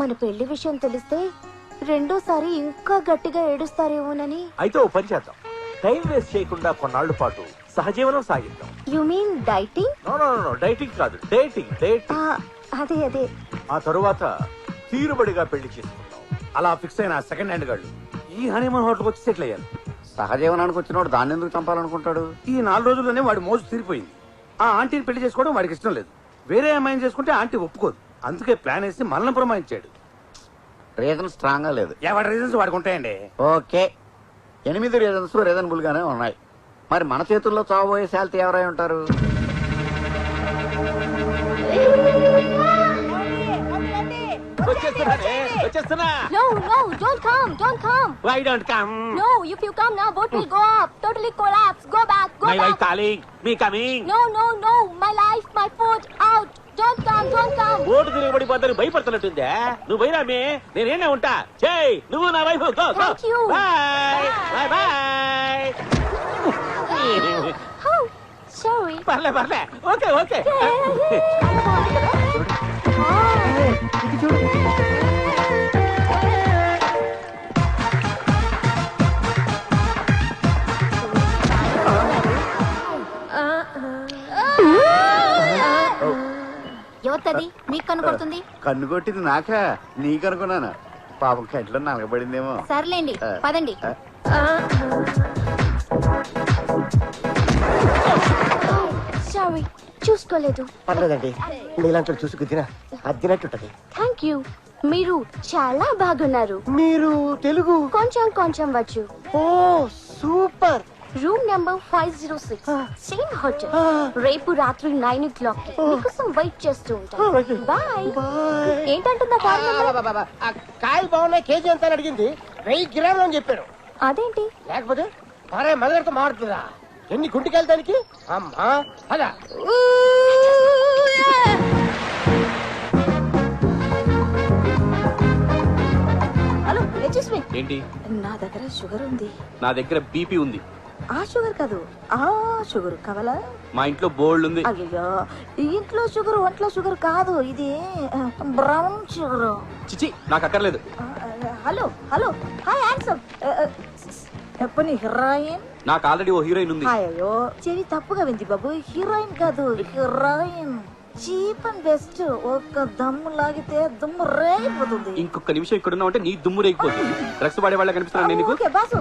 మన పెళ్లి విషయం తెలిస్తే రెండోసారి ఇంకా గట్టిగా ఏడుస్తారేమోనని. అయితే ఓ పని చేద్దాం, టైం వేస్ట్ చేయకుండా కొన్నాళ్ల పాటు సహజీవనం సాగిద్దాం. You mean dieting? No no no, dieting కాదు, డేటింగ్. అదే అదే. ఆ తరువాత తీరుబడిగా పెళ్లి చేసుకుందాం. అలా ఫిక్స్ అయిన సెకండ్ హ్యాండ్ గాళ్ళు ఈ హనీమూన్ హోటల్కి వచ్చి సెటిల్ అయ్యారు. సహజీవనానికి వచ్చినోడు దాన్ని ఎందుకు చంపాలనుకుంటాడు? ఈ 4 రోజుల్లోనే వాడి మోజు తీరిపోయింది. ఆ ఆంటీని పెళ్లి చేసుకోవడం వాడికి ఇష్టం లేదు. వేరే అమ్మాయిని చేసుకుంటే ఆంటీ ఒప్పుకోదు. అందుకే ప్లాన్ వేసి మనల్ని పురమాయించాడు. రీజన్ స్ట్రాంగ్ గా లేదు. ఎవరి రీజన్స్ వాడికి ఉంటాయండి. ఓకే, 8 రీజన్స్ రీజనబుల్ గానే ఉన్నాయి. మరి మన చేతుల్లో చావబోయే శాలిటీ ఎవరై ఉంటారు? No, no, don't come. Why don't come? No, if you come now, boat will go up, totally collapse. Go back. My wife calling, me coming. No, my life, my food, out. Don't come. ఓటు తిరగబడిపోతాను భయపడుతున్నట్టుందే. నువ్వు పోయినామే, నేనేనే ఉంటా. చేయి నువ్వు నా wife. Thank you. Bye bye. Oh, sorry. పర్లే. ఓకే. ఎవరిది మీకు కనపడుతుంది? కన్ను కొట్టింది నాకా, నీకనుకున్నాను. పాపం కంట్లో నలగబడిందేమో. సర్లేండి, పదండి. సారీ, చూసుకోలేదు. పర్లేదండి, నీలాంటి చూసి గుద్దినా అద్దినట్టుంటది. Thank you. మీరు చాలా బాగున్నారు. మీరు తెలుగు కొంచెం వచ్చు. Oh super. Room number 506, same hotel. రేపు రాత్రి 9 o'clock మీకోసం వెయిట్ చేస్తూ ఉంటాను. బాయ్. ఏంటంటుందా? కాయలు బాగున్నాయి, కేజీ ఎంత అని అడిగింది. 1000 గ్రాములు అని చెప్పారు. అదేంటి? లేకపోతే అరే మదర్తో మాడుతుందా ఎన్ని గుంటికెళ్తానికి అమ్మా అదా హలో ఎక్స్క్యూజ్ మీ, ఏంటి? నా దగ్గర షుగర్ ఉంది. నా దగ్గర బీపీ ఉంది. ఆ షుగర్ కాదు, ఆ షుగర్ కావాలా? మా ఇంట్లో బోల్డ్ ఉంది. అయ్యో, ఇంట్లో షుగర్ ఒంట్లో షుగర్ కాదు, ఇది బ్రౌన్ షుగర్. చిచి నాకు అక్కర్లేదు. Hello hello, hi handsome. చెప్పని హీరోయిన్. నాకు ఆల్రెడీ ఓ హీరోయిన్ ఉంది. అయ్యో చెవి తప్పుగా వింది బాబు, హీరోయిన్ కాదు హీరోయిన్. Cheap and best. ఒక దమ్ము లాగితే దుమ్ము రేగిపోతుంది. ఇంకొక నిమిషం ఇక్కడ ఉన్నావు అంటే నీ దుమ్ము రేగిపోతుంది. డ్రగ్స్ వాడే వాళ్ళ కనిపిస్తున్నాను నేను నీకు. ఓకే బాసు,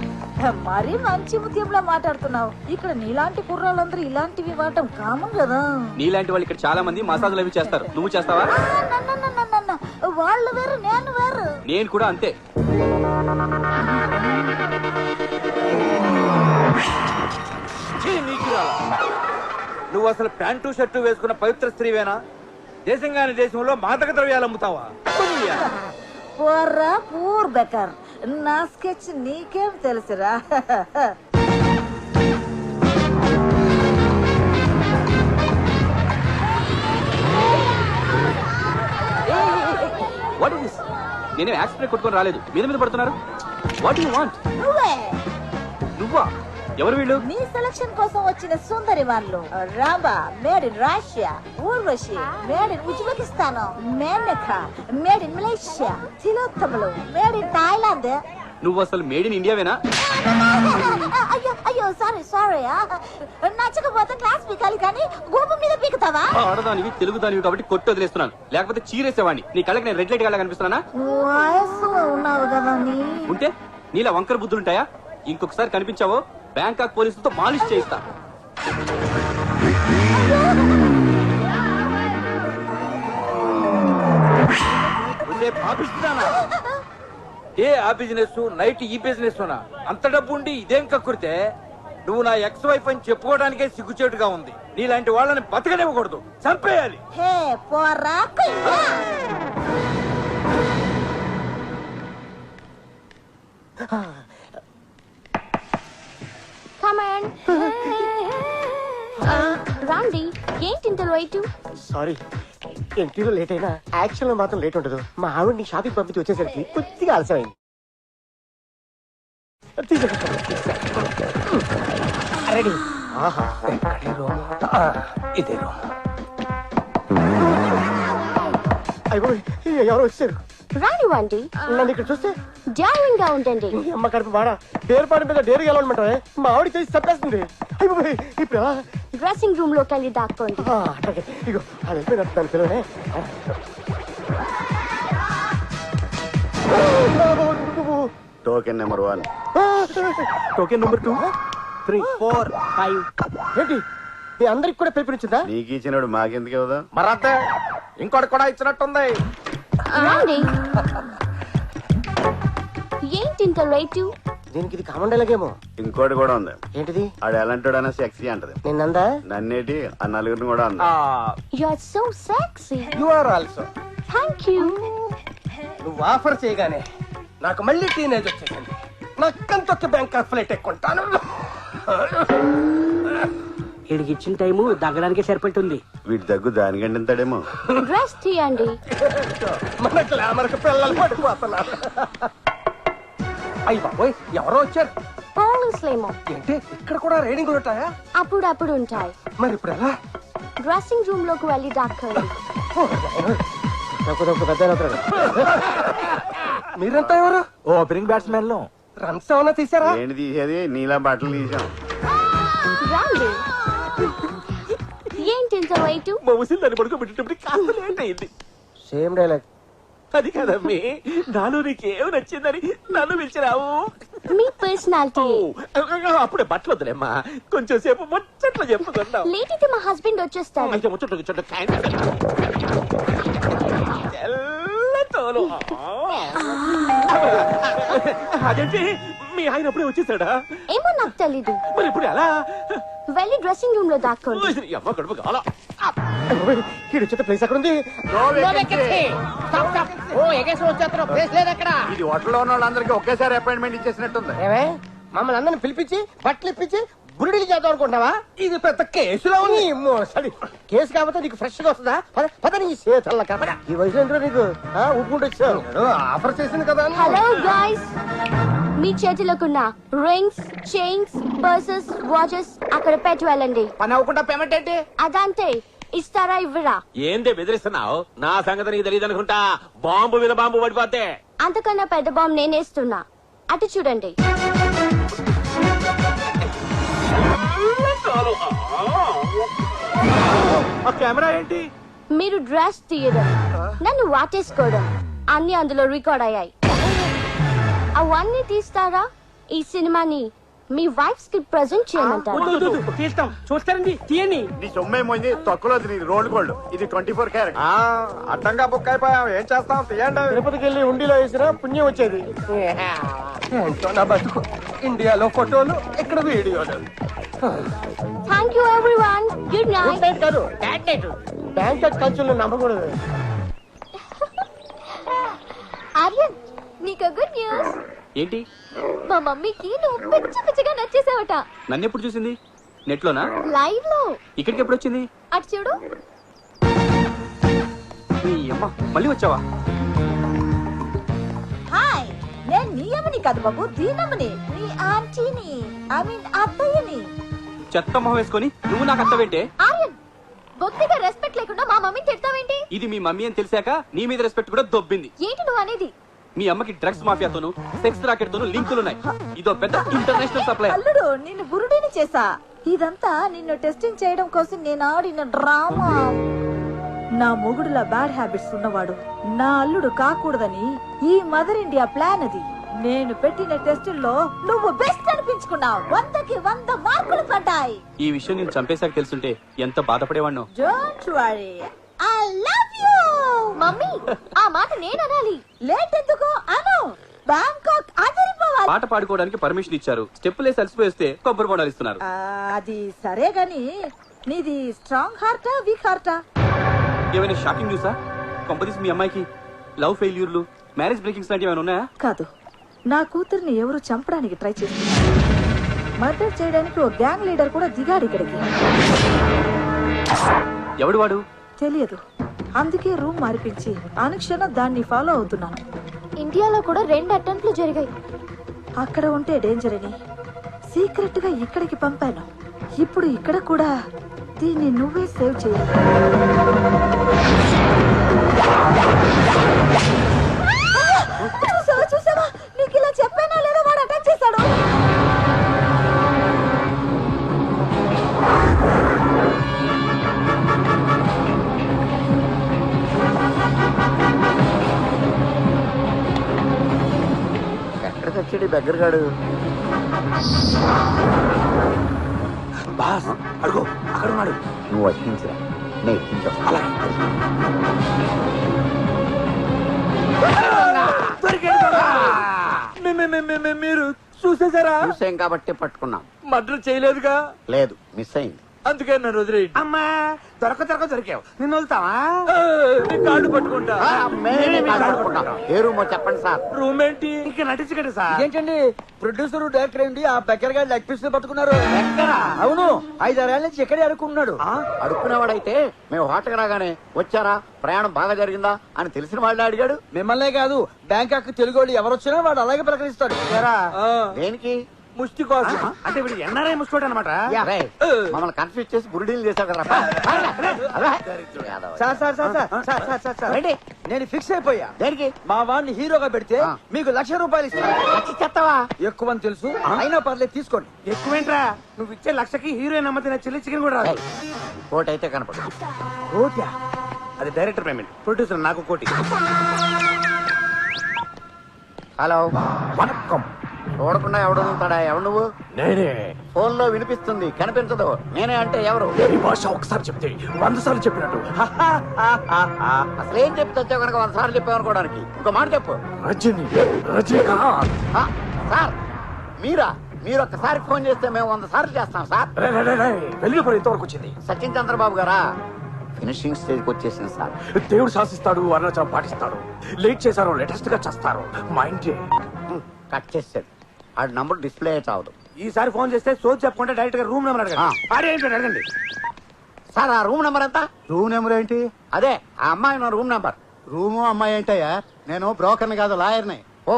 మరీ మంచి ముత్యంలా మాట్లాడుతున్నావు. ఇక్కడ నీలాంటి కుర్రాళ్ళందరూ ఇలాంటివి వాడటం కామన్ కదా. నీలాంటి వాళ్ళు ఇక్కడ చాలా మంది మసాజులు అవి చేస్తారు. నువ్వు చేస్తావా? వాళ్ళు వేరు నేను వేరు. నేను కూడా అంతే. నువ్వు అసలు ప్యాంటు షర్టు వేసుకున్న పవిత్ర స్త్రీవేనా? దేశంగాని దేశంలో మాదక ద్రవ్యాలు అమ్ముతావా? పోర్రా పూర్ బెకర్, నా స్కెచ్ నీకేం తెలుసురా? What is this? నేనే యాక్సిడెంట్ కొట్టుకొని రాలేదు, మీద మీద పడుతున్నారు. What you want? నువ్వా? ఎవరు వీళ్ళు? నీ సెలక్షన్ కోసం వచ్చిన సుందరి వాళ్ళు. Rambha made in Russia, Urvashi made in Uzbekistan, Menaka made in Malaysia, తిలోత్తములు మేడ్ ఇన్ థాయిలాండ్. నువ్వు అసలు మేడ్ ఇన్ ఇండియావేనా? అయ్యో అయ్యో సారీ సారీ. నచ్చకపోతే క్లాస్ పీకాలి కానీ గోపు మీద పీకుతావా? ఆడదానివి తెలుగు దానివి కాబట్టి కొట్టి వదిలేస్తున్నాను, లేకపోతే చీరేసేవాడిని. నీ కళ్ళకి నేను రెడ్ లైట్ కళ్ళ కనిపిస్తున్నానా? వయసులో ఉన్నావు కదా నీ. ఉంటే నీలా వంకర బుద్ధులుంటాయా? ఇంకొకసారి కనిపించావో బ్యాంకాక్ పోలీసులతో మాలిష్ చేయిస్తా. ఏ ఆ బిజినెస్ నైట్ ఈ బిజినెస్ అంత డబ్బు ఉండి ఇదేం కక్కురితే? నువ్వు నా ఎక్స్ వైఫ్ అని చెప్పుకోవడానికే సిగ్గుచేటుగా ఉంది. నీలాంటి వాళ్ళని బతకనివ్వకూడదు, చంపేయాలి. హే పోరా కుయ్యా. రాండి, ఏంటి ఇంత లేట్? సారీ, ఇంటర్వ్యూ లేట్ అయినా యాక్షన్ లో మాత్రం లేట్ ఉండదు. మా ఆవిడ్ని షాపింగ్ పంపించి వచ్చేసరికి కొద్దిగా ఆలస్యమైంది. రెడీ. ఆహా, ఇదే రూమ్. అయ్యో ఎవరో వచ్చారు. రానివ్వండి. నన్ను ఇక్కడ చూస్తే డ్యారింగ్ గా ఉండండి. అమ్మ కడుపు బాడా డేరుపాటి మీద డేరు గెలవమంటావే? మా ఆవిడ చేసి చంపేస్తుంది. అయిపోయి ఇప్పుడు ఎలా? డ్రెస్సింగ్ రూమ్ లోకి వెళ్ళి దాక్కోండి. ఇగో అది వెళ్ళిపోయినట్టు దాని పిల్లనే. Token number 1, token number 2, 3, 4, 5. ఏంటి మీ అందరికి కూడా పిలిపించిందా? నీకు ఇచ్చినాడు మాకెందుకు ఇవ్వదా? మరంతే ఇంకోటి కూడా ఇచ్చినట్టుంది. రండి. ఏంటి ఇంత లేట్? దీనికి ఇది కామన్ డైలాగ్ ఏమో. ఇంకోటి కూడా ఉంది. ఏంటిది? ఆడు ఎలాంటి సెక్సీ అంటది. నిన్నందా? నన్నేటి ఆ నలుగురిని కూడా అంది. You are so sexy. You are also. Thank you. నువ్వు ఆఫర్ చేయగానే నాకు మళ్ళీ టీనేజ్ వచ్చేసింది. నక్కంతొక్క బ్యాంకాక్ ఫ్లైట్ ఎక్కుంటాను. వీడికి ఇచ్చిన టైము దగ్గడానికి సరిపెట్టుంది. వీటి దగ్గు దానికంటే ఇంతడేమో. డ్రెస్ తీయండి. మన గ్లామర్ కి పిల్లలు పట్టుకుపోతున్నారు. అయ్యి బాబోయ్ ఎవరో వచ్చారు. పోలీసులేమో. ఏంటి ఇక్కడ కూడా రేడింగ్లు ఉంటాయా? అప్పుడప్పుడు ఉంటాయి. మరి ఇప్పుడు ఎలా? డ్రెస్సింగ్ రూమ్ లోకి వెళ్ళి దాక్కోండి. మీరంతా ఎవరు? ఓపెనింగ్ బ్యాట్స్మెన్ లో. రన్స్ ఏమన్నా తీసారా? ఏంటి తీసేది? నీలా బట్టలు తీసాం. రండి. ఏంటి ఇంత లేట్? మా ముసిల్ దాన్ని పడుకోబెట్టేటప్పుడు కాస్త లేట్ అయింది. Same dialogue. అది కదమ్మి, నాలో నీకేం నచ్చిందని నన్ను పిలిచిరావు. మీ పర్సనాలిటీ. అప్పుడే బట్టలు వద్దులేమ్మా, కొంచెం సేపు ముచ్చట్లు చెప్పుకున్నాం. లేట్ అయితే మా హస్బెండ్ వచ్చేస్తాడు. అయితే ముచ్చట్లు తెల్లతోలు. అదేంటి మీ ఆయన అప్పుడే వచ్చేసాడా? ఏమో నాకు తెలీదు. మరి ఇప్పుడు ఎలా? వెళ్ళి డ్రెస్సింగ్ రూమ్ లో దాక్కోండి. అమ్మ కడుపు కాల. ప్లేస్ ఎక్కడ ఉంది? ఓ ఎగేసి వచ్చేస్తున్నా, ప్లేస్ లేదు అక్కడ. ఇది హోటల్లో ఉన్న వాళ్ళందరికీ ఒకేసారి అపాయింట్మెంట్ ఇచ్చేసినట్టుంది. ఏమే మమ్మల్ని అందరిని పిలిపించి బట్టలు ఇప్పించి బురిడీలు చేద్దాం అనుకుంటున్నావా? ఇది పెద్ద కేసులో ఉంది. కేసు కాకపోతే నీకు ఫ్రెష్ గా వస్తుందా? పద నీ చేతల్ల కదా. ఈ వయసులో ఎందుకు నీకు ఉప్పుకుంటూ వచ్చావు? ఆఫర్ చేసింది కదా. హలో గాయ్స్, మీ చేతిలోకున్న రింగ్స్, చైన్స్, పర్సెస్, వాచెస్ అక్కడ పెట్టి వెళ్ళండి. పని అవ్వకుండా పేమెంట్ ఏంటి? అదంతే. ఇస్తారా ఇవ్వరా? ఏందే బెదిరిస్తున్నావు? నా సంగతి నీకు తెలియదు అనుకుంటా. బాంబు మీద బాంబు పడిపోతే అంతకన్నా పెద్ద బాంబు నేనేస్తున్నా. అటు చూడండి. ఆ కెమెరా ఏంటి? మీరు డ్రెస్ తీయడం, నన్ను వాటేసుకోవడం అన్ని అందులో రికార్డ్ అయ్యాయి. అవన్నీ తీస్తారా? ఈ సినిమాని మీ వైఫ్స్ కి ప్రెజెంట్ చేయమంటారు. తీస్తాం. చూస్తారండి, తీయండి. నీ సొమ్మేమోంది తొక్కలో రోడ్ గోల్డ్. ఇది 24 క్యారెట్. అడ్డంగా బుక్ అయిపోయాం. ఏం చేస్తాం? తీయండి. తిరుపతికి వెళ్ళి ఉండిలో వేసినా పుణ్యం వచ్చేది. నా బతుకు. ఇండియాలో ఫోటోలు, ఇక్కడ వీడియోలు. Thank you everyone. Good night. కాదు, బ్యాడ్ నైట్. బ్యాంక్ ఖర్చులు నమ్మకూడదు. ఆర్యన్, నీకు గుడ్ న్యూస్. ఏంటి? మా మమ్మీకి నువ్వు పిచ్చి పిచ్చిగా నచ్చేసావట. నన్ను ఎప్పుడు చూసింది? నెట్ లోనా? లైవ్ లో. ఇక్కడికి ఎప్పుడు వచ్చింది? అటు చూడు. నీ అమ్మ మళ్ళీ వచ్చావా? హాయ్, నేను నీ అమ్మని కాదు బాబు, దీనమ్మని, నీ ఆంటీని, ఐ మీన్ అత్తయ్యని. చెత్త మొహం వేసుకొని నువ్వు నాకు అత్తవేంటే? ఆర్యన్, బొత్తిగా రెస్పెక్ట్ లేకుండా మా మమ్మీని తిడతావేంటి? ఇది మీ మమ్మీ అని తెలిసాక నీ మీద రెస్పెక్ట్ కూడా దొబ్బింది. ఏంటి నువ్వు అనేది? మీ అమ్మకి డ్రగ్స్ మాఫియాతోను, సెక్స్ రాకెట్ తోను లింకులున్నాయి. ఇదో పెద్ద ఇంటర్నేషనల్ సప్లై. అల్లుడు, నిన్ను బురుడిని చేసా. ఇదంతా నిన్ను టెస్టింగ్ చేయడం కోసం నేను ఆడిన డ్రామా. నా మొగుడులా బ్యాడ్ హ్యాబిట్స్ ఉన్నవాడు నా అల్లుడు కాకూడదని ఈ మదర్ ఇండియా ప్లాన్ అది. నేను పెట్టిన టెస్టుల్లో నువ్వు బెస్ట్ అనిపించుకున్నావు. 100కి 100 మార్కులు పడ్డాయి. ఈ విషయం నేను చంపేశాక తెలుసుంటే ఎంత బాధపడేవాణ్ణో. Don't worry, I love you. Mummy, ఆ మాట నేను అనాలి. లేట్ ఎందుకు అను. బ్యాంకాక్ అదిరిపోవాలి. పాట పాడుకోవడానికి పర్మిషన్ ఇచ్చారు. స్టెప్పులేసి అలసిపోయిస్తే కొబ్బరి బొండాలు ఇస్తున్నారు. అది సరే గాని నీది స్ట్రాంగ్ హార్టా వీక్ హార్టా? ఏమైనా షాకింగ్ న్యూసా? కొంపదీసి మీ అమ్మాయికి లవ్ ఫెయిల్యూర్లు, మ్యారేజ్ బ్రేకింగ్స్ లాంటివి ఏమైనా ఉన్నాయా? కాదు, నా కూతుర్ని ఎవరు చంపడానికి ట్రై చేస్తున్నారు. మర్డర్ చేయడానికి ఓ గ్యాంగ్ లీడర్ కూడా దిగాడు ఇక్కడికి. ఎవడు వాడు? తెలియదు. అందుకే రూమ్ మార్పించి అనుక్షణం దాన్ని ఫాలో అవుతున్నాను. ఇండియాలో కూడా 2 అటెంప్ట్లు జరిగాయి. అక్కడ ఉంటే డేంజర్ అని సీక్రెట్ గా ఇక్కడికి పంపాను. ఇప్పుడు ఇక్కడ కూడా దీన్ని నువ్వే సేవ్ చేయాలి. చూసావా? నీకు ఇలా చెప్పానా లేదా? వాడు అటాక్ చేశాడు. ఎక్కడికి వచ్చాడు దగ్గరగాడు? బాస్ అడుగు, అక్కడ ఉన్నాడు. నువ్వు వచ్చించరా, నేను ఎక్కించా. మీరు చూసేసారా? చూసాం కాబట్టి పట్టుకున్నాం. మర్డర్ చేయలేదుగా? లేదు, మిస్ అయింది. అందుకే నన్ను వదిలేయండి. అమ్మా, దొరికావు. నిన్ను వదులుతావా? నీ కాళ్ళు పట్టుకుంటా. ఏ రూమో చెప్పండి సార్. రూమ్ ఏంటి? ఇంకా నటించకండి సార్. ఏంటండి, ప్రొడ్యూసర్ డైరెక్టర్ ఏంటి ఆ బెక్కర్ గారి లెగ్ పీస్ పట్టుకున్నారు? అవును, 5-6 ఏళ్ల నుంచి ఇక్కడే అడుక్కున్నాడు. అడుక్కునేవాడైతే మేము హోటల్కి రాగానే వచ్చారా, ప్రయాణం బాగా జరిగిందా అని తెలిసిన వాళ్ళే అడిగాడు. మిమ్మల్నే కాదు, బ్యాంకాక్ తెలుగు వాళ్ళు ఎవరు వచ్చినా వాడు అలాగే ప్రకటిస్తాడు. దేనికి? ముష్టి కోసం. అంటే వీడు ఎన్ఆర్ఐ ముసుకోడు అనమాట. మమ్మల్ని కన్ఫ్యూజ్ చేసి బురుడీలు చేశావు కదా. నేను ఫిక్స్ అయిపోయా. దేనికి? మా వాడిని హీరోగా పెడితే మీకు ₹1,00,000 ఇస్తాను. చెత్తవా? ఎక్కువ అని తెలుసు, అయినా పర్లేదు తీసుకోండి. ఎక్కువేంట్రా, నువ్వు ఇచ్చే 1,00,000కి హీరోయిన్ అమ్మతిన చిల్లి చికెన్ కూడా రాదు. కోటి అయితే కనపడు. కోటా? అది డైరెక్టర్ పేమెంట్. ప్రొడ్యూసర్ నాకు కోటి. హలో, వణక్కం. చూడకుండా ఎవడుతాడా? ఎవడు నువ్వు? నేనే. ఫోన్ లో వినిపిస్తుంది, కనిపించదు. నేనే అంటే ఎవరు? ఈ భాష ఒకసారి చెప్తే 100 సార్లు చెప్పినట్టు. అసలు ఏం చెప్తే వచ్చావు కనుక 100 సార్లు చెప్పామనుకోవడానికి. ఇంకో మాట చెప్పు. రజనీకాంత్. సార్ మీరా? మీరు ఒక్కసారి ఫోన్ చేస్తే మేము 100 సార్లు చేస్తాం సార్. వెలుగుపడి ఇంతవరకు వచ్చింది. సచిన్ చంద్రబాబు గారా? ఫినిషింగ్ స్టేజ్కి వచ్చేసింది సార్. దేవుడు శాసిస్తాడు, అరుణాచలం పాటిస్తాడు. లేట్ చేశారు, లేటెస్ట్ గా చేస్తారు. మా ఇంటి కట్ చేసాడు. ఆడి నంబర్ డిస్ప్లే చావదు. ఈసారి ఫోన్ చేస్తే సోచ్ చెప్పకుండా డైరెక్ట్ గా రూమ్ నెంబర్ అడగండి. సార్ ఆ రూమ్ నెంబర్ ఎంత? రూమ్ నెంబర్ ఏంటి? అదే ఆ అమ్మాయి రూమ్ నెంబర్. రూము అమ్మాయి ఏంటయ్యా? నేను బ్రోకర్ని కాదు, లాయర్ని. ఓ,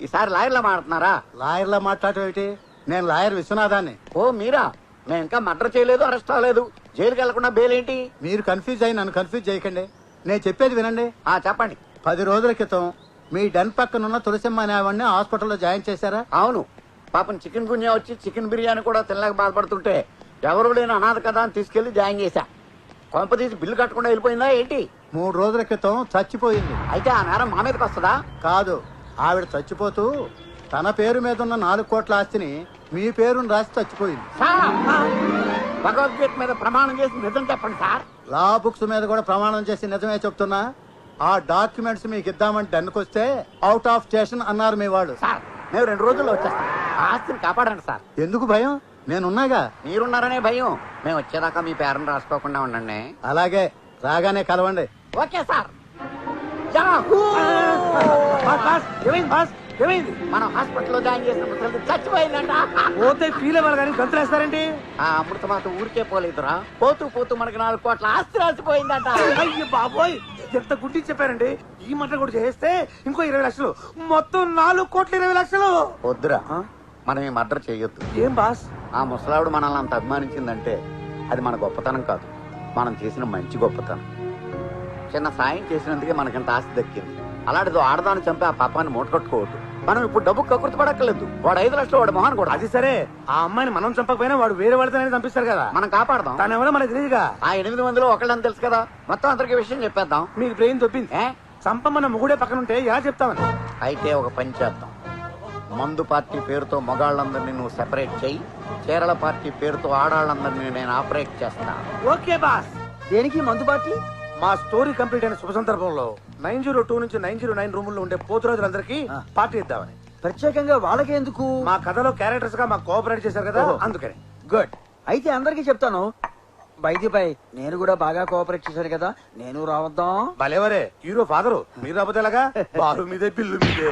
ఈసారి లాయర్లా మాట్లాడుతున్నారా? లాయర్లా మాట్లాడటం ఏంటి? నేను లాయర్ విశ్వనాథాన్ని. ఓ మీరా? నేను ఇంకా మర్డర్ చేయలేదు, అరెస్ట్ అవ్వలేదు. జైలుకి వెళ్లకుండా బెయిల్ ఏంటి? మీరు కన్ఫ్యూజ్ అయ్యి నన్ను కన్ఫ్యూజ్ చేయకండి. నేను చెప్పేది వినండి. చెప్పండి. 10 రోజుల క్రితం మీ డన్ పక్కనున్న తులసిమ్మ అనే ఆవిడ్ని హాస్పిటల్లో జాయిన్ చేశారా? అవును. పాపం చికెన్ గున్యా వచ్చి చికెన్ బిర్యానీ కూడా తినలేక బాధపడుతుంటే ఎవరు లేని అనాథ కదా అని తీసుకెళ్లి జాయిన్ చేశా. కొంప తీసి బిల్లు కట్టకుండా వెళ్ళిపోయిందా ఏంటి? 3 రోజుల క్రితం చచ్చిపోయింది. అయితే ఆ నేరం మా మీదకి వస్తుందా? కాదు, ఆవిడ చచ్చిపోతూ తన పేరు మీద ఉన్న 4 కోట్ల ఆస్తిని మీ పేరును రాసి చచ్చిపోయింది. భగవద్గీత మీద ప్రమాణం చేసి నిజం చెప్పండి సార్. లా బుక్స్ మీద కూడా ప్రమాణం చేసి నిజమే చెప్తున్నా. ఆ డాక్యుమెంట్స్ మీకు ఇద్దామని డన్నుకొస్తే అవుట్ ఆఫ్ స్టేషన్ అన్నారు మీ వాళ్ళు. సార్ మేము 2 రోజుల్లో వచ్చేస్తాం. ఆస్తిని కాపాడండి సార్. ఎందుకు భయం? నేనున్నాగా. మీరున్నారనే భయం. మేము వచ్చేదాకా మీ పేరును రాసుకోకుండా ఉండండి. అలాగే, రాగానే కలవండి. Okay sir. మనం హాస్పిటల్లో జాయిన్ చేసిన ముసలి చచ్చిపోయిందంట. పోతే ఫీల్ అవ్వాలి కానీ గంతులేస్తారండి. ఆ అమృతమాత ఊరికే పోలేదురా. పోతూ పోతూ మనకి 4 కోట్ల ఆస్తి రాసిపోయిందంట. అయ్యో బాబోయ్, ఎంత గుడ్డి చెప్పారండి. ఈ మాట కూడా చేస్తే ఇంకో 20 లక్షలు, మొత్తం 4 కోట్ల 20 లక్షలు. వద్దురా, మనం ఈ మర్డర్ చేయొద్దు. ఏం బాస్? ఆ ముసలావిడ మనల్ని అంత అభిమానించిందంటే అది మన గొప్పతనం కాదు, మనం చేసిన మంచి గొప్పతనం. చిన్న సాయం చేసినందుకే మనకింత ఆస్తి దక్కింది. అలాంటిదో ఆడదాన్ని చంపి ఆ పాపాన్ని మూటకట్టుకోవద్దు. మనం ఇప్పుడు డబ్బు కక్కుర్తి పడక్కర్లేదు. వాడు 5 లక్షలు వాడు మొహాన్ కూడా. అది సరే, ఆ అమ్మాయిని మనం చంపకపోయినా వాడు వేరే వాడితోనే చంపిస్తారు కదా. మనం కాపాడదాం. తను ఎవరో మనకు తెలియదుగా. ఆ 8 మందిలో ఒకళ్ళని తెలుసు కదా. మొత్తం అందరికీ విషయం చెప్పేద్దాం. మీకు బ్రెయిన్ తొప్పింది. చంపమన్న మొగుడే పక్కనుంటే ఎలా చెప్తామని. అయితే ఒక పని చేద్దాం. మందు పార్టీ పేరుతో మగాళ్ళందరినీ నువ్వు సెపరేట్ చెయ్యి. కేరళ పార్టీ పేరుతో ఆడాళ్ళందరినీ నేను ఆపరేట్ చేస్తాను. Okay boss. దేనికి మందు పార్టీ? మా స్టోరీ కంప్లీట్ అయిన శుభ సందర్భంలో 902 నుంచి 909 రూముల్లో ఉండే పోతురాజులందరికీ పార్టీ ఇద్దామని. ప్రత్యేకంగా వాళ్ళకి ఎందుకు? మా కథలో క్యారెక్టర్స్ గా మాకు కోఆపరేట్ చేశారు కదా, అందుకని. గుడ్. అయితే అందరికీ చెప్తాను. బై నేను కూడా బాగా కోఆపరేట్ చేశాను కదా, నేను రావద్దాం. భలేవరే, హీరో ఫాదరు. మీరు రాకపోతే ఎలాగా? బారు మీదే బిల్లు మీదే.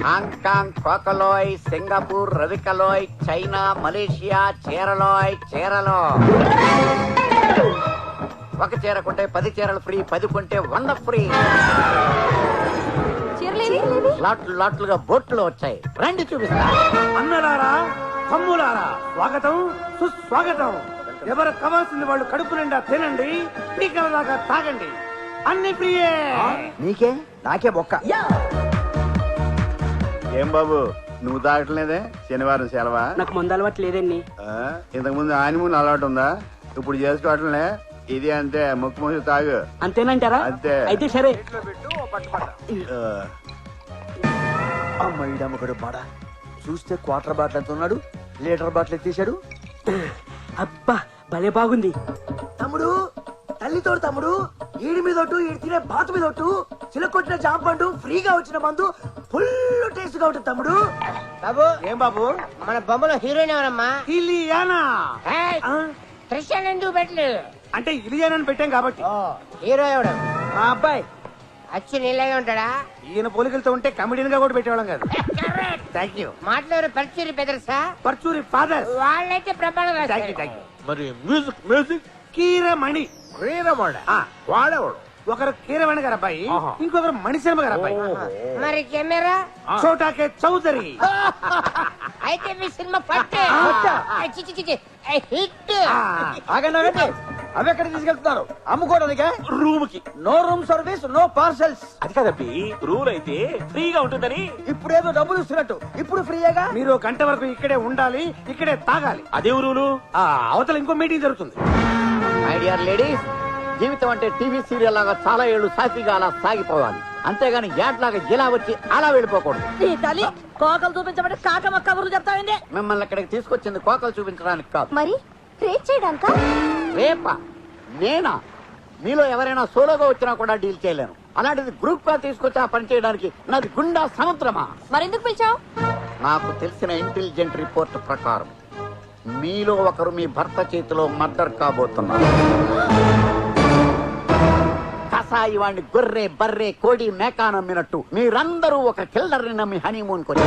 హాంకాంగ్, కోకలోయ్, సింగపూర్, రవికలోయ్, చైనా, మలేషియా, చీరలో ఒక చీర కొంటే 10 చీరలు ఫ్రీ, 10 కొంటే 100 ఫ్రీ. లాట్లుగా బోట్లు వచ్చాయి, రండి చూపిస్తా. అన్నలారా, తమ్ములారా, స్వాగతం సుస్వాగతం. ఎవరు కావాల్సింది వాళ్ళు కడుపు నిండా తినండి, పీకల దాకా తాగండి, అన్ని ఫ్రీయే. నీకే నాకే బొక్క. ఏం బాబు, నువ్వు తాగట్లేదే? శనివారం సెలవా? నాకు ముందు అలవాటు లేదండి. ఇంతకు ముందు ఆనిమూన్ అలవాటు ఉందా? ఇప్పుడు చేసుకోవట్లే. ఇది అంతే, ముక్కు మూసి తాగు. అంతేనంటారా? అంతే. అయితే సరే. అమ్మడు మాడ చూస్తే క్వార్టర్ బాటిల్ ఎంత ఉన్నాడు, లీటర్ బాటిల్ ఎత్తేసాడు. అబ్బా భలే బాగుంది. తమ్ముడు, తల్లితోడు తమ్ముడు, ఈడి మీద ఒట్టు, ఈడి తినే బాతు మీద ఒట్టు, చిలకొట్టిన జాంపండు, ఫ్రీగా వచ్చిన మందు, ఫుల్ టేస్ట్ గా ఉంటుంది తమ్ముడు. బాబు. ఏం బాబు? మన బొమ్మలో హీరోయిన్ ఎవరమ్మా? ఇలియానా. త్రిషాన్ ఎందుకు పెట్టలేదు? అంటే ఇలియానా పెట్టాం కాబట్టి. హీరో ఎవడు? మా అబ్బాయి. అచ్చి నీలాగే ఉంటాడా? ఈయన పోలికలతో ఉంటే కమెడియన్ గా కూడా పెట్టేవాళ్ళం కాదు. Thank you. మాట్లాడు పర్చూరి బెదర్సా? పర్చూరి ఫాదర్. వాళ్ళైతే ప్రమాణం. మరి మ్యూజిక్ కీరమణి. వాడేవాడు ఒకరు కీరవాణి గారు అబ్బాయి, ఇంకొకరు మణిశర్మ గారు అబ్బాయి. మరి కెమెరా? చోటాకే చౌదరి. అయితే మీ సినిమా పట్టే హిట్. ఆగండి, అవి ఎక్కడ తీసుకెళ్తున్నారు? అమ్ముకోవడానికే? రూమ్ కి. No room service, no parcels. అది కదబ్బి, రూల్ అయితే ఫ్రీగా ఉంటుందని. ఇప్పుడేదో డబ్బులు ఇస్తున్నట్టు ఇప్పుడు ఫ్రీయేగా. మీరు 1 గంట వరకు ఇక్కడే ఉండాలి, ఇక్కడే తాగాలి. అదే రూలు. అవతల ఇంకో మీటింగ్ జరుగుతుంది. మై డియర్ లేడీస్, జీవితం అంటే టీవీ సీరియల్ లాగా చాలా ఏళ్ళు సాఫీగా అలా సాగిపోవాలి. అంతేగాని యాడ్లాగా ఇలా వచ్చి అలా వెళ్ళిపోకూడదు. కోకలు చూపించబట్టి కాకమ్మ కబుర్లు చెప్తావండి. మిమ్మల్ని ఇక్కడికి తీసుకొచ్చింది కోకలు చూపించడానికి కాదు. మరి రేప్ చేయడానికా? రేపా? నేనా? మీలో ఎవరైనా సోలోగా వచ్చినా కూడా డీల్ చేయలేను. అలాంటిది గ్రూప్ గా తీసుకొచ్చి ఆ పని చేయడానికి నాది గుండా సముద్రమా? మరెందుకు పిలిచావు? నాకు తెలిసిన ఇంటెలిజెంట్ రిపోర్ట్ ప్రకారం మీలో ఒకరు మీ భర్త చేతిలో మర్డర్ కాబోతున్నారు. కసాయి వాడిని గొర్రె బర్రె కోడి మేకా నమ్మినట్టు మీరందరూ ఒక కిల్లర్ని నమ్మి హనీమూన్ కొని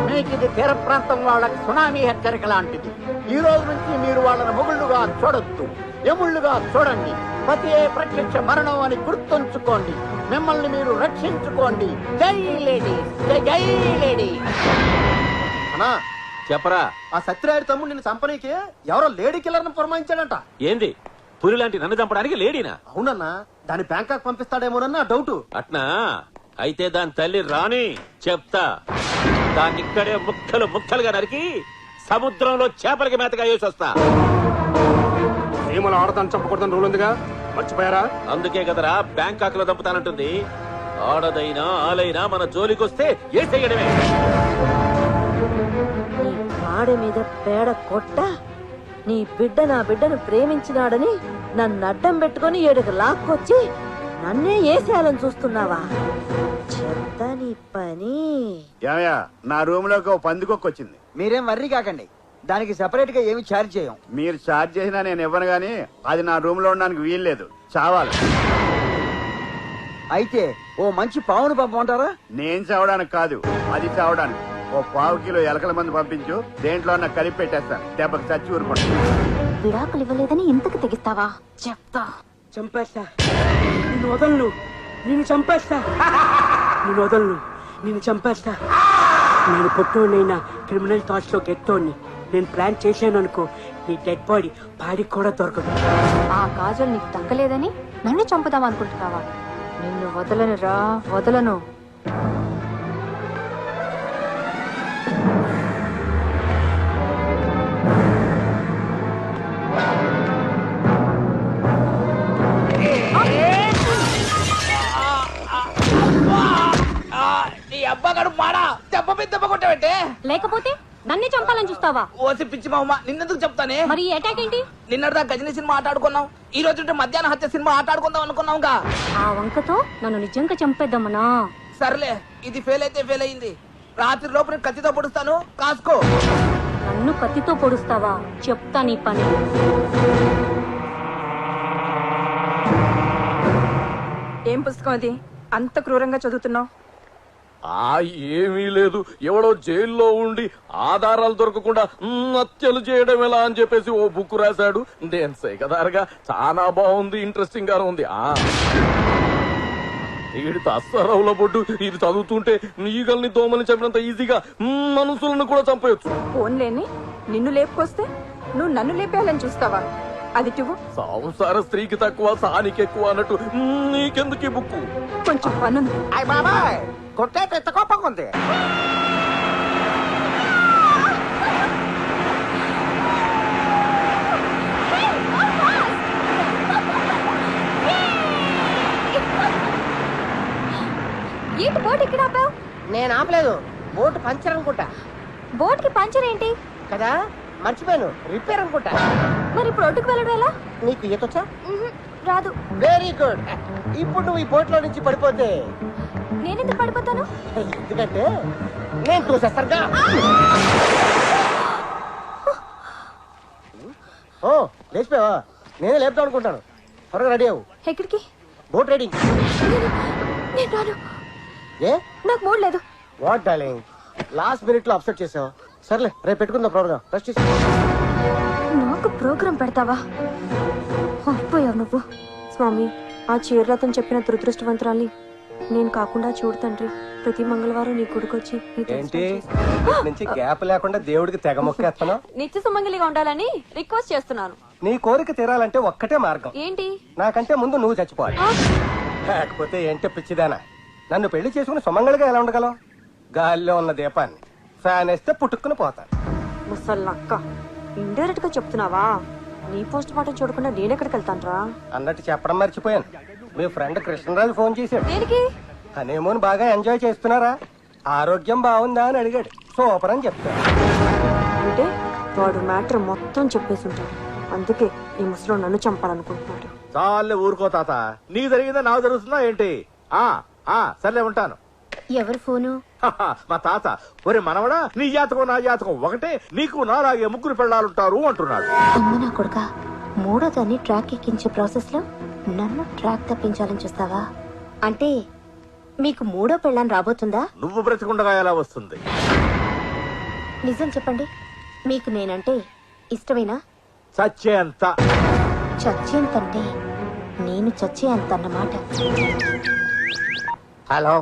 మీకు ఇది తీర ప్రాంతం వాళ్ళకి సునామీ హెచ్చరిక లాంటిది. ఈ రోజు నుంచి మీరు వాళ్ళని మొగుళ్ళుగా చూడొద్దు, ఎముళ్ళుగా చూడండి. పతియే ప్రత్యక్ష మరణం అని గుర్తుంచుకోండి. మిమ్మల్ని మీరు రక్షించుకోండి. జై లేడీ, జై లేడీ. అన్నా చెప్పరా, ఆ సత్యరాయుడు తమ్ముడు నిన్ను చంపనీకి ఎవరో లేడీ కిల్లర్ని పురమాయించాడంట. ఏంది పులి లాంటి నన్ను చంపడానికి లేడీనా? అవునన్నా, దాన్ని బ్యాంకాక్ పంపిస్తాడేమోనన్నా డౌట్. అట్నా అయితే దాని తల్లి రాని చెప్తా. దాన్ని ఇక్కడే ముక్కలు ముక్కలుగా నరికి సముద్రంలో చేపలకి మేతగా వేసి వస్తా. సీమలు ఆడదాన్ని చంపకూడదని రూల్ ఉందిగా, మర్చిపోయారా? అందుకే కదరా బ్యాంకాక్ లో చంపుతానంటుంది. ఆడదైనా ఆలైనా మన జోలికొస్తే ఏ చెయ్యడమే. నీ కాడ మీద పేడ కొట్ట నీ బిడ్డ నా బిడ్డను ప్రేమించినాడని నన్ను అడ్డం పెట్టుకుని ఏడుకు లాక్కొచ్చి నన్నే ఏసేయాలని చూస్తున్నావా? చెప్తా నీ పని. నా రూమ్ లోకి ఓ పందికొక్క వచ్చింది. మీరేం వర్రీ కాకండి, దానికి సెపరేట్ గా ఏమి ఛార్జ్ చేయం. మీరు ఛార్జ్ చేసినా నేను ఇవ్వను గానీ అది నా రూమ్ లో ఉండడానికి వీల్లేదు, చావాలి. అయితే ఓ మంచి పావును పంపమంటారా? నేను చావడానికి కాదు, అది చావడానికి. ఓ 1/4 కిలో ఎలకల మంది పంపించు, దేంట్లో అన్న కలిపి పెట్టేస్తాను. దెబ్బకి చచ్చి ఊరుకోండి. విడాకులు ఇవ్వలేదని ఇంతకు తెగిస్తావా? చెప్తా. చంపేస్తా, నిన్ను వదలను, నిన్ను చంపేస్తా, నిన్ను వదలను, నిన్ను చంపేస్తా. నేను పొట్టోనైనా క్రిమినల్ థాట్స్ లో గెట్టోని. నేను ప్లాన్ చేశాను అనుకో, నీ డెడ్ బాడీ పాడికి కూడా దొరకదు. ఆ కాజల్ నీకు దక్కలేదని నన్ను చంపుదాం అనుకుంటున్నావా? నిన్ను వదలను రా, వదలను. నీ అబ్బగాడు మాడా దెబ్బ మీద దెబ్బ కొట్టావంటే? లేకపోతే నన్నే చంపాలని చూస్తావా? ఓసి పిచ్చి మామ, నిన్నెందుకు చెప్తానే? మరి ఈ అటాక్ ఏంటి? నిన్నటిదా గజని సినిమా ఆట ఆడుకున్నాం, ఈ రోజు మధ్యాహ్నం హత్య సినిమా ఆట ఆడుకుందాం అనుకున్నాంగా. ఆ వంకతో నన్ను నిజంగా చంపేద్దామనా? సర్లే, ఇది ఫెయిల్ అయితే ఫెయిల్ అయింది. రాత్రి లోపు నేను కత్తితో పొడుస్తాను, కాసుకో. నన్ను కత్తితో పొడుస్తావా? చెప్తా నీ పని. ఏం పుస్తకం అది అంత క్రూరంగా చదువుతున్నావు? ఏమీ లేదు, ఎవడో జైల్లో ఉండి ఆధారాలు దొరకకుండా హత్యలు చేయడం ఎలా అని చెప్పేసి ఓ బుక్ రాశాడు. నేను సేకదారుగా చాలా బాగుంది, ఇంట్రెస్టింగ్ గా ఉంది. వీడి తస్సరవుల బొడ్డు ఇది చదువుతుంటే ఈగల్ని దోమని చెప్పినంత ఈజీగా మనుషులను కూడా చంపేయచ్చు. ఫోన్లేని నిన్ను లేపుకొస్తే నువ్వు నన్ను లేపేయాలని చూస్తావా? అది నువ్వు సంసార స్త్రీకి తక్కువ సానికి ఎక్కువ అన్నట్టు నీకెందుకు ఈ బుక్కు? కొంచెం పనుంది. అయ్య బాబాయ్, కొట్టే ఎంత కోపంగా ఉంది. ఏంటి బోట్ ఇక్కడ ఆపావు? నేను ఆపలేదు, బోట్ పంచర్ అనుకుంటా. బోట్ కి పంచర్ ఏంటి కదా, మర్చిపోయాను, రిపేర్ అనుకుంటా. మరి ఇప్పుడు ఒడ్డుకు వెళ్ళడం ఎలా? నీకు ఈతొచ్చా? రాదు. Very good. ఇప్పుడు నువ్వు ఈ బోట్ లో నుంచి పడిపోతే నేనెందుకు పడిపోతాను? ఎందుకంటే నేను చూసేస్తానుగా. ఓ లేచిపోయావా? నేనే లేపుతాం అనుకుంటాను. త్వరగా రెడీ అవ్వు. ఎక్కడికి? Boat riding. నేను రాను, ఏ? నాకు మూడ్ లేదు. వాట్ డార్లింగ్, లాస్ట్ మినిట్ లో అప్సెట్ చేసావు. సర్లే, రేపు పెట్టుకుందాం ప్రోగ్రామ్. రెస్ట్ తీసుకో. నాకు ప్రోగ్రాం పెడతావా? అయిపోయావు నువ్వు. స్వామి, ఆ చీరలతను చెప్పిన దురదృష్టవంతురాల్ని నేను కాకుండా చూడు తండ్రి. ప్రతి మంగళవారం నీ కొడుకొచ్చి ఏంటి నుంచి గ్యాప్ లేకుండా దేవుడికి తెగ మొక్కేస్తాను. నిత్య సుమంగలిగా ఉండాలని రిక్వెస్ట్ చేస్తున్నాను. నీ కోరిక తీరాలంటే ఒక్కటే మార్గం. ఏంటి? నాకంటే ముందు నువ్వు చచ్చిపోవాలి. లేకపోతే ఏంటి పిచ్చిదానా, నన్ను పెళ్లి చేసుకుని సుమంగళిగా ఎలా ఉండగలవు? గాలిలో ఉన్న దీపాన్ని ఫ్యాన్ వేస్తే పుట్టుకుని పోతాను. ముసల్లక్క, ఇండైరెక్ట్ గా చెప్తున్నావా? నీ పోస్ట్ మార్టం చూడకుండా నేనెక్కడికి వెళ్తాను రా? అన్నట్టు చెప్పడం మర్చిపోయాను, మీ ఫ్రెండ్ కృష్ణరాజు ఫోన్ చేశాడు. దేనికి? హనీమూన్ బాగా ఎంజాయ్ చేస్తున్నారా, ఆరోగ్యం బాగుందా అని అడిగాడు. సూపర్ అని చెప్తాను. అంటే వాడు మ్యాటర్ మొత్తం చెప్పేసి ఉంటాడు. అందుకే ఈ ముసలో నన్ను చంపాలనుకుంటున్నాడు. చాలే ఊరుకో తాత, నీకు జరిగిందా నాకు జరుగుతుందా ఏంటి? సర్లే ఉంటాను. ఎవరు ఫోను? మా తాత, ఒరే మనవడా, నీ జాతకం నా జాతకం ఒకటే, నీకు నాలాగే ముగ్గురు పెళ్ళాలుంటారు అంటున్నాడు. అమ్మ నా కొడుక, మూడో దాన్ని ట్రాక్ ఎక్కించే ప్రాసెస్ లో నన్ను ట్రాక్ తప్పించాలని చూస్తావా? అంటే మీకు మూడో పెళ్ళాన్ని రాబోతుందా? నువ్వు బ్రతికుండగా ఎలా వస్తుంది? నిజం చెప్పండి, మీకు నేనంటే ఇష్టమేనా? చచ్చేంత. చచ్చేంతంటే నేను చచ్చే అంత అన్నమాట. హలో,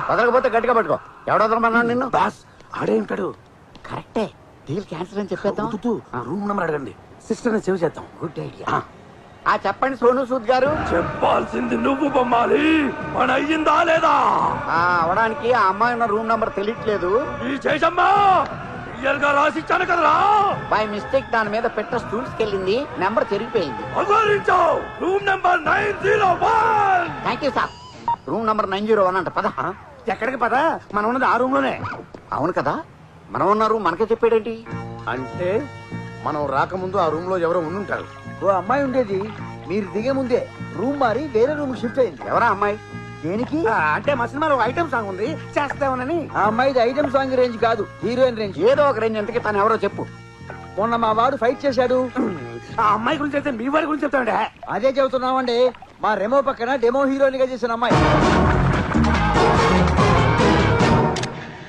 వదలకపోతే గట్టిగా పట్టుకో. ఎవడొదలమన్నాడు నిన్ను? బాస్ ఆడే ఉంటాడు. కరెక్టే, డీల్ క్యాన్సిల్ అని చెప్పేద్దాం. రూమ్ నెంబర్ అడగండి, సిస్టర్ ని సేవ్ చేద్దాం. Good idea. చెప్పండి సోను సూద్ గారు. చెప్పాల్సింది నువ్వు బొమ్మాలి. మన అయ్యిందా లేదా? అవడానికి ఆ అమ్మాయి ఉన్న రూమ్ నంబర్ తెలియట్లేదు. ఈ చేసమ్మా క్లియర్ గా రాసిచ్చాను కదరా. బై మిస్టేక్ దాని మీద పెట్ట స్టూల్స్ కెళ్ళింది, నెంబర్ చెరిగిపోయింది. Room number 901. Thank you sir. Room number 901 అంట. పద. ఎక్కడికి పద? మనం ఉన్నది ఆ రూమ్ లోనే. అవును కదా, మనం ఉన్న రూమ్ మనకే చెప్పాడేంటి? అంటే మనం రాకముందు ఆ రూమ్ లో ఎవరో ఉండుంటారు. ఓ అమ్మాయి ఉండేది, మీరు దిగే ముందే రూమ్ మారి వేరే రూమ్ షిఫ్ట్ అయింది. ఎవరా అమ్మాయి? దేనికి? అంటే మా సినిమాలో ఐటమ్ సాంగ్ ఉంది, చేస్తామని. ఆ అమ్మాయిది ఐటమ్ సాంగ్ రేంజ్ కాదు, హీరోయిన్ రేంజ్. ఏదో ఒక రేంజ్. ఎంతకి తను ఎవరో చెప్పు. మొన్న మా వాడు ఫైట్ చేశాడు. ఆ అమ్మాయి గురించి అయితే మీ వాడి గురించి చెప్తామండి. అదే చెబుతున్నామండి, మా రెమో పక్కన డెమో హీరోయిన్ గా చేసిన అమ్మాయి.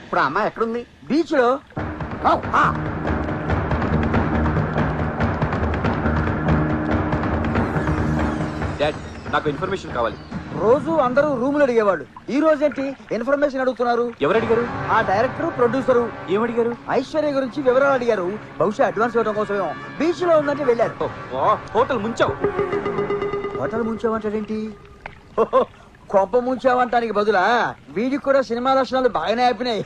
ఇప్పుడు ఆ అమ్మాయి ఎక్కడుంది? బీచ్ లో. డాడ్, నాకు ఇన్ఫర్మేషన్ కావాలి. రోజు అందరూ రూములు అడిగేవాళ్ళు, ఈ రోజేంటి ఇన్ఫర్మేషన్ అడుగుతున్నారు? ఎవరు అడిగారు? ఆ డైరెక్టర్ ప్రొడ్యూసరు. ఏమడిగారు? ఐశ్వర్య గురించి వివరాలు అడిగారు. బహుశా అడ్వాన్స్ ఇవ్వడం కోసమేమో. బీచ్ లో ఉందంటే వెళ్ళారు. హోటల్ ముంచావు. హోటల్ ముంచావంటాడేంటి? కొంప ముంచావంటానికి బదులా వీడికి కూడా సినిమా లక్షణాలు బాగానే అయిపోయినాయి.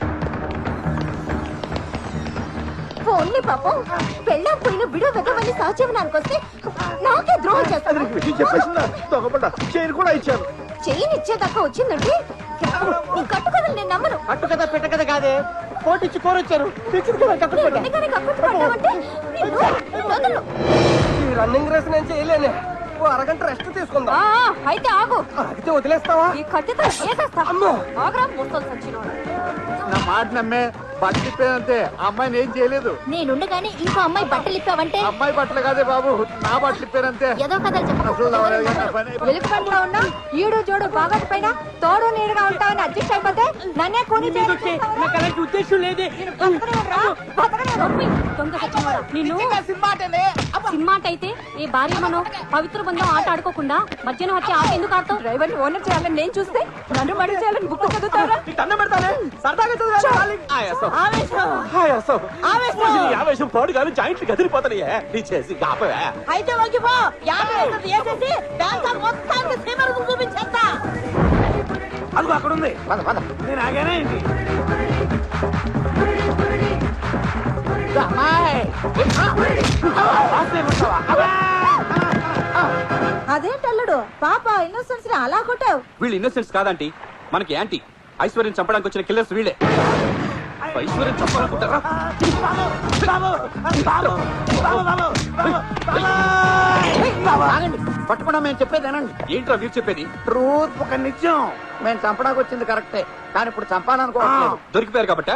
ఓన్లీ పాపం పెళ్ళం పోయిన బిడో వెదవని సహజీవనానికి వస్తే నాకే ద్రోహం చేస్తాను. చైన్ కూడా ఇచ్చాను. చైన్ ఇచ్చేదాకా వచ్చిందంటే నీ కట్టు కథలు నేను నమ్మను. అట్టు కదా పెట్ట కదా కాదే, కోటిచ్చి కోరొచ్చారు. ఈ రన్నింగ్ రేస్ నేను చేయలేనే. ఓ అరగంట రెస్ట్ తీసుకుందాం. అయితే ఆగు. అయితే వదిలేస్తావా? ఈ కత్తితో ఏసేస్తా. ఆగ్రా మోస్తలు సచ్చినోడు. నా మాట నమ్మే బట్టలు ఇప్పేదంతే. అమ్మాయిని ఏం చేయలేదు. నేనుండగానే ఇంకో అమ్మాయి బట్టలు ఇప్పావంటే అమ్మాయి బట్టలు కాదే బాబు, నా బట్టలు ఇప్పారంతే. ఏదో కథలు ఎలుగుబంట్ లో ఉన్నా ఈడు జోడు బాగా పైన తోడు నీడుగా ఉంటావని అడ్జస్ట్ అయిపోతే నన్నే కొని ఉద్దేశం లేదే. సినిమా అయితే ఏ భార్య మనో పవిత్ర బంధం ఆట ఆడుకోకుండా మధ్యాహ్నం వచ్చి ఆట ఎందుకు ఆడతావు? డ్రైవర్ ని ఓనర్ చేయాలని నేను చూస్తే నన్ను మడి చేయాలని బుక్ చదువుతారా? ఆవేశం పాడు కానీ జాయింట్లు కదిలిపోతాయే. నీ చేసి కాపవే. అయితే వంగిపో. 50 వేసేసి డాన్స్ మొత్తానికి సీమల ముందు చూపించేస్తా. అదిగో అక్కడ ఉంది. నేను ఆగానే ఏంటి? అదేంటల్లుడు పాప ఇన్నోసెన్స్ ని అలా కొట్టావు? వీళ్ళు ఇన్నోసెంట్స్ కాదంటీ, మనకి యాంటీ. ఐశ్వర్యం చంపడానికి వచ్చిన కిల్లర్స్ వీళ్ళే. ఐశ్వర్యం చంపాలనుకుంటారా? పట్టుకున్నా మేము చెప్పేదేనండి. ఏంట్రా మీరు చెప్పేది? ట్రూత్ ఒక నిజం. మేము చంపడానికి వచ్చింది కరెక్టే, కానీ ఇప్పుడు చంపాలనుకోవట్లేదు. దొరికిపోయారు కాబట్టి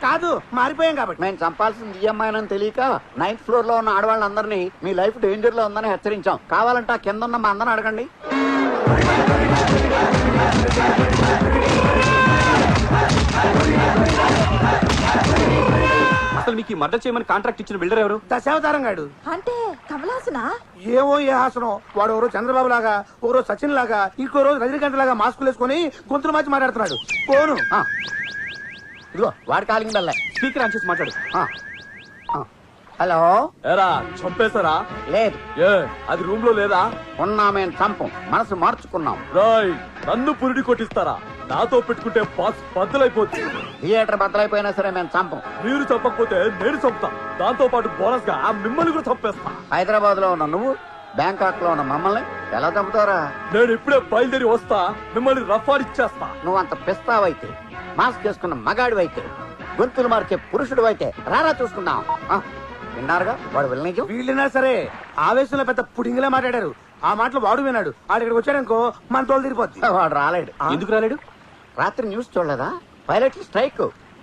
కాదు, మారిపోయాం కాబట్టి. మేము చంపాల్సింది ఈఎంఐ అని తెలియక 9th ఫ్లోర్ లో ఉన్న ఆడవాళ్ళందరినీ మీ లైఫ్ డేంజర్ లో ఉందని హెచ్చరించాం. కావాలంటే ఆ కింద ఉన్న మా అందరిని అడగండి. అసలు మీకు మర్డర్ చేయమని కాంట్రాక్ట్ ఇచ్చిన బిల్డర్ ఎవరు? దశావతారం గాడు. అంటే కమలాసనా? ఏమో ఏ హాసనం. వాడు ఎవరో చంద్రబాబు లాగా, ఓ రోజు సచిన్ లాగా, ఇంకో రోజు రజనీకాంత్ లాగా మాస్కులు వేసుకుని గొంతులు మార్చి మాట్లాడుతున్నాడు. ఫోను ఇదిగో వాడి కాలింగ్ బెల్ల. స్పీకర్ ఆన్ చేసి మాట్లాడు. హలో. ఎరా చంపేశారా? లేదు. ఏ అది రూమ్ లో లేదా? ఉన్నా మేము చంపం, మనసు మార్చుకున్నాం. రాయ్, నన్ను పురిడి కొట్టిస్తారా? నాతో పెట్టుకుంటే పాస్ బద్దలైపోతుంది. థియేటర్ బద్దలైపోయినా సరే మేము చంపం. మీరు చంపకపోతే నేను చంపుతా. దాంతో పాటు బోనస్ గా మిమ్మల్ని కూడా చంపేస్తా. హైదరాబాద్ లో ఉన్న నువ్వు, బ్యాంకాక్ లో ఉన్న మమ్మల్ని ఎలా చంపుతారా? నేను ఇప్పుడే బయలుదేరి వస్తా, మిమ్మల్ని రఫాడిచ్చేస్తా. నువ్వు అంత పిస్తావైతే, మాస్క్ చేసుకున్న మగాడివైతే, గొంతులు మార్చే పురుషుడు అయితే రారా చూసుకుందాం. విన్నారుగా వాడు వెళ్ళనిజం. వీళ్ళైనా సరే ఆవేశంలో పెద్ద పుడింగిలా మాట్లాడారు. ఆ మాటలు వాడు విన్నాడు. ఆడు ఇక్కడికి వచ్చాడనుకో మన తోలు తిరిగిపోద్ది. వాడు రాలేడు. ఎందుకు రాలేడు? రాత్రి న్యూస్ చూడలేదా? Pilot strike.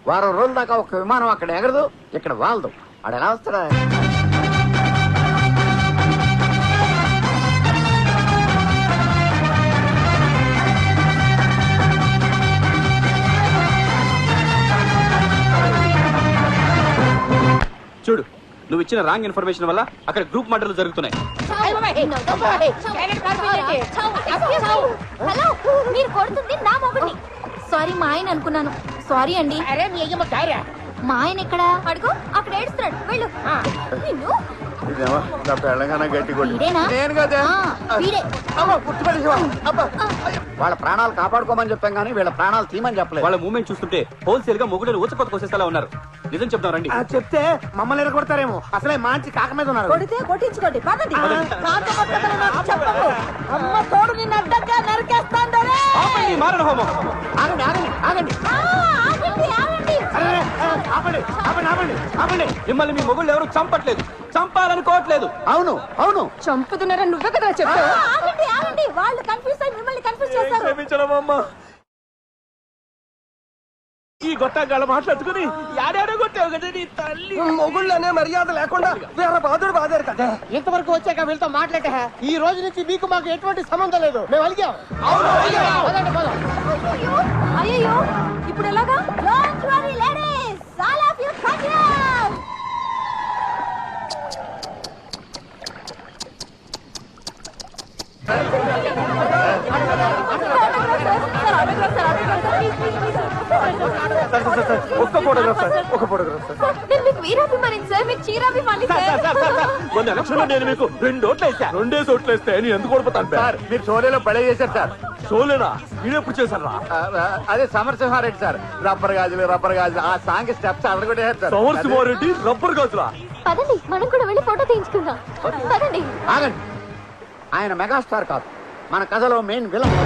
వారం రోజుల దాకా ఒక విమానం అక్కడ ఎగరదు, ఇక్కడ వాలదు. ఆడు ఎలా వస్తాడా? చూడు, నువ్వు ఇచ్చిన రాంగ్ ఇన్ఫర్మేషన్ వల్ల అక్కడ గ్రూప్ మర్డర్లు జరుగుతున్నాయి. హలో, మీరు కొడుతుంది నా మొగుడిని. సారీ, మా ఆయన అనుకున్నాను. సారీ అండి. మా ఆయన ఎక్కడ? అడుగు, అక్కడ ఏడుస్తున్నాడు. వెళ్ళు. నిన్ను గట్టి వీడేనా? నేను కదా. ఆ, వీడే. వాళ్ళ ప్రాణాలు కాపాడుకోమని చెప్పాం కానీ వీళ్ళ ప్రాణాలు తీయమని చెప్పలేదు. వాళ్ళ మూమెంట్ చూస్తుంటే హోల్సేల్ గా మొగుడులు ఊచకొత్త కోసేసేలా ఉన్నారు. నిజం చెప్తాం రండి. చెప్తే మమ్మల్ని ఎరగొడతారేమో. అసలే మంచి కాక మీద ఉన్నారు. కొడితే కొట్టించుకోండి. పదండి. కాకపోతే నాకు చెప్పకు. అమ్మ తోడు నిన్ను అడ్డంగా నరికేస్తాను. మారణ హోమం. ఆగండి ఆగండి ఆగండి. మిమ్మల్ని మీ మొగుళ్ళు ఎవరు చంపట్లేదు, చంపాలనుకోవట్లేదు. అవును అవును, చంపుతున్నారని నువ్వే కదా చెప్పావు. ఆగండి ఆగండి, వాళ్ళు కన్ఫ్యూజ్ అయి మిమ్మల్ని కన్ఫ్యూజ్ చేస్తారు. క్షమించడమ్మా. ఈ గొట్టంగాళ్ళ మాట్లాడుకుని యాడాడో కొట్టావు కదా నీ తల్లి. మొగుళ్ళనే మర్యాద లేకుండా వేరే బాధుడు బాధారు కదా. ఇంతవరకు వచ్చాక వీళ్ళతో మాట్లాడే ఈ రోజు నుంచి మీకు మాకు ఎటువంటి సంబంధం లేదు. మేము అలిగాం. అయ్యో, ఇప్పుడు ఎలాగా? Don't worry ladies, all of you come here. ఒక్క ఫోటోగ్రాఫ్ సార్, ఒక ఫోటోగ్రాఫ్ సార్. నేను మీకు వీరాభిమాని సార్, మీకు చీరాభిమాని సార్. మొన్న ఎలక్షన్ లో నేను మీకు 2 ఓట్లు వేసా. 2 ఓట్లు వేస్తే నేను ఎందుకు ఓడిపోతాను సార్? మీరు షోలేలో పడే చేశారు సార్. షోలేనా? మీరెప్పుడు చేశారా? అదే సమరసింహారెడ్డి సార్. రబ్బర్ గాజులు ఆ సాంగ్ స్టెప్స్ అడగొట్టేశారు సార్. సమరసింహారెడ్డి రబ్బర్ గాజులా? పదండి, మనం కూడా వెళ్ళి ఫోటో తీయించుకుందాం. పదండి. ఆగండి. ఆయన మెగాస్టార్ కాదు, మన కథలో main villain.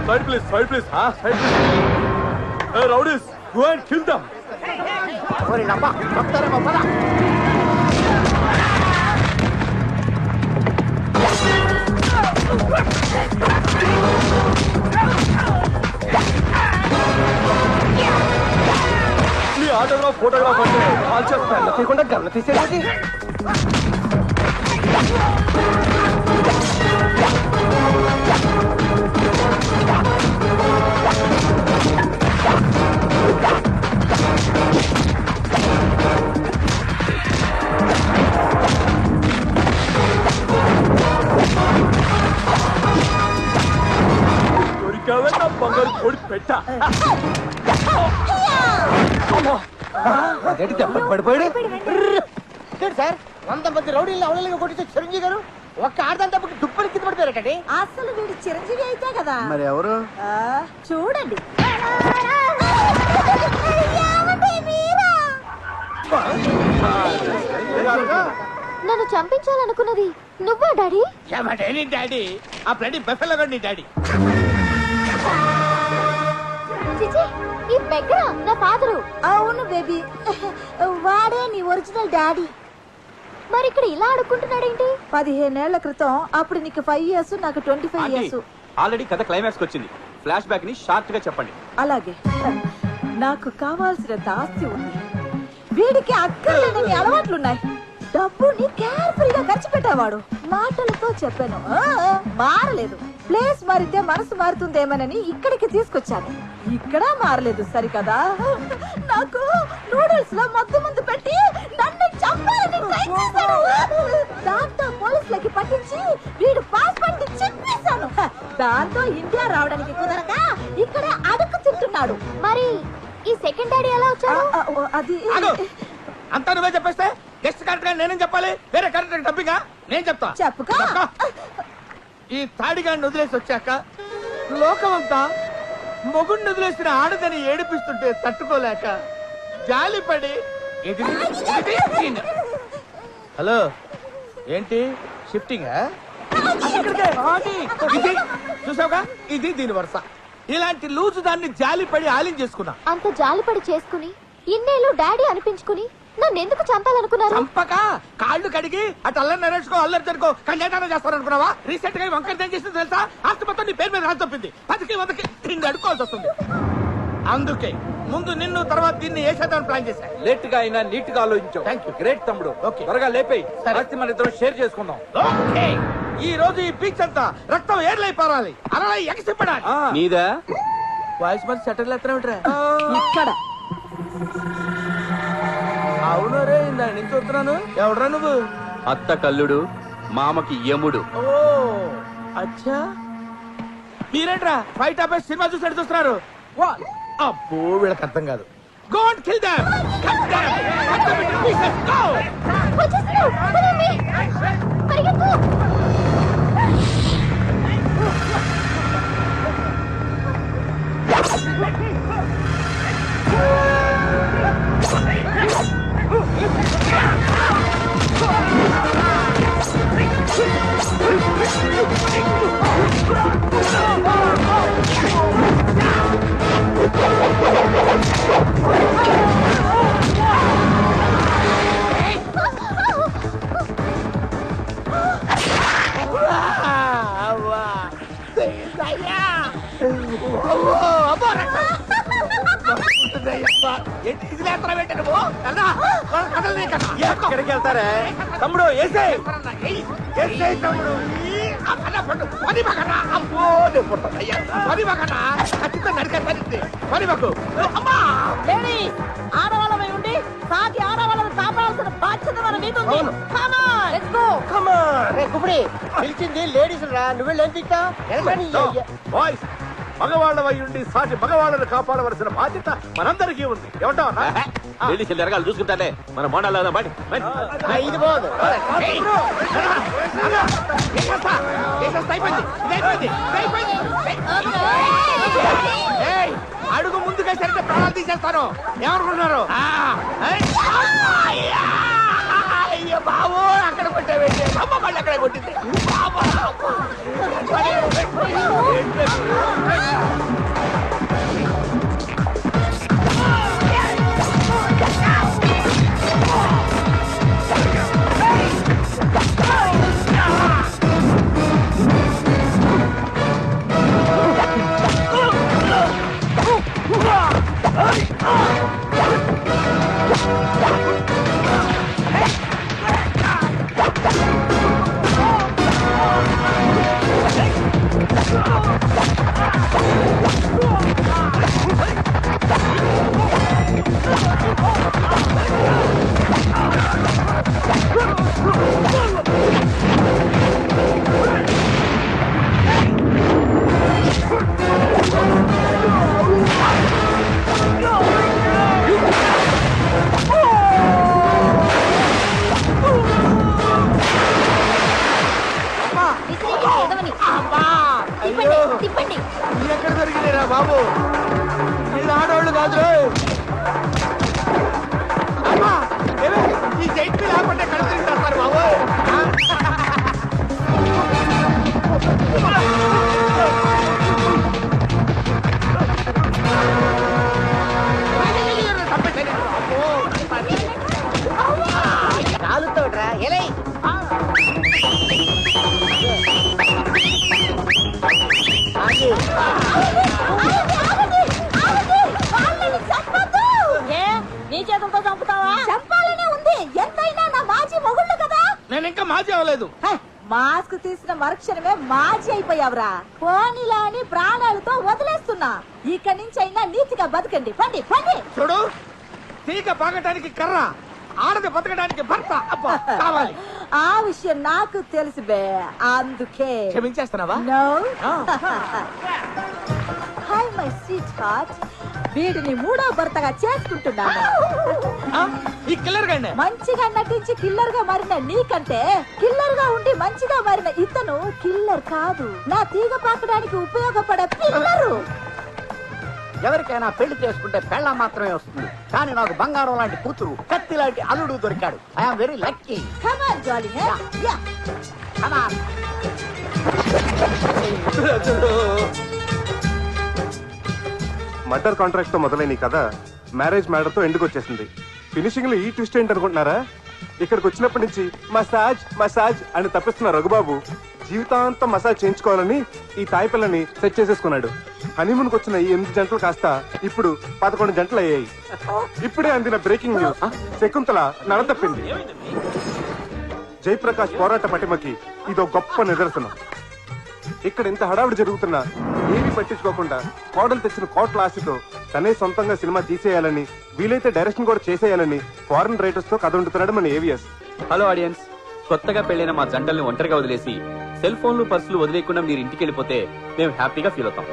Side please, side please, side please. Hey rowdies, go and kill them. ఓరి డబ్బా, చెప్తారేమో పద. నీ ఆటోగ్రాఫ్ ఫోటోగ్రాఫ్ అంటే కాల్ చేస్తాను తీయకుండా గమన తీసేది. దొరికావే నా బంగారు కోడి పెట్ట. అదేంటి దెబ్బకి పడిపోయాడు? సార్ 100 మంది రౌడీలు అవలీలుగా కొట్టించే చిరంజీవి గారు ఒక్క ఆడదాని తప్పకి దుప్పలు కింద పడిపోయారటండి. అసలు వీడు చిరంజీవి అయితే కదా. మరి ఎవరు? చూడండి. నన్ను చంపించాలనుకున్నది నువ్వా డాడీ? డాడీ ఆ బ్లడీ బఫెలో నీ డాడీ. చిచి, ఈ బెగ్గర నా ఫాదరు. అవును బేబీ, వాడే నీ ఒరిజినల్ డాడీ. మరి ఇక్కడ ఇలా అడుక్కుంటున్నాడేంటి? 15 ఏళ్ల క్రితం, అప్పుడు నీకు 5 years, నాకు 25 years. ఆల్రెడీ కథ క్లైమాక్స్ వచ్చింది. ఫ్లాష్ బ్యాక్ ని షార్ట్ గా చెప్పండి. అలాగే, నాకు కావాల్సినంత ఆస్తి ఉంది, వీడికి అక్కర్లేని అలవాట్లున్నాయి. డబ్బుని కేర్ఫుల్గా ఖర్చు పెట్టేవాడు. మాటలతో చెప్పాను, మారలేదు. ప్లేస్ మారితే మనసు మారుతుందేమోనని ఇక్కడికి తీసుకొచ్చాను. ఇక్కడ మారలేదు సరికదా. నాకు నూడిల్స్ లో మందు పెట్టి నన్ను చంపాలని ట్రై చేశాడు. దాంతో పోలీసులకి పట్టించి వీడు పాస్పోర్ట్ చెప్పేశాను. దాంతో ఇండియా రావడానికి కుదరక ఇక్కడ అడుగు తింటున్నాడు. మరి ఈ సెకండ్ డాడీ ఎలా వచ్చాడు? అది అంతా నువ్వే చెప్పేస్తే గెస్ట్ కరెక్ట్ గా నేనేం చెప్పాలి? వేరే కరెక్ట్ డబ్బిగా నేను చెప్తా. చెప్పుకో. ఈ తాడిగాడిని వదిలేసి వచ్చాక లోకమంతా మొగుడిని వదిలేసిన ఆడదని ఏడిపిస్తుంటే తట్టుకోలేక జాలిపడి హలో ఏంటి షిఫ్టింగ్ ఇది చూసావుగా, ఇది దీని వరుస. ఇలాంటి లూజు దాన్ని జాలిపడి ఆలిం చేసుకున్నా. అంత జాలిపడి చేసుకుని ఇన్నేళ్ళు డాడీ అనిపించుకుని నన్ను ఎందుకు చంపాలనుకున్నారు? చంపక కాళ్ళు కడిగి అటు అల్లరి నరేసుకో అల్లరి జరుకో కళ్యాణం చేస్తారనుకున్నావా? రీసెంట్ గా వంకర ఏం చేసింది తెలుసా? ఆస్తి మొత్తం నీ పేరు మీద రాసి చెప్పింది. 10కి 100కి తిండి అడుకోవాల్సి వస్తుంది. అందుకే ముందు నిన్ను తర్వాత దీన్ని వేసేద్దామని ప్లాన్ చేశా. లేట్ గా అయినా నీట్ గా ఆలోచించావు. Thank you. గ్రేట్ తమ్ముడు. త్వరగా లేపేయి. ఆస్తి మన ఇద్దరం షేర్ చేసుకుందాం. ఓకే. ఈ రోజు ఈ బీచ్ అంతా రక్తం ఏర్లై పారాలి, అలా ఎగసిపడాలి. నీదా వాయిస్ మరి సెటిల్ ఎత్తరా ఇక్కడ అవును రే ఇందా నుంచి చూస్తున్నాను. ఎవడరా నువ్వు? అత్త కల్లుడు, మామకి యముడు. ఓ అచ్చా. మీరేంట్రా ఫైట్ ఆపేసి సినిమా చూసి చూస్తున్నారు? అబ్బో వీళ్ళకి అర్థం కాదు. Go and kill them! Cut them! Cut them into pieces! Go! ఎక్కడికి వెళ్తారే తమ్ముడు? ఏసే తమ్ముడు. ఆడవాళ్ళమై ఉండి సాటి ఆడవాళ్ళని కాపాడాల్సిన బాధ్యత మన మీద ఉంది. పిలిచింది లేడీస్ రా, నువ్వు బాయ్స్, మగవాళ్ళవై ఉండి సాటి మగవాళ్ళని కాపాడవలసిన బాధ్యత మనందరికీ ఉంది. ఏమంటావు? లేడీస్ ఎరగాలి చూసుకుంటానే మన మోడాల బడి. ఇది పోదు. అడుగు ముందుగా సరిగ్గా ప్రాణాలు తీసేస్తాను. ఏమనుకుంటున్నారు? అయ్యో బాబు, అక్కడ కొట్టావు. అమ్మ మళ్ళీ అక్కడ కొట్టింది. తిప్పండి. ఎక్కడ దొరికినారా బాబు? వీళ్ళు ఆడవాళ్ళు కాదు. ఈ జైట్ లేకుంటే కళ్ళు తింటారు బాబు. కాలుతోడ్రా ఎలా నీ చేతులతో చంపుతావా? చంపాలనే ఉంది. ఎంతైనా నా మాజీ మొగుళ్ళు కదా. నేను ఇంకా మాజీ అవ్వలేదు. మాస్క్ తీసిన మరుక్షణమే మాజీ అయిపోయావురా. పోనీలా అని ప్రాణాలతో వదిలేస్తున్నా. ఇక్కడి నుంచి అయినా నీతిగా బతకండి. పండి పండి. చూడు, తీగ బాగటానికి కర్ర, ఆడది బతకడానికి భర్త కావాలి. ఆ విషయం నాకు తెలుసు బే. అందుకే క్షమించేస్తున్నావా? Hi my sweetheart. వీడిని మూడో భర్తగా చేసుకుంటున్నాను. ఈ కిల్లర్ గండి మంచిగా నటించి కిల్లర్ గా మారిన నీకంటే కిల్లర్ గా ఉండి మంచిగా మారిన ఇతను కిల్లర్ కాదు, నా తీగ పాకడానికి ఉపయోగపడే పిల్లరు. ఎవరికైనా పెళ్లి చేసుకుంటే పెళ్ళ మాత్రమే వస్తుంది, కానీ నాకు బంగారం లాంటి కూతురు, కత్తి లాంటి అల్లుడు దొరికాడు. I'm very lucky. Come on, darling. Yeah. Come on. Murder contract తో మొదలైన కథ మ్యారేజ్ మ్యాటర్ తో ఎందుకు వచ్చేసింది. ఫినిషింగ్ లో ఈ ట్విస్ట్ ఏంటి అనుకుంటున్నారా? ఇక్కడికి వచ్చినప్పటి నుంచి మసాజ్ మసాజ్ అని తప్పిస్తున్న రఘుబాబు జీవితాంతం మసాజ్ చేయించుకోవాలని ఈ తాయి పిల్లని సెట్ చేసేసుకున్నాడు. హనీమూన్కి వచ్చిన ఈ 8 జంటలు కాస్త ఇప్పుడు 11 జంటలు అయ్యాయి. ఇప్పుడే అందిన బ్రేకింగ్ న్యూస్, శకుంతల నడ తప్పింది. జయప్రకాష్ పోరాట పటిమకి ఇదో గొప్ప నిదర్శనం. ఇక్కడ ఇంత హడావిడి జరుగుతున్నా ఏమీ పట్టించుకోకుండా కోడలు తెచ్చిన కోట్ల ఆశతో తనే సొంతంగా సినిమా తీసేయాలని, వీలైతే డైరెక్షన్ కూడా చేసేయాలని ఫారెన్ రైటర్స్ తో కథ ఉంటున్నాడు మన ఏవిఎస్. హలో ఆడియన్స్, కొత్తగా పెళ్ళైన మా జంటల్ని ఒంటరిగా వదిలేసి సెల్ ఫోన్లు పర్సులు వదిలేకుండా మీరు ఇంటికి వెళ్ళిపోతే మేము హ్యాపీగా ఫీల్ అవుతాం.